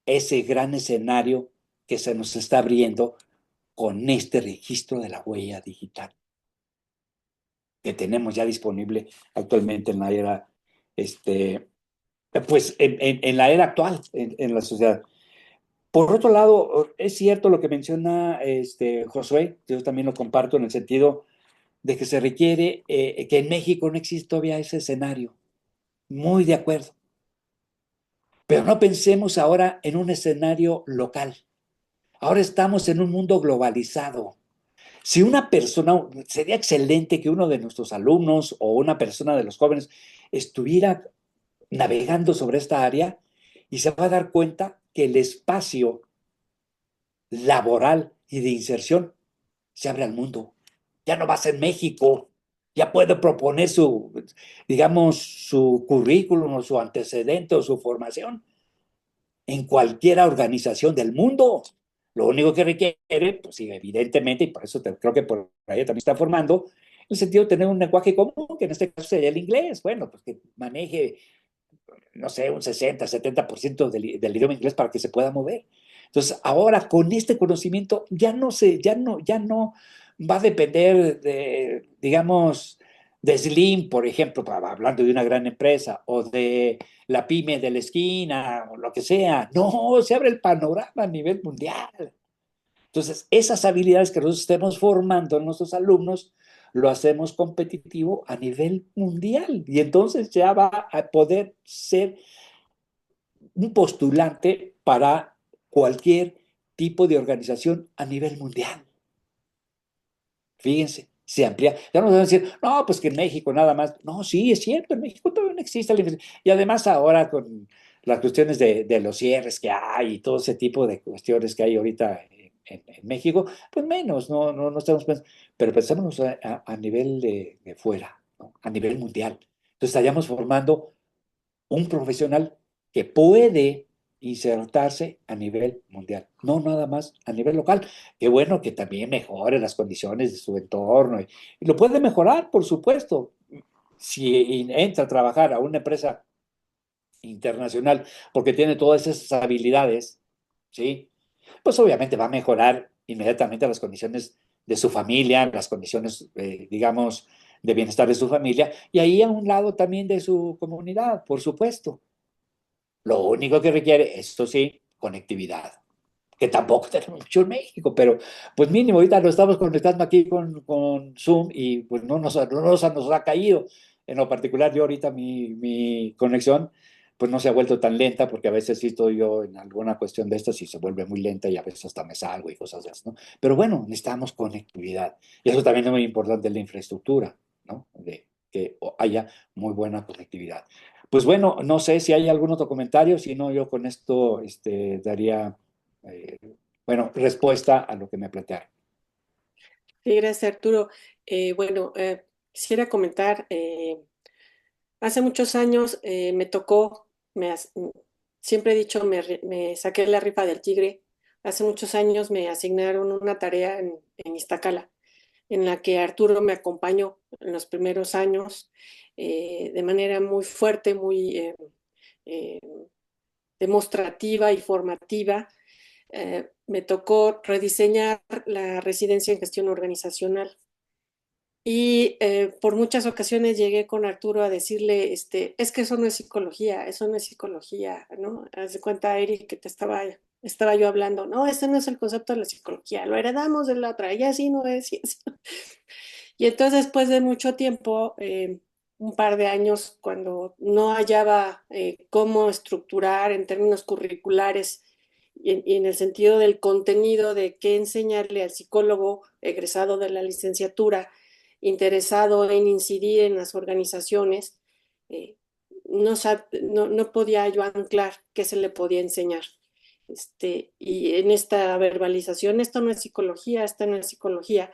ese gran escenario que se nos está abriendo con este registro de la huella digital que tenemos ya disponible actualmente en la era, pues en la era actual, en la sociedad. Por otro lado, es cierto lo que menciona Josué, yo también lo comparto en el sentido de que se requiere que en México no existe todavía ese escenario. Muy de acuerdo. Pero no pensemos ahora en un escenario local. Ahora estamos en un mundo globalizado. Si una persona, sería excelente que uno de nuestros alumnos o una persona de los jóvenes estuviera navegando sobre esta área y se va a dar cuenta que el espacio laboral y de inserción se abre al mundo. Ya no va a ser México, ya puede proponer digamos, su currículum o su antecedente o su formación en cualquier organización del mundo. Lo único que requiere, pues sí, evidentemente, y por eso creo que por ahí también está formando, el sentido de tener un lenguaje común, que en este caso sería el inglés. Bueno, pues que maneje, no sé, un 60-70% del idioma inglés para que se pueda mover. Entonces, ahora con este conocimiento ya no va a depender de, digamos, de Slim, por ejemplo, hablando de una gran empresa, o de la pyme de la esquina, o lo que sea. No, se abre el panorama a nivel mundial. Entonces, esas habilidades que nosotros estemos formando en nuestros alumnos, lo hacemos competitivo a nivel mundial. Y entonces ya va a poder ser un postulante para cualquier tipo de organización a nivel mundial. Fíjense, se amplía. Ya no nos van a decir, no, pues que en México nada más. No, sí, es cierto, en México todavía no existe la universidad. Y además ahora con las cuestiones de los cierres que hay y todo ese tipo de cuestiones que hay ahorita en México, pues menos, no estamos pensando, pero pensémonos a nivel de fuera, ¿no? A nivel mundial. Entonces estaríamos formando un profesional que puede insertarse a nivel mundial, no nada más a nivel local. Qué bueno que también mejore las condiciones de su entorno y lo puede mejorar, por supuesto. Si entra a trabajar a una empresa internacional porque tiene todas esas habilidades, ¿sí? Pues obviamente va a mejorar inmediatamente las condiciones de su familia, las condiciones, digamos, de bienestar de su familia y ahí a un lado también de su comunidad, por supuesto. Lo único que requiere, esto sí, conectividad, que tampoco tenemos mucho en México, pero pues mínimo, ahorita lo estamos conectando aquí con Zoom y pues no nos ha caído. En lo particular, yo ahorita mi conexión pues no se ha vuelto tan lenta, porque a veces sí estoy yo en alguna cuestión de estas y se vuelve muy lenta y a veces hasta me salgo y cosas así, ¿no? Pero bueno, necesitamos conectividad. Y eso también es muy importante en la infraestructura, ¿no? De que haya muy buena conectividad. Pues bueno, no sé si hay algún otro comentario, si no, yo con esto daría, eh, bueno, respuesta a lo que me plantearon. Sí, gracias, Arturo. Bueno, quisiera comentar, hace muchos años me tocó, siempre he dicho, me saqué la rifa del tigre. Hace muchos años me asignaron una tarea en Iztacala, en la que Arturo me acompañó en los primeros años de manera muy fuerte, muy eh, demostrativa y formativa. Me tocó rediseñar la residencia en gestión organizacional. Y por muchas ocasiones llegué con Arturo a decirle, es que eso no es psicología, ¿no? Haz de cuenta, Eric, que estaba yo hablando, no, ese no es el concepto de la psicología, lo heredamos de la otra, y así no es, y así no. Y entonces, después de mucho tiempo, un par de años, cuando no hallaba cómo estructurar en términos curriculares y en el sentido del contenido de qué enseñarle al psicólogo egresado de la licenciatura, interesado en incidir en las organizaciones, eh, no podía yo anclar qué se le podía enseñar. Y en esta verbalización, esto no es psicología, esto no es psicología.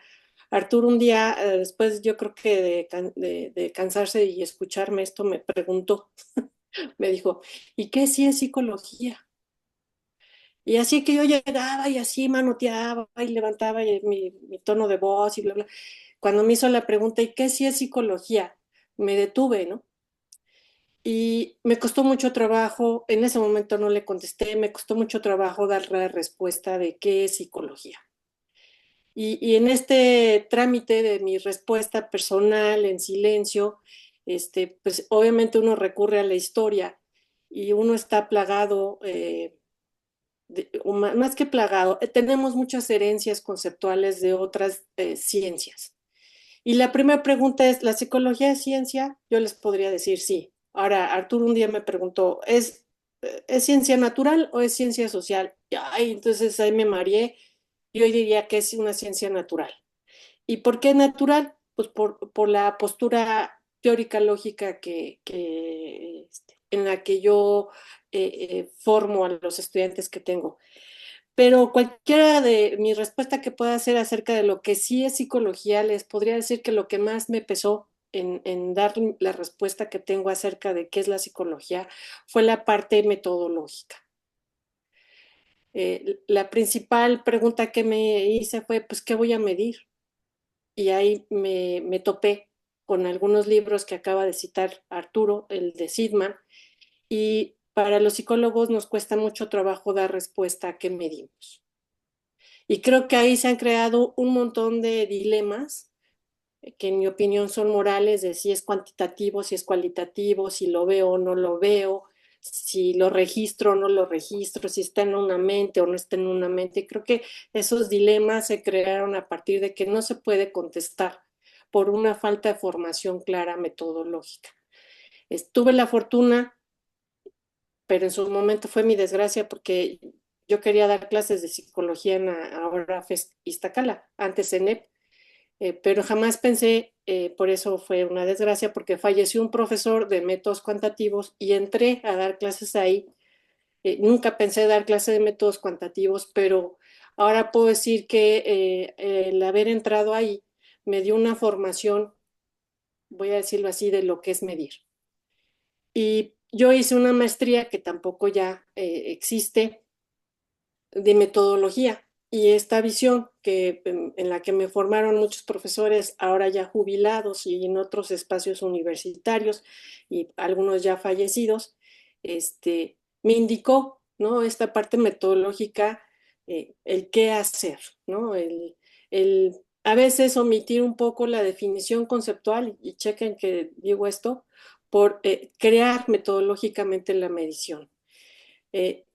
Arturo un día, después yo creo que de cansarse y escucharme esto, me preguntó, me dijo, ¿y qué sí es psicología? Y así que yo llegaba y así manoteaba y levantaba mi tono de voz y bla, bla. Cuando me hizo la pregunta, ¿y qué sí es psicología? Me detuve, ¿no? Y me costó mucho trabajo, en ese momento no le contesté, me costó mucho trabajo dar la respuesta de qué es psicología. Y en este trámite de mi respuesta personal en silencio, pues obviamente uno recurre a la historia y uno está plagado, o más que plagado, tenemos muchas herencias conceptuales de otras ciencias. Y la primera pregunta es, ¿la psicología es ciencia? Yo les podría decir sí. Ahora, Arturo un día me preguntó, ¿es ciencia natural o es ciencia social? Y, ay, entonces ahí me mareé. Yo diría que es una ciencia natural. ¿Y por qué natural? Pues por la postura teórica lógica en la que yo formo a los estudiantes que tengo. Pero cualquiera de mi respuesta que pueda hacer acerca de lo que sí es psicología, les podría decir que lo que más me pesó en dar la respuesta que tengo acerca de qué es la psicología fue la parte metodológica. La principal pregunta que me hice fue, pues, ¿qué voy a medir? Y ahí me topé con algunos libros que acaba de citar Arturo, el de Sidman, y para los psicólogos nos cuesta mucho trabajo dar respuesta a qué medimos. Y creo que ahí se han creado un montón de dilemas que en mi opinión son morales, de si es cuantitativo, si es cualitativo, si lo veo o no lo veo, si lo registro o no lo registro, si está en una mente o no está en una mente. Creo que esos dilemas se crearon a partir de que no se puede contestar por una falta de formación clara metodológica. Tuve la fortuna, pero en su momento fue mi desgracia porque yo quería dar clases de psicología en ahora FES Iztacala, antes en EP, pero jamás pensé, por eso fue una desgracia, porque falleció un profesor de métodos cuantitativos y entré a dar clases ahí. Nunca pensé dar clases de métodos cuantitativos, pero ahora puedo decir que el haber entrado ahí me dio una formación, voy a decirlo así, de lo que es medir. Y yo hice una maestría que tampoco ya existe, de metodología. Y esta visión en la que me formaron muchos profesores, ahora ya jubilados y en otros espacios universitarios y algunos ya fallecidos, me indicó, ¿no? Esta parte metodológica, el qué hacer, ¿no? A veces omitir un poco la definición conceptual, y chequen que digo esto, por crear metodológicamente la medición. Eh,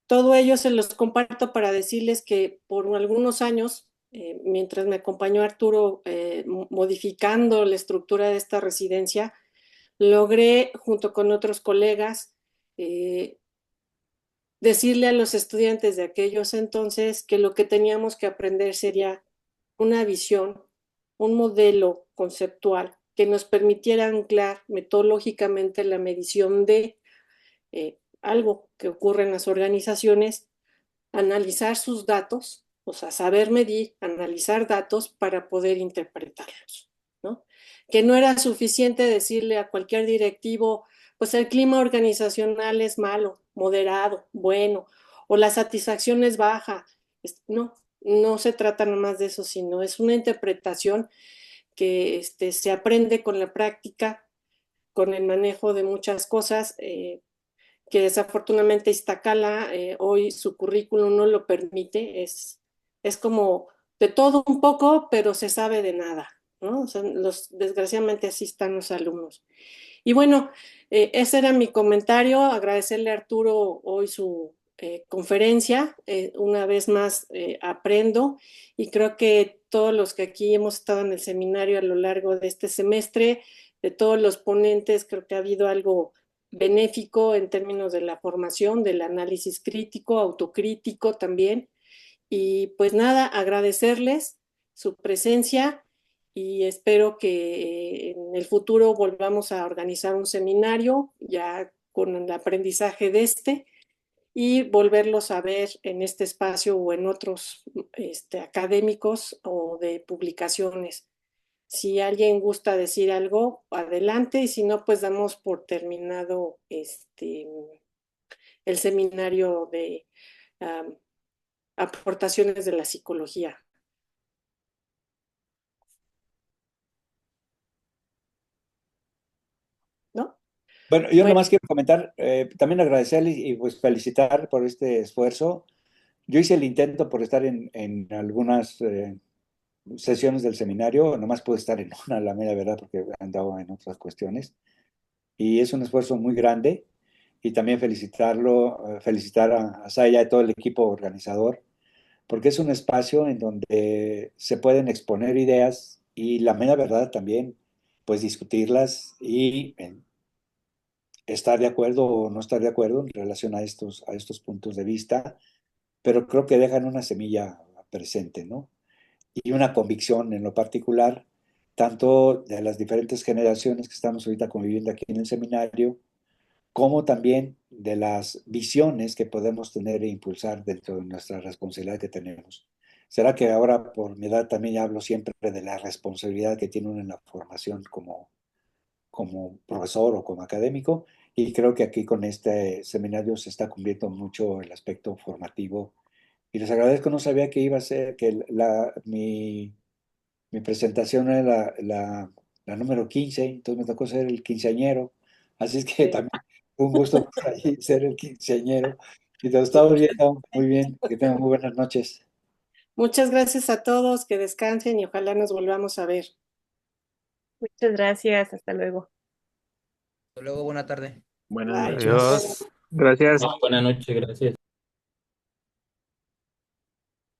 Todo ello se los comparto para decirles que por algunos años, mientras me acompañó Arturo modificando la estructura de esta residencia, logré, junto con otros colegas, decirle a los estudiantes de aquellos entonces que lo que teníamos que aprender sería una visión, un modelo conceptual que nos permitiera anclar metodológicamente la medición de algo que ocurre en las organizaciones, analizar sus datos, o sea, saber medir, analizar datos para poder interpretarlos, ¿no? Que no era suficiente decirle a cualquier directivo, pues el clima organizacional es malo, moderado, bueno, o la satisfacción es baja. No, no se trata nomás de eso, sino es una interpretación que se aprende con la práctica, con el manejo de muchas cosas, que desafortunadamente Iztacala hoy su currículum no lo permite, es como de todo un poco, pero se sabe de nada, ¿no? O sea, desgraciadamente así están los alumnos. Y bueno, ese era mi comentario, agradecerle a Arturo hoy su conferencia, una vez más aprendo y creo que todos los que aquí hemos estado en el seminario a lo largo de este semestre, de todos los ponentes, creo que ha habido algo benéfico en términos de la formación, del análisis crítico, autocrítico también. Y pues nada, agradecerles su presencia y espero que en el futuro volvamos a organizar un seminario ya con el aprendizaje de y volverlos a ver en este espacio o en otros académicos o de publicaciones. Si alguien gusta decir algo, adelante, y si no, pues damos por terminado el seminario de um, aportaciones de la psicología, ¿no? Bueno, yo Bueno, nomás quiero comentar, también agradecerles y pues felicitar por este esfuerzo. Yo hice el intento por estar en algunas sesiones del seminario, nomás pude estar en una, la mera verdad, porque andaba en otras cuestiones. Y es un esfuerzo muy grande. Y también felicitar a Saya y a todo el equipo organizador, porque es un espacio en donde se pueden exponer ideas y la mera verdad también, pues discutirlas y estar de acuerdo o no estar de acuerdo en relación a estos puntos de vista, pero creo que dejan una semilla presente, ¿no? Y una convicción en lo particular, tanto de las diferentes generaciones que estamos ahorita conviviendo aquí en el seminario, como también de las visiones que podemos tener e impulsar dentro de nuestra responsabilidad que tenemos. Será que ahora por mi edad también hablo siempre de la responsabilidad que tiene uno en la formación como profesor o como académico, y creo que aquí con este seminario se está cumpliendo mucho el aspecto formativo. Y les agradezco, no sabía que iba a ser, que mi presentación era la número 15, entonces me tocó ser el quinceañero, así es que también fue un gusto por ahí ser el quinceañero. Y te lo estamos viendo muy bien, que tengan muy buenas noches. muchas gracias a todos, que descansen y ojalá nos volvamos a ver. Muchas gracias, hasta luego. Hasta luego, buena tarde. Buenas Bye. noches. adiós. Gracias. Buenas noches, gracias.